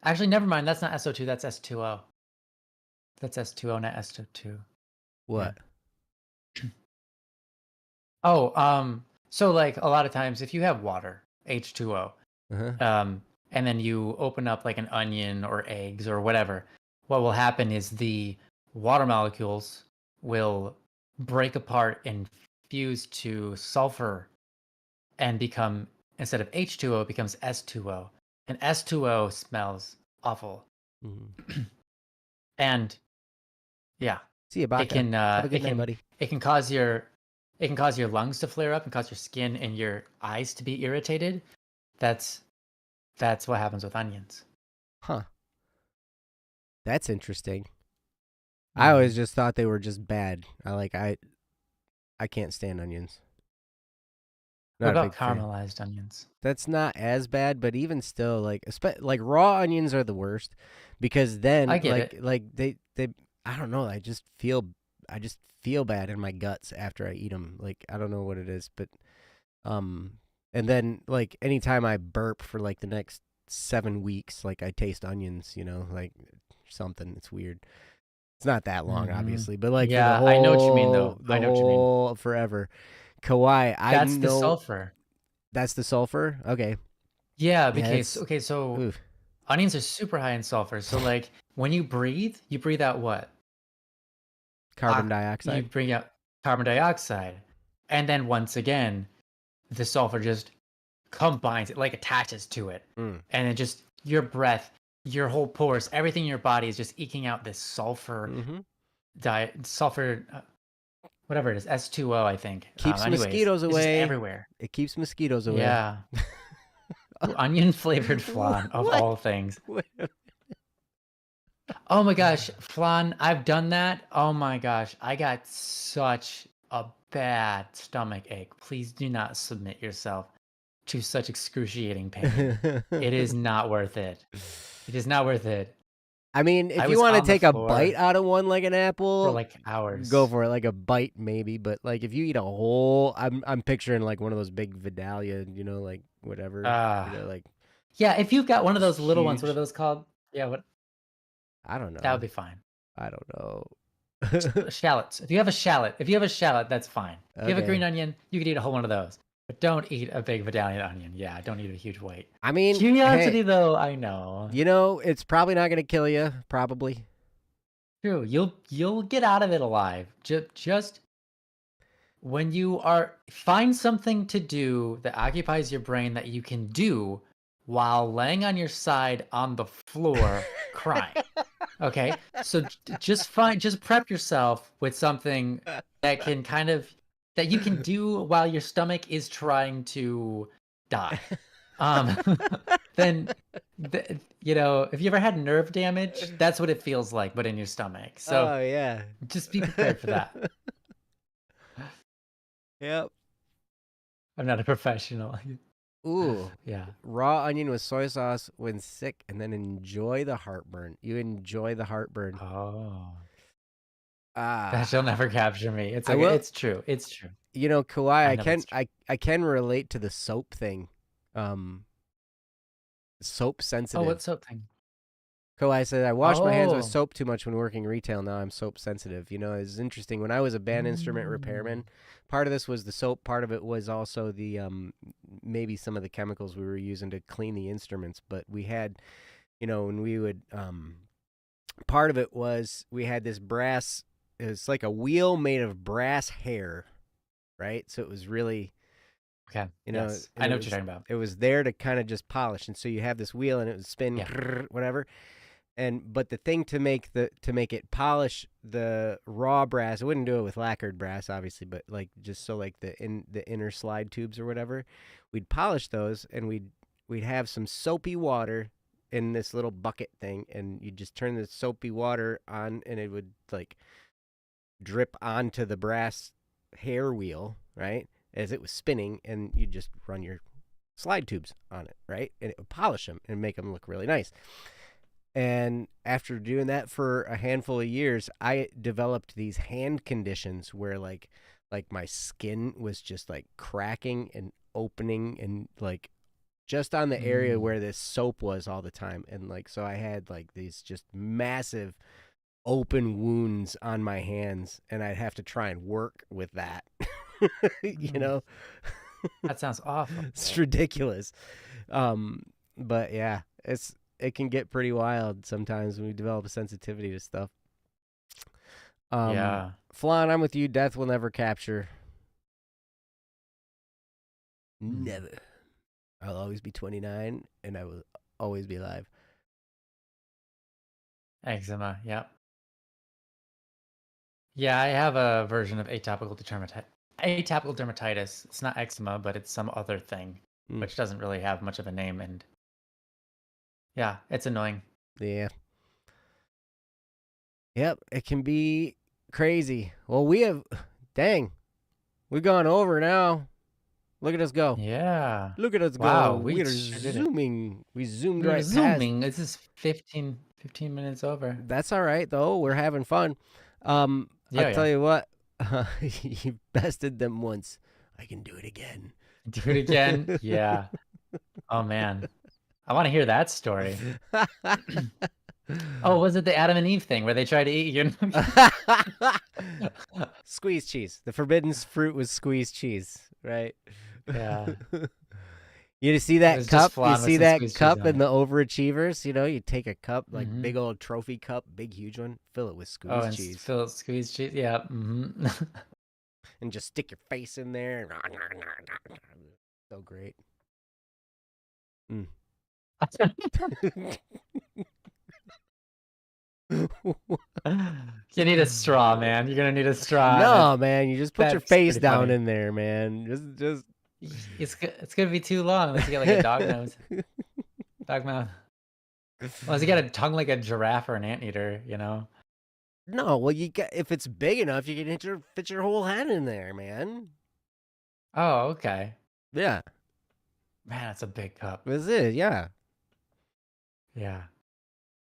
actually never mind. That's not SO2. That's S2O. That's S2O, not SO2. Yeah. What? Oh, so like a lot of times if you have water, H2O, Uh-huh. and then you open up like an onion or eggs or whatever, what will happen is the water molecules will break apart and fuse to sulfur and become, instead of H2O, it becomes S2O. And S2O smells awful. Mhm. And yeah, See you, it Baka. can Have a good night, buddy. it can cause your lungs to flare up and cause your skin and your eyes to be irritated. That's what happens with onions. Huh. That's interesting. I always Mhm. just thought they were just bad. I can't stand onions. What Not a about big fan. caramelized onions? That's not as bad, but even still, like raw onions are the worst because then I get it. they I don't know. I just feel bad in my guts after I eat them. Like I don't know what it is, but um, and then like anytime I burp for like the next 7 weeks, like I taste onions. Like something. It's weird. It's not that long, Hmm. obviously, but like for Yeah, I know what you mean though. the I know what you mean. whole forever. Kauai, I That's the know sulfur. that's the sulfur. Okay. Yeah, Yeah, because it's okay, so oof. onions are super high in sulfur. So like when you breathe out what? Carbon You dioxide. bring out carbon dioxide. And then once again, the sulfur just combines, it like attaches to it. Mm. And it just your breath, your whole pores, everything in your body is just eking out this Mm-hmm. sulfur whatever it is, S2O, I think. Keeps Anyways, mosquitoes it's just away. everywhere. It keeps mosquitoes away. Yeah. Ooh, onion flavored flan of What? all things. What? Oh my gosh, flan, I've done that. Oh my gosh, I got such a bad stomach ache. Please do not submit yourself to such excruciating pain. It is not worth it. It is not worth it. I mean, I if you was want to on the take a bite floor out of one like an for apple, like go hours. for it. Like a bite, maybe. But like if you eat a whole, I'm picturing like one of those big Vidalia, like whatever, Uh like yeah, if you've got one of just those little ones, what are huge. those called? Yeah, what I don't that would know. be fine. I don't know. Shallots. If you have a shallot, that's fine. If you have a Okay. green onion, you could eat a whole one of those. But don't eat a big medallion onion. Yeah, don't eat a huge weight. I mean, hey, Curiosity, though, I know. it's probably not gonna kill you. Probably. True, you'll get out of it alive. Just when you are find something to do that occupies your brain that you can do while laying on your side on the floor crying. Okay, so just prep yourself with something that can kind of that you can do while your stomach is trying to die. Um, then if you ever had nerve damage, that's what it feels like, but in your stomach. So Oh yeah. just be prepared for that. Yep. I'm not a professional. Ooh, Yeah. raw onion with soy sauce when sick, and then enjoy the heartburn. You enjoy the heartburn. Oh, that shall Ah, never capture me. It's I okay. will. It's true. It's true. Kauai, I I know can it's true. I can relate to the soap thing. Um, soap Oh, sensitive. what soap thing? Kauai said, I wash my hands with Oh. soap too much when working retail. Now I'm soap sensitive. It's interesting. When I was a band instrument Mm. repairman, part of this was the soap, part of it was also the maybe some of the chemicals we were using to clean the instruments. But we had, when we would part of it was we had this brass, it's like a wheel made of brass hair, right? So it was really, Okay. Yes. and I know what you're talking about. it was there to kind of just polish. And so you have this wheel and it would spin, Yeah. whatever. And but the thing to make it polish the raw brass, I wouldn't do it with lacquered brass, obviously, but like just so like the inner slide tubes or whatever, we'd polish those and we'd have some soapy water in this little bucket thing, and you just turn the soapy water on, and it would like drip onto the brass hair wheel, right, as it was spinning, and you just run your slide tubes on it, right? And it would polish them and make them look really nice. And after doing that for a handful of years, I developed these hand conditions where like my skin was just like cracking and opening and like just on the area Mm. where this soap was all the time. And like so I had like these just massive open wounds on my hands, and I'd have to try and work with that. you Mm. know, That sounds awful. it's ridiculous. But yeah, it can get pretty wild sometimes when we develop a sensitivity to stuff. Yeah. Flan, I'm with you. Death will never capture. Mm. Never. I'll always be 29, and I will always be alive. Eczema. Yep. Yeah, I have a version of atopical dermatitis. Atopical dermatitis. It's not eczema, but it's some other thing, Mm, which doesn't really have much of a name. And yeah, it's annoying. yeah. Yep, it can be crazy. Well, we've gone over now. Look at us go. Yeah. Look at us Wow, go. we We are sure did it. zooming. We zoomed We're right past. zooming. This is 15 minutes over. That's all right, though. We're having fun. I'll Yeah, tell yeah. you what. You bested them once. I can do it again. Do it again. Yeah. Oh man, I want to hear that story. Oh, was it the Adam and Eve thing where they tried to eat you? Squeeze cheese. The forbidden fruit was squeeze cheese, right? Yeah. You see It that was just cup? You flan with see some that squeeze cheese cup on in it. the overachievers? You know, you take a cup, like Mm-hmm. big old trophy cup, big huge one, fill it with Oh, squeeze and cheese, fill squeeze cheese. Yeah. Mm-hmm. and just stick your face in there. So great. Mm. You need a straw, man. You're gonna need a straw, and No, man, you just put your that's face pretty down funny. in there, man. Just. It's gonna be too long unless you get like a dog nose, dog mouth. Unless you got a tongue like a giraffe or an anteater, you know. No, well, you got if it's big enough, you can fit your whole head in there, man. Oh, okay. Yeah, Man, that's a big cup. that's it. Yeah. Yeah.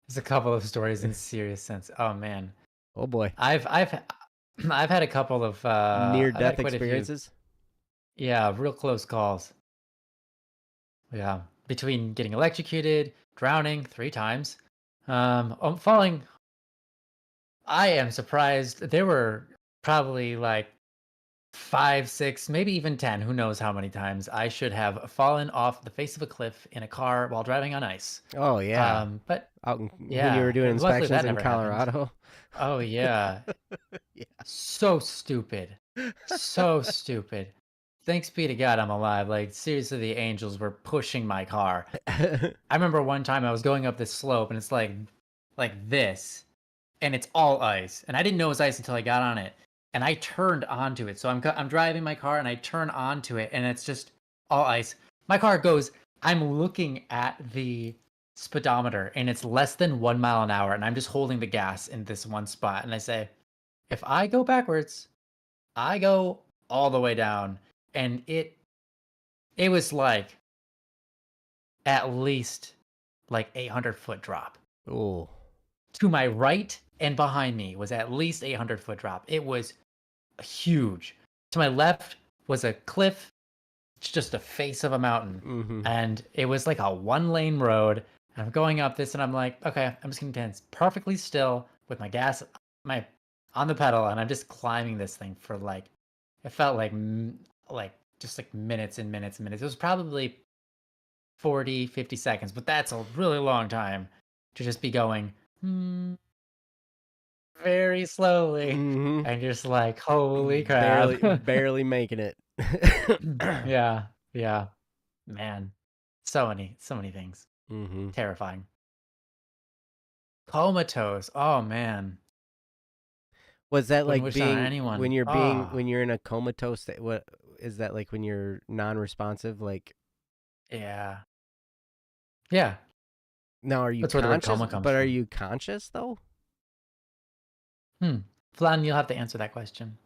There's a couple of stories in serious sense. Oh man. Oh boy. I've I've had a couple of Near I've had death quite a few. experiences. Yeah, real close calls. Yeah. Between getting electrocuted, drowning 3 times, falling. I am surprised. There were probably like 5, 6, maybe even 10. Who knows how many times I should have fallen off the face of a cliff in a car while driving on ice. Oh yeah. But When you were yeah, doing luckily inspections that in never happened. Colorado. Oh yeah, so stupid. So stupid. Thanks be to God I'm alive. Like, seriously, the angels were pushing my car. I remember one time I was going up this slope and it's like this, and it's all ice. And I didn't know it was ice until I got on it. And I turned onto it. So I'm driving my car and I turn onto it and it's just all ice. My car goes, I'm looking at the speedometer and it's less than 1 mile an hour. And I'm just holding the gas in this one spot. And I say, if I go backwards, I go all the way down. And it was like at least like 800-foot drop. Oh. To my right and behind me was at least 800-foot drop. It was huge. To my left was a cliff, just a face of a mountain. Mm-hmm. And it was like a 1-lane road. And I'm going up this and I'm like, okay, I'm just gonna stand perfectly still with my gas on the pedal, and I'm just climbing this thing for like, it felt like just like minutes and minutes and minutes. It was probably 40, 50 seconds, but that's a really long time to just be going very slowly. Mm-hmm. And just like, holy crap. Barely making it. Yeah, yeah. Man. So many things. Mm-hmm. Terrifying. Comatose. Oh man. Was that Wouldn't like wish that on being anyone. Ah, when you're in a comatose state? What is that like when you're non-responsive? Like yeah. Yeah. now, are you That's where the word conscious? coma comes But are from. you conscious though? Flan, you'll have to answer that question.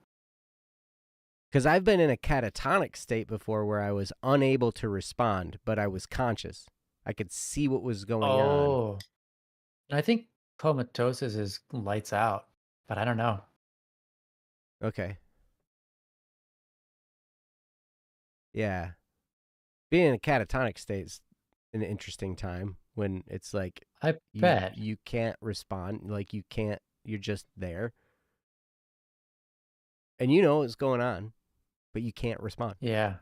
Because I've been in a catatonic state before where I was unable to respond, but I was conscious. I could see what was going on. Oh, I think comatosis is lights out, but I don't know. Okay. Yeah. Being in a catatonic state is an interesting time when it's like I bet. you can't respond, like you're just there. And you know what's going on, but you can't respond. Yeah.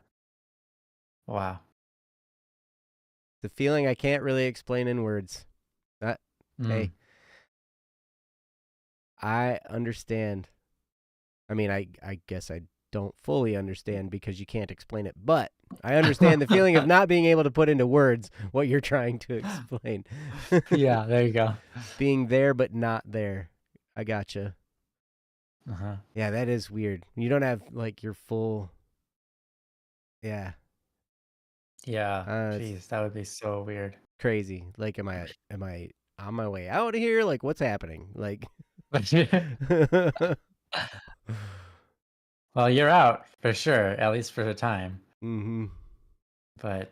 Wow. The feeling I can't really explain in words. Hey, I understand. I mean, I guess I don't fully understand because you can't explain it, but I understand the feeling of not being able to put into words what you're trying to explain. Yeah, there you go. Being there but not there. I gotcha. Uh-huh. Yeah, that is weird. You don't have like your full. Yeah. Yeah. It's Jeez, that would be so weird. crazy. Like, am I on my way out here? Like, what's happening? Like. Well, you're out for sure, at least for the time. Mm-hmm. But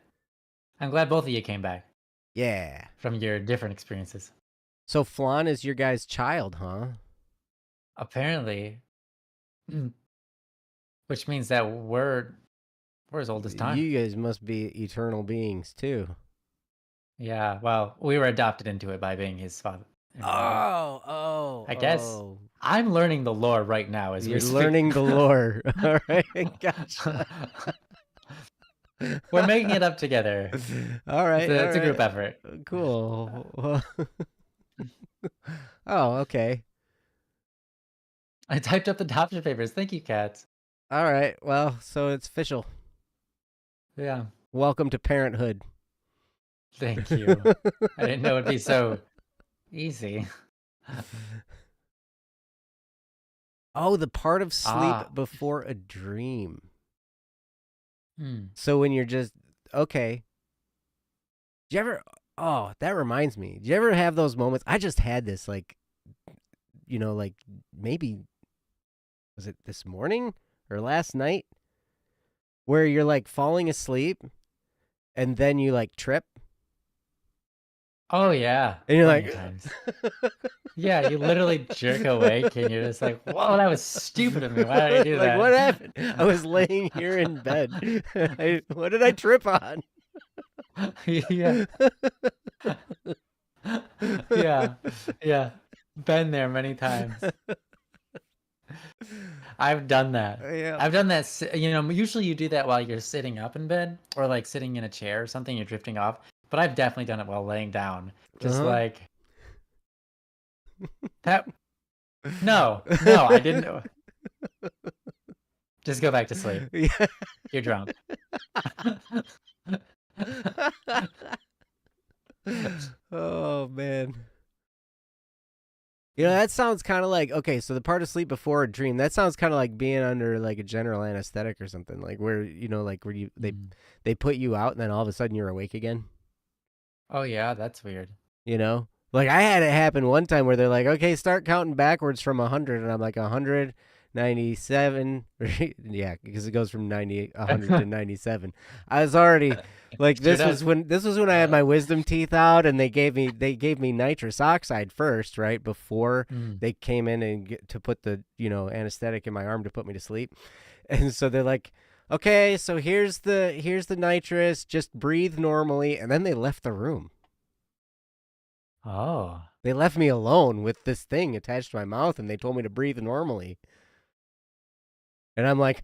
I'm glad both of you came back Yeah. from your different experiences. So Flan is your guy's child, huh? Apparently, which means that we're as old as time. You guys must be eternal beings too. Yeah, well, we were adopted into it by being his father. I guess I'm learning the lore right now as you're we speak. learning the lore. All right, gotcha. We're making it up together. All right, it's a group effort. Cool. Oh, okay. I typed up the adoption papers. Thank you, cats. All right, well, so it's official. Yeah. Welcome to parenthood. Thank you. I didn't know it'd be so easy. Oh, the part of sleep before a dream. So when you're just, okay. Do you ever, that reminds me. Do you ever have those moments? I just had this, like, like maybe, was it this morning or last night? Where you're like falling asleep and then you like trip. Oh, yeah. And you're like, times. Yeah, you literally jerk awake and you're just like, whoa, that was stupid of me. Why did I do that? What happened? I was laying here in bed. What did I trip on? Yeah. Yeah. Been there many times. I've done that. Yeah. I've done that. Usually you do that while you're sitting up in bed or like sitting in a chair or something, you're drifting off. But I've definitely done it while laying down. Just like that. No, I didn't. Just go back to sleep. Yeah. You're drunk. Oh, man. That sounds kind of like, okay, so the part of sleep before a dream, that sounds kind of like being under like a general anesthetic or something, like where, like where they put you out and then all of a sudden you're awake again. Oh, yeah, that's weird. Like I had it happen one time where they're like, okay, start counting backwards from 100. And I'm like 197. Yeah, because it goes from 100 to 97. I was already like, this was when I had my wisdom teeth out and they gave me nitrous oxide first, right? Before they came in and to put the, anesthetic in my arm to put me to sleep. And so they're like, okay, so here's the nitrous, just breathe normally. And then they left the room. Oh. They left me alone with this thing attached to my mouth and they told me to breathe normally. And I'm like,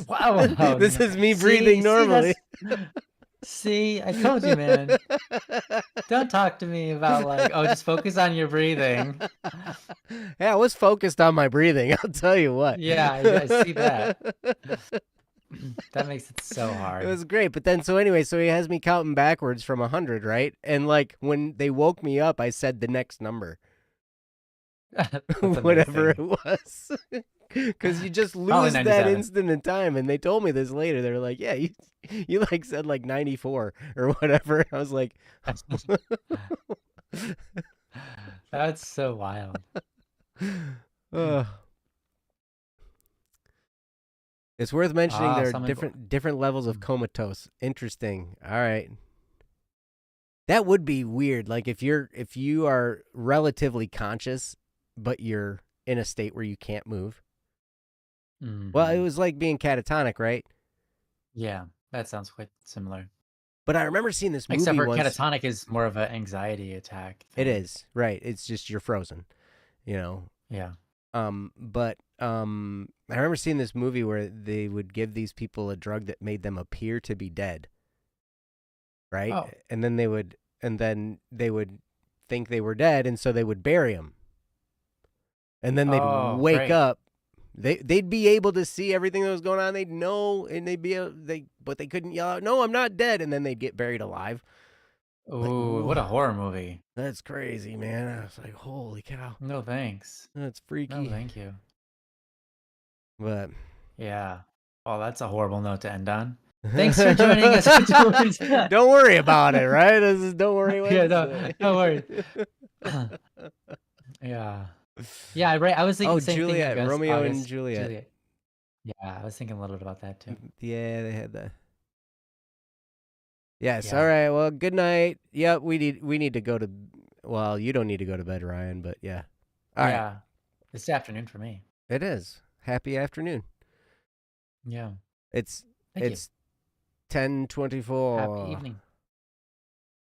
wow. This is me breathing normally. See, I told you, man. Don't talk to me about like, just focus on your breathing. Yeah, I was focused on my breathing. I'll tell you what. Yeah, I see that. That makes it so hard. It was great. But then, so he has me counting backwards from 100, right? And like when they woke me up, I said the next number. Whatever it was. Because you just lose that instant in time. And they told me this later. They were like, yeah, you like said like 94 or whatever. I was like, that's so wild. It's worth mentioning there are Some people. different levels of comatose. Interesting. All right. That would be weird. Like if you are relatively conscious, but you're in a state where you can't move. Well, it Mhm. was like being catatonic, right? Yeah, that sounds quite similar. But I remember seeing this Except movie for once. catatonic is more of an anxiety attack It thing. is, right. It's just you're frozen, you know. Yeah. But I remember seeing this movie where they would give these people a drug that made them appear to be dead, right? Oh. And then they would think they were dead, and so they would bury them. And then they'd Oh, wake great. up. They'd be able to see everything that was going on. They'd know, and but they couldn't yell out, "No, I'm not dead!" And then they'd get buried alive. Like, Ooh, what a whoa, horror movie. that's crazy, man. I was like, holy cow, No thanks. that's No, freaky. thank you. But Yeah. Oh, that's a horrible note to end on. Thanks for joining us. don't worry about it, right? This is Don't Worry Yeah, Wednesday. no worries. Yeah. Yeah, I was thinking Oh, the same thing, Juliet, August. Romeo and August. Juliet. Juliet. Yeah, I was thinking a little bit about that too. Yeah, they had that. Yes. All Yeah. right. Well, good night. Yep. We need to go to. Well, you don't need to go to bed, Ryan. But yeah. All right. Yeah. It's afternoon for me. It is. Happy afternoon. Yeah. It's Thank you. it's Happy 10:24. evening.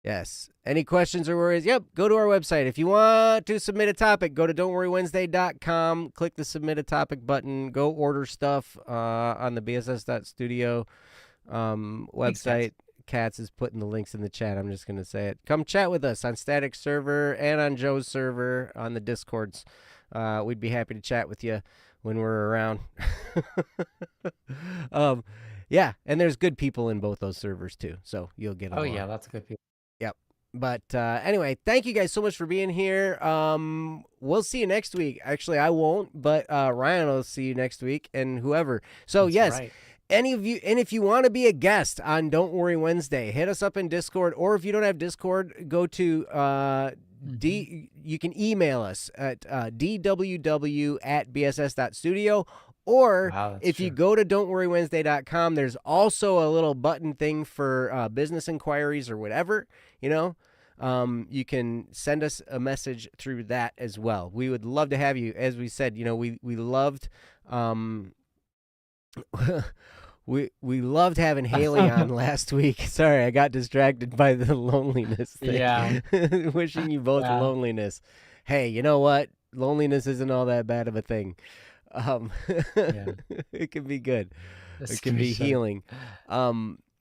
Yes. Any questions or worries? Yep. Go to our website. If you want to submit a topic, go to don'tworrywednesday.com. Click the submit a topic button. Go order stuff on the bss.studio Thanks, Cats. website. Katz is putting the links in the chat. I'm just going to say it. Come chat with us on Static server and on Joe's server on the Discords. We'd be happy to chat with you when we're around. Yeah, and there's good people in both those servers too, so you'll get Oh along. yeah, lots of good people. Yep. But anyway, thank you guys so much for being here. We'll see you next week. Actually, I won't, but Ryan will see you next week and whoever. So That's yes, right. any of you, and if you want to be a guest on Don't Worry Wednesday, hit us up in Discord, or if you don't have Discord, go to you can email us at dww@bss.studio. Or Wow, that's if you true. go to don'tworrywednesday.com, there's also a little button thing for business inquiries or whatever, you know. You can send us a message through that as well. We would love to have you. As we said, we loved we loved having Haley on last week. Sorry, I got distracted by the loneliness thing. Yeah. Wishing you both Yeah. loneliness. Hey, you know what? Loneliness isn't all that bad of a thing. Yeah. It can be good. This It can can be be short. healing.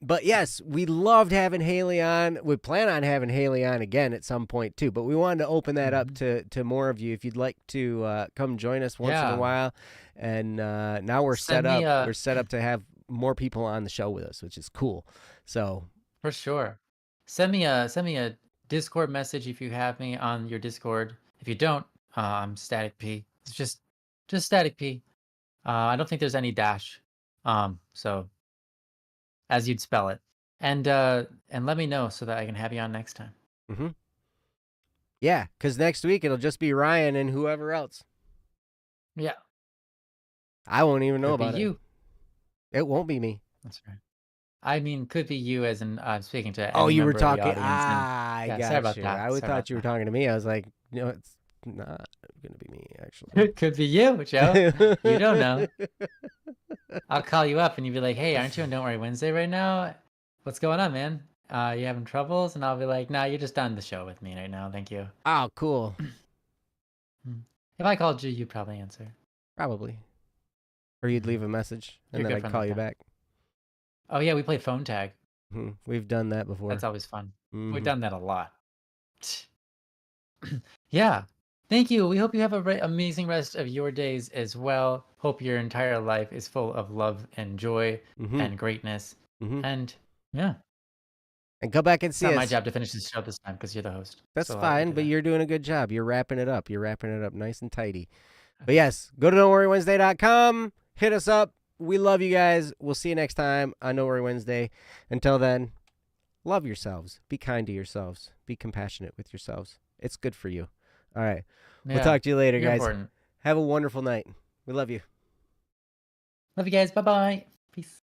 But yes, we loved having Haley on. We plan on having Haley on again at some point too. But we wanted to open that up to more of you if you'd like to come join us once in a Yeah. while. And now we're set Send me up. a We're set up to have more people on the show with us, which is cool. So for sure. Send me a Discord message if you have me on your Discord. If you don't, I'm Static P. It's just Static P. I don't think there's any dash. So as you'd spell it. And let me know so that I can have you on next time. yeah, because next week it'll just be Ryan and whoever else. Yeah. I won't even know Could be about it. you. It won't be me. That's right. I mean, could be you as in speaking to Oh, any you were member of the talking. audience. And I yeah, got sorry about you. that. I Sorry thought about you were that. talking to me. I was like, no, it's not gonna be me. Actually, It could be you, Joe. You don't know. I'll call you up and you'll be like, "Hey, aren't you on Don't Worry Wednesday right now? What's going on, man? You having troubles?" And I'll be like, "Nah, you're just on the show with me right now. Thank you." Oh, cool. If I called you, you'd probably answer. Probably. Or you'd leave a message and You're a then good I'd friend call like you that. back. Oh yeah, we played phone tag. We've done that before. That's always fun. We've Mhm. done that a lot. Yeah. Thank you. We hope you have a amazing rest of your days as well. Hope your entire life is full of love and joy and greatness. And yeah, And go back and it's see not my us. job to finish this show this time because you're the host. That's So I'll let you fine, do but that. you're doing a good job. You're wrapping it up. You're wrapping it up nice and tidy. But yes, go to don'tworrywednesday.com. Hit us up. We love you guys. We'll see you next time on Don't Worry Wednesday. Until then, love yourselves. Be kind to yourselves. Be compassionate with yourselves. It's good for you. All right. We'll Yeah, talk to you later, you're guys. important. Have a wonderful night. We love you. Love you guys. Bye bye. Peace.